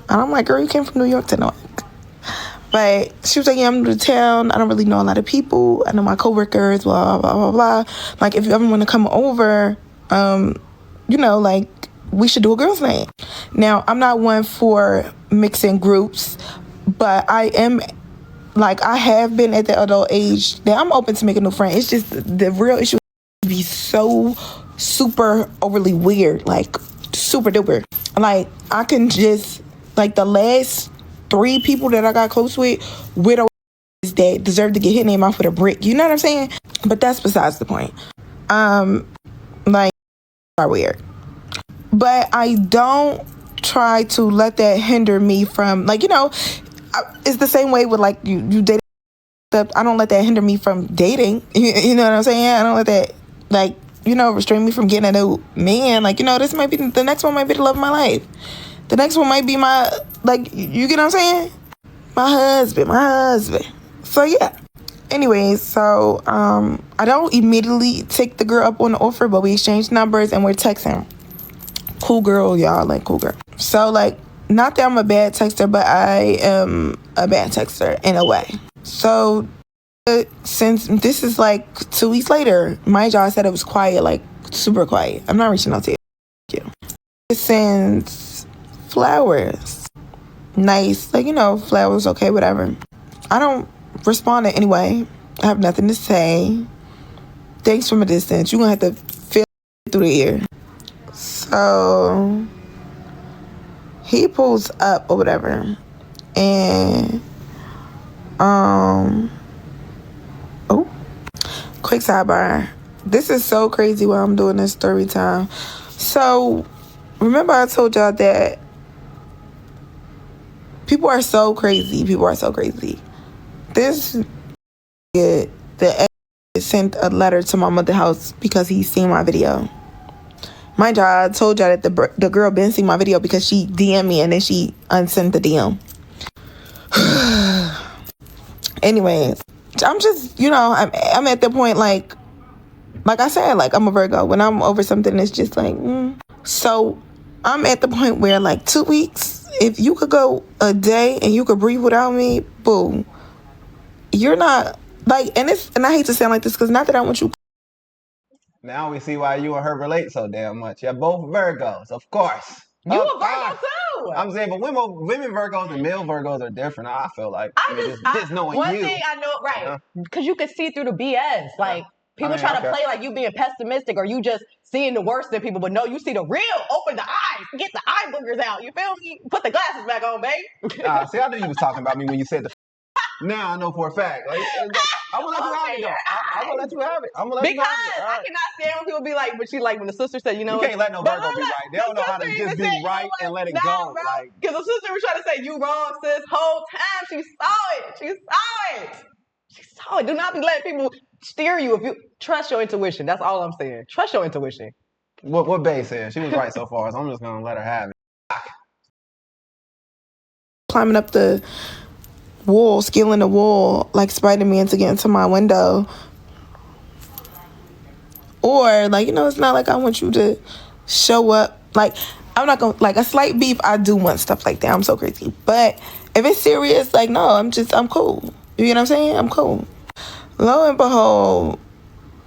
and I'm like, girl, you came from New York to Newark. But she was like, yeah, I'm new to town. I don't really know a lot of people. I know my coworkers, blah, blah, blah, blah. Like, if you ever want to come over, like, we should do a girls' night. Now, I'm not one for mixing groups, but I am, like, I have been at the adult age that I'm open to making new friends. It's just the real issue is be so super overly weird, like, super duper. Like, I can just, like, the last 3 people that I got close with, widows that deserve to get hit in their mouth with a brick. You know what I'm saying? But that's besides the point. Like, are weird. But I don't try to let that hinder me from, like, it's the same way with, like, you dating. I don't let that hinder me from dating. You know what I'm saying? I don't let that, like, restrain me from getting a new man. Like, this might be, the next one might be the love of my life. The next one might be my, like, you get what I'm saying? My husband. So, yeah. Anyways, so, I don't immediately take the girl up on the offer, but we exchange numbers and we're texting. Cool girl, y'all, like, cool girl. So, like, not that I'm a bad texter, but I am a bad texter in a way. So, since this is like 2 weeks later, my job said it was quiet, like, super quiet. I'm not reaching out to you. It sends flowers. Nice, like, flowers, okay, whatever. I don't respond in any way. I have nothing to say. Thanks from a distance. You're gonna have to feel it through the ear. So he pulls up or whatever, and quick sidebar. This is so crazy while I'm doing this story time. So remember I told y'all that people are so crazy. This the ex sent a letter to my mother's house because he seen my video. Mind y'all, I told y'all that the girl been seen my video because she DM'd me and then she unsent the DM. Anyways, I'm just, I'm at the point, like I said, like, I'm a Virgo. When I'm over something, it's just like, So I'm at the point where, like, 2 weeks, if you could go a day and you could breathe without me, boom. You're not, like, and I hate to sound like this because not that I want you. Now we see why you and her relate so damn much. You're both Virgos, of course. You a Virgo too. I'm saying, but women Virgos and male Virgos are different. I feel like just knowing one you. Thing I know, right? Because you can see through the BS. Like, people try to play like you being pessimistic or you just seeing the worst in people, but no, you see the real. Open the eyes, get the eye boogers out. You feel me? Put the glasses back on, babe. See, I knew you was talking about me when you said the. Now I know for a fact. Like, I'm gonna let you have it though. I'm gonna let you have it. I'm gonna let you Because have it. All I right. cannot stand when people be like, but she like when the sister said, you know, You can't let no but Virgo be look, right. They don't know how to the just sister be even said, you know right what? and let it Nah, go. bro. Like, Because the sister was trying to say, you wrong, sis. Whole time she saw it. She saw it. She saw it. Do not be letting people steer you. If you trust your intuition, that's all I'm saying. Trust your intuition. what Bay said, she was right so far, so I'm just gonna let her have it. Climbing up the wall, scaling the wall like Spider-Man to get into my window. Or like, you know, it's not like I want you to show up. Like, I'm not gonna, like, a slight beef, I do want stuff like that. I'm so crazy. But if it's serious, like, no, I'm cool. You know what I'm saying? I'm cool. Lo and behold,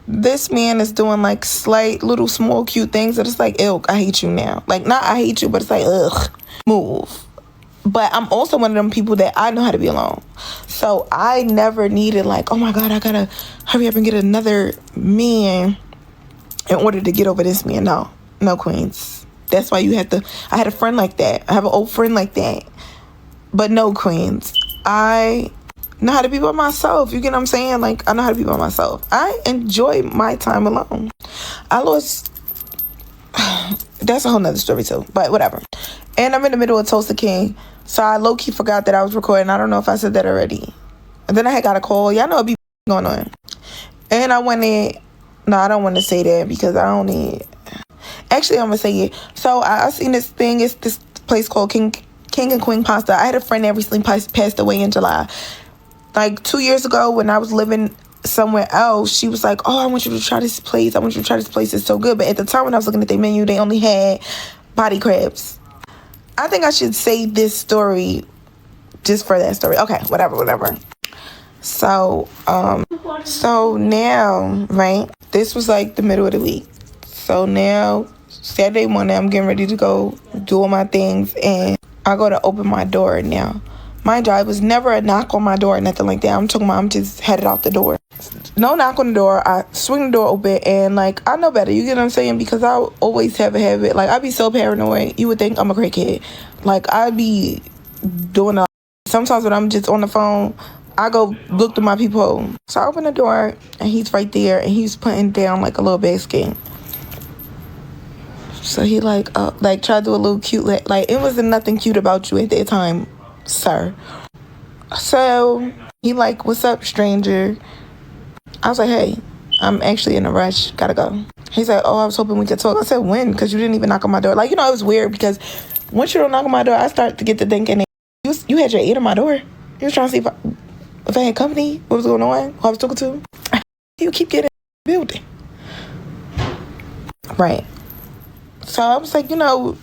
this man is doing like slight little small cute things that it's like, ilk, I hate you now. Like, not I hate you, but it's like, ugh, move. But I'm also one of them people that I know how to be alone. So I never needed like, oh my God, I gotta hurry up and get another man in order to get over this man. No, queens. That's why you have to. I had a friend like that. I have an old friend like that. But no, queens. I know how to be by myself. You get what I'm saying? Like, I know how to be by myself. I enjoy my time alone. I lost. That's a whole nother story too. But whatever. And I'm in the middle of Toast the King. So I low-key forgot that I was recording. I don't know if I said that already. And then I had got a call. Y'all know it be going on. And I went in. No, I don't want to say that because I don't need. Actually, I'm gonna say it. So I seen this thing. It's this place called King and Queen Pasta. I had a friend that recently passed away in July. Like 2 years ago, when I was living somewhere else, she was like, "Oh, I want you to try this place. I want you to try this place. It's so good." But at the time when I was looking at their menu, they only had body crabs. I think I should say this story just for that story. Okay, whatever. So now, right? This was like the middle of the week. So now, Saturday morning, I'm getting ready to go do all my things, and I go to open my door now. Mind you, it was never a knock on my door or nothing like that. I'm talking about I'm just headed out the door. No knock on the door. I swing the door open, and like, I know better. You get what I'm saying? Because I always have a habit. Like, I be so paranoid. You would think I'm a crackhead. Like, I be doing a. Sometimes when I'm just on the phone, I go look through my peephole. So I open the door, and he's right there, and he's putting down like a little basket. So he like tried to do a little cute, like it wasn't nothing cute about you at that time, sir. So he like, what's up, stranger? I was like, hey, I'm actually in a rush, gotta go. He's like, oh, I was hoping we could talk. I said, when? Because you didn't even knock on my door. Like, you know, it was weird because once you don't knock on my door, I start to get to thinking, you had your ear to my door. You was trying to see if I had company, what was going on, who I was talking to. You keep getting in the building. Right. So I was like, you know,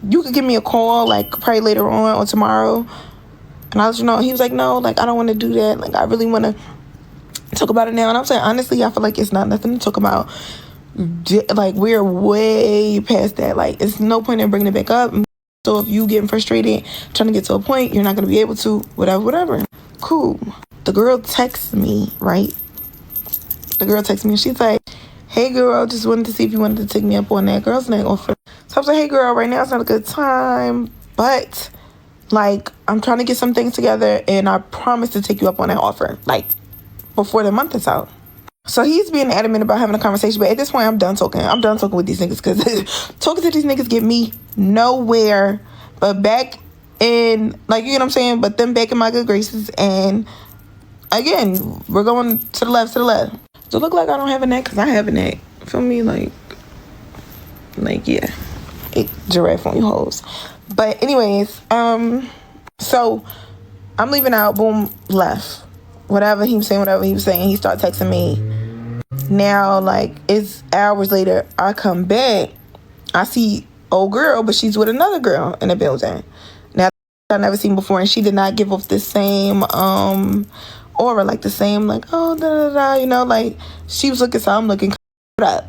you could give me a call, like, probably later on or tomorrow. And I was, you know, he was like, no, like, I don't want to do that. Like, I really want to talk about it now. And I was like, honestly, I feel like it's not nothing to talk about. Like, we're way past that. Like, it's no point in bringing it back up. So if you getting frustrated, trying to get to a point, you're not going to be able to, whatever. Cool. The girl texts me, right? The girl texts me and she's like, hey girl, just wanted to see if you wanted to take me up on that girl's night offer. So I was like, hey girl, right now it's not a good time, but like, I'm trying to get some things together and I promise to take you up on that offer, like, before the month is out. So he's being adamant about having a conversation, but at this point I'm done talking. I'm done talking with these niggas because talking to these niggas get me nowhere but back in, like, you know what I'm saying, but them back in my good graces. And again, we're going to the left. Does it look like I don't have a neck? Because I have a neck. Feel me? Like, yeah. Giraffe on you hoes. But anyways, so I'm leaving out, boom, left. Whatever he was saying, he started texting me. Now, like, it's hours later, I come back, I see old girl, but she's with another girl in the building. Now, I've never seen before, and she did not give off the same, aura, like the same, like, oh, da-da-da, you know, like, she was looking, so I'm looking, what up?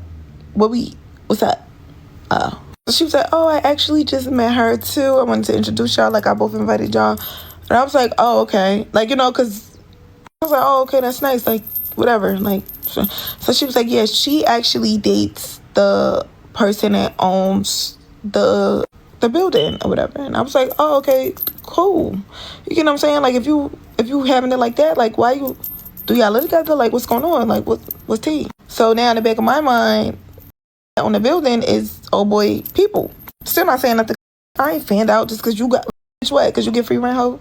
What's up? Oh. So she was like, oh, I actually just met her too. I wanted to introduce y'all, like, I both invited y'all. And I was like, oh, okay. Like, you know, because I was like, oh, okay, that's nice, like, whatever, like, so she was like, yeah, she actually dates the person that owns the building or whatever. And I was like, oh, okay, cool. You get what I'm saying? Like, if you having it like that, like, why you do y'all live together? Like, what's going on? Like, what's tea? So now in the back of my mind, on the building is old boy people. Still not saying nothing. I ain't fanned out just because you got what? Because you get free rent, hoe.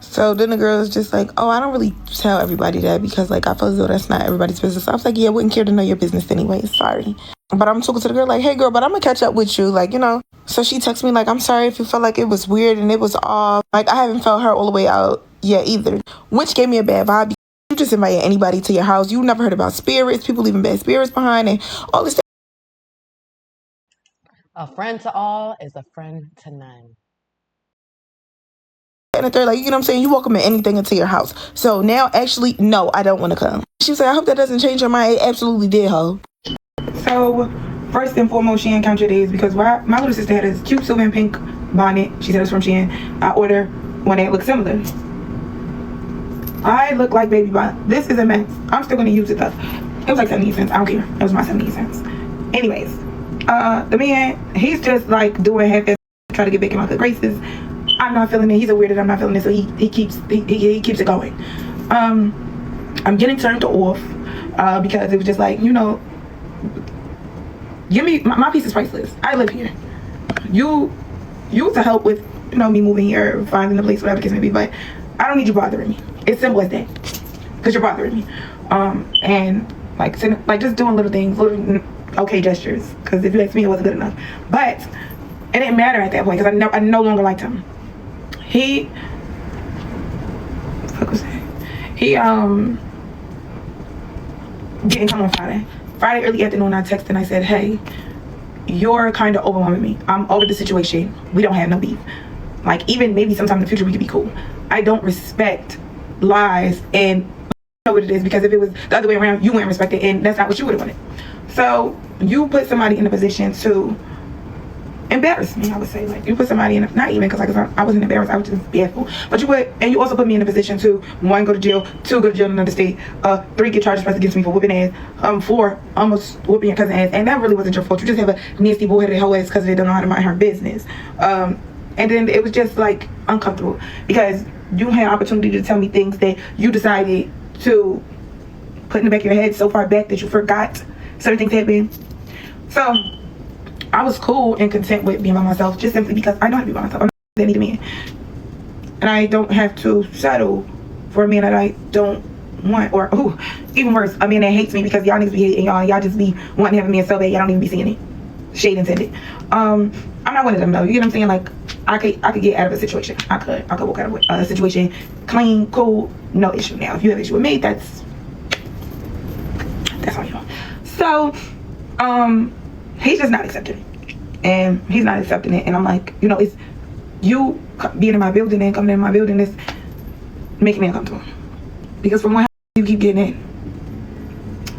So then the girl is just like, oh, I don't really tell everybody that because like I feel as though that's not everybody's business. I was like, yeah, I wouldn't care to know your business anyway. Sorry. But I'm talking to the girl like, hey girl, but I'm gonna catch up with you, like, you know. So she texts me like, I'm sorry if you felt like it was weird and it was off. Like I haven't felt her all the way out yet either, which gave me a bad vibe. You just invited anybody to your house. You never heard about spirits, people leaving bad spirits behind and all this stuff. A friend to all is a friend to none. And the third, like, you know what I'm saying? You welcome anything into your house. So now, actually, no, I don't want to come. She was like, I hope that doesn't change your mind. It absolutely did, ho. So, first and foremost, she encountered these because my little sister had this cute silver and pink bonnet. She said it was from Shein. I ordered one that looked similar. I look like baby bonnet. This is a mess. I'm still going to use it, though. It was like 70 cents. I don't care. It was my 70 cents. Anyways, the man, he's just like doing half-ass try to get back in my good graces. I'm not feeling it. He's a weirdo. I'm not feeling it. So he keeps it going. I'm getting turned off because it was just like, you know, give me my piece is priceless. I live here. You to help with, you know, me moving here, finding a place, whatever the case may be. But I don't need you bothering me. It's simple as that. Because you're bothering me. And like just doing little things, little okay gestures. Because if you ask me, it wasn't good enough. But it didn't matter at that point because I no longer liked him. He didn't come on Friday. Friday early afternoon, I texted and I said, hey, you're kind of overwhelming me. I'm over the situation. We don't have no beef. Like, even maybe sometime in the future we could be cool. I don't respect lies and you know what it is, because if it was the other way around, you wouldn't respect it, and that's not what you would have wanted. So you put somebody in a position to embarrass me, I would say. Like, you put somebody in, not even because I wasn't embarrassed, I was just fearful. But you also put me in a position to, 1, go to jail, 2, go to jail in another state, 3, get charges pressed against me for whooping ass, 4, almost whooping your cousin ass. And that really wasn't your fault. You just have a nasty bullheaded hoe ass because they don't know how to mind her business. And then it was just like uncomfortable because you had opportunity to tell me things that you decided to put in the back of your head so far back that you forgot certain things happened. So I was cool and content with being by myself just simply because I know how to be by myself. I'm not that need a man. And I don't have to settle for a man that I don't want, or even worse, a man that hates me because y'all niggas be hating y'all just be wanting to have a man so bad y'all don't even be seeing it. Shade intended. I'm not one of them though. You get what I'm saying? Like I could get out of a situation. I could walk out of a situation clean, cool, no issue. Now if you have an issue with me, that's on you. So he's just not accepting it, and he's not accepting it, and I'm like, you know, it's you being in my building and coming in my building is making me uncomfortable because from one you keep getting in,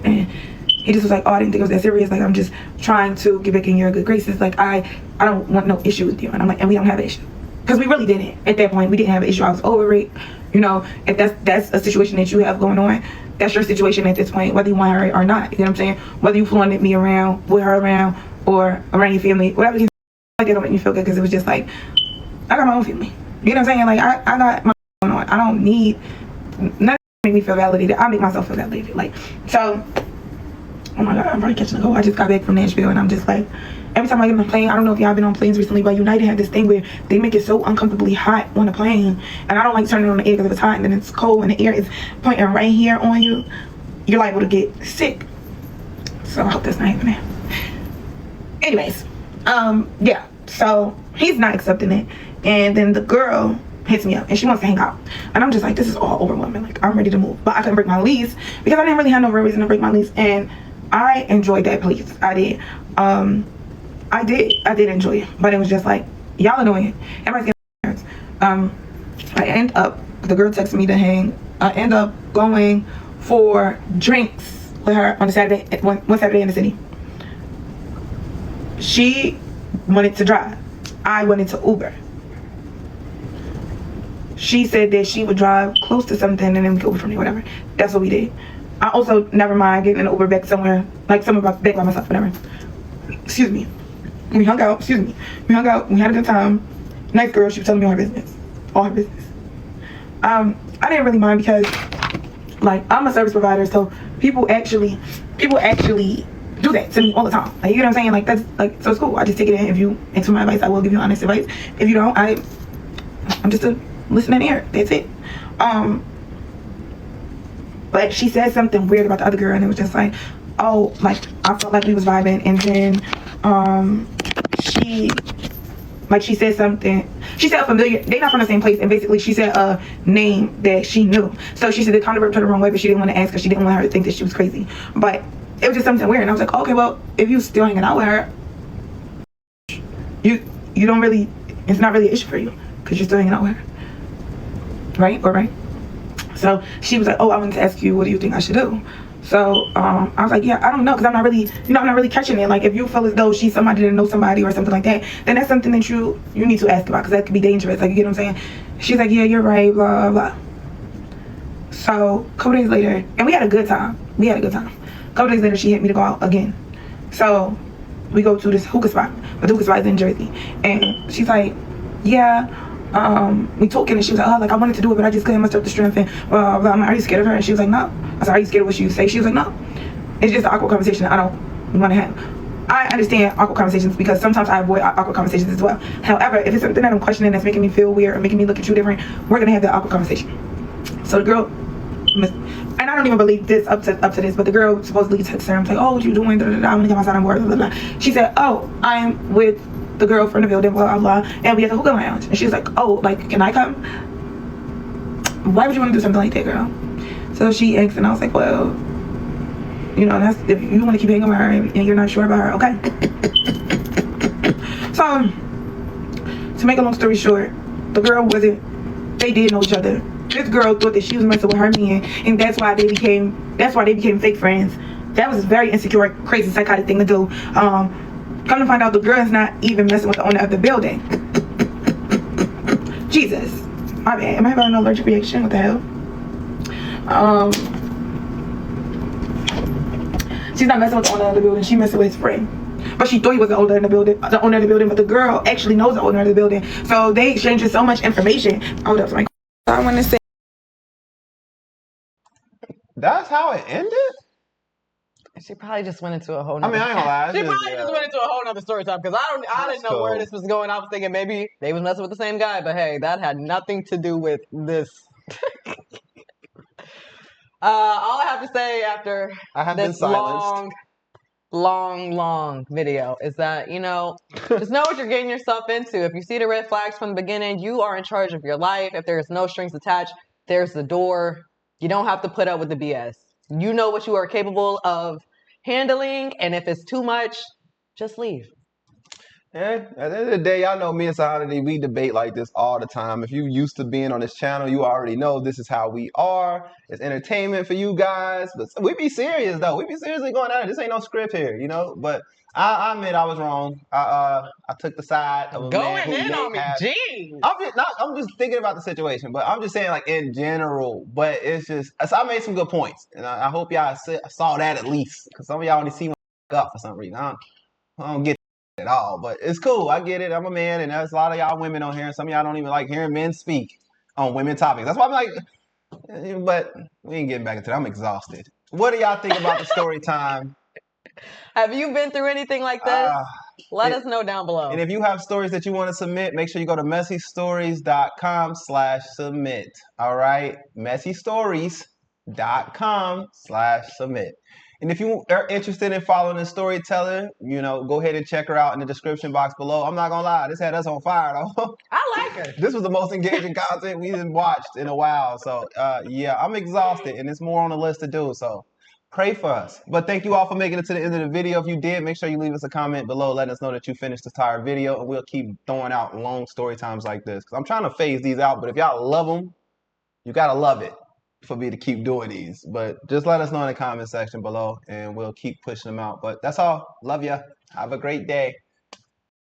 and he just was like, oh, I didn't think it was that serious, like I'm just trying to get back in your good graces, like I don't want no issue with you. And I'm like, and we don't have an issue because we really didn't at that point. We didn't have an issue. I was over it, you know. If that's a situation that you have going on, that's your situation at this point, whether you want her or not. You know what I'm saying? Whether you flaunted me around, with her around, or around your family, whatever. Like, it don't make me feel good because it was just like, I got my own family. You know what I'm saying? Like, I got my own going on. I don't need nothing to make me feel validated. I make myself feel validated. Like, so, oh my God, I'm probably catching a cold. I just got back from Nashville and I'm just like, every time I get on a plane, I don't know if y'all been on planes recently, but United had this thing where they make it so uncomfortably hot on the plane. And I don't like turning on the air because if it's hot and then it's cold and the air is pointing right here on you, you're liable to get sick. So I hope that's not happening. Anyways, yeah, so he's not accepting it. And then the girl hits me up and she wants to hang out. And I'm just like, this is all overwhelming. Like, I'm ready to move. But I couldn't break my lease because I didn't really have no real reason to break my lease. And I enjoyed that place. I did. I did enjoy it, but it was just like, y'all annoying. Everybody's getting I end up, the girl texted me to hang. I end up going for drinks with her on a Saturday, one Saturday in the city. She wanted to drive. I wanted to Uber. She said that she would drive close to something and then we could Uber from there, whatever. That's what we did. I also, never mind getting an Uber back somewhere, like somewhere back by myself, whatever. Excuse me. We hung out, we had a good time. Nice girl, she was telling me all her business. I didn't really mind because Like, I'm a service provider, so people actually do that to me all the time. Like, you know what I'm saying? Like, that's like, so it's cool. I just take it in. If you ask for my advice, I will give you honest advice. If you don't, I'm just a listening ear. That's it. But she said something weird about the other girl, and it was just like, oh, like, I felt like we was vibing, and then she said something. She said a familiar. They not from the same place, and basically she said a name that she knew. So she said it kind of rubbed her the wrong way, but she didn't want to ask her. She didn't want her to think that she was crazy. But it was just something weird, and I was like, okay, well, if you still hanging out with her, you don't really. It's not really an issue for you because you're still hanging out with her, right? Or right? So she was like, oh, I wanted to ask you, what do you think I should do? So I was like, yeah, I don't know, because I'm not really catching it. Like, if you feel as though she's somebody that knows somebody or something like that, then that's something that you need to ask about, because that could be dangerous. Like, you get what I'm saying? She's like, yeah, you're right, blah, blah. So a couple days later, and we had a good time. A couple days later, she hit me to go out again. So we go to this hookah spot. The hookah spot is in Jersey. And she's like, yeah, we talking, and she was like, oh, like, I wanted to do it, but I just couldn't muster up the strength, and blah, blah. I'm like, are you scared of her? And she was like, no. I said, are you scared of what you say? She was like, no. It's just an awkward conversation I don't want to have. I understand awkward conversations because sometimes I avoid awkward conversations as well. However, if it's something that I'm questioning that's making me feel weird or making me look at you different, we're gonna have that awkward conversation. So the girl, and I don't even believe this up to this, but the girl supposedly texted her and was like, oh, what you doing? Da, da, da. I want to get my son on board. Blah, blah, blah. She said, oh, I'm with the girl from the building, blah, blah, blah, and we at the hookah lounge. And she was like, oh, like, can I come? Why would you want to do something like that, girl? So she asked, and I was like, well, you know, that's, if you want to keep hanging with her and you're not sure about her, okay. So, to make a long story short, the girl they did know each other. This girl thought that she was messing with her man, and that's why they became fake friends. That was a very insecure, crazy, psychotic thing to do. Come to find out, the girl is not even messing with the owner of the building. Jesus. My bad. Am I having an allergic reaction? What the hell? She's not messing with the owner of the building. She's messing with his friend. But she thought he was the owner of the building, but the girl actually knows the owner of the building. So they exchanged so much information. Hold up, Mike. I want to say. That's how it ended? She probably just went into a whole I nother. mean, I ain't gonna lie. She probably just went into a whole nother story time, because I didn't know where this was going. I was thinking maybe they was messing with the same guy, but hey, that had nothing to do with this. All I have to say after this long video is that, you know, just know what you're getting yourself into. If you see the red flags from the beginning, you are in charge of your life. If there's no strings attached, there's the door. You don't have to put up with the BS. You know what you are capable of handling, and if it's too much, just leave. Yeah, at the end of the day, y'all know me and Sahanadi, we debate like this all the time. If you used to being on this channel, you already know this is how we are. It's entertainment for you guys. But we be serious, though. We be seriously going at it. This ain't no script here, you know? But I admit I was wrong. I took the side of a man who in on me, have, jeez. I'm just thinking about the situation, but I'm just saying, like, in general. But it's just, so I made some good points. And I hope y'all saw that at least. Because some of y'all only see one up for some reason. I don't get at all, but it's cool. I get it. I'm a man, and there's a lot of y'all women on here, and some of y'all don't even like hearing men speak on women topics. That's why I'm like, but we ain't getting back into that. I'm exhausted. What do y'all think about the story time? Have you been through anything like this? Let us know down below. And if you have stories that you want to submit, make sure you go to messystories.com/submit. All right, messystories.com/submit. And if you are interested in following a storyteller, you know, go ahead and check her out in the description box below. I'm not gonna lie, this had us on fire though. I like her. This was the most engaging content we've watched in a while. So yeah, I'm exhausted, and it's more on the list to do. So pray for us. But thank you all for making it to the end of the video. If you did, make sure you leave us a comment below letting us know that you finished this entire video, and we'll keep throwing out long story times like this. Because I'm trying to phase these out, but if y'all love them, you gotta love it for me to keep doing these. But just let us know in the comment section below, and we'll keep pushing them out. But that's all. Love ya. Have a great day.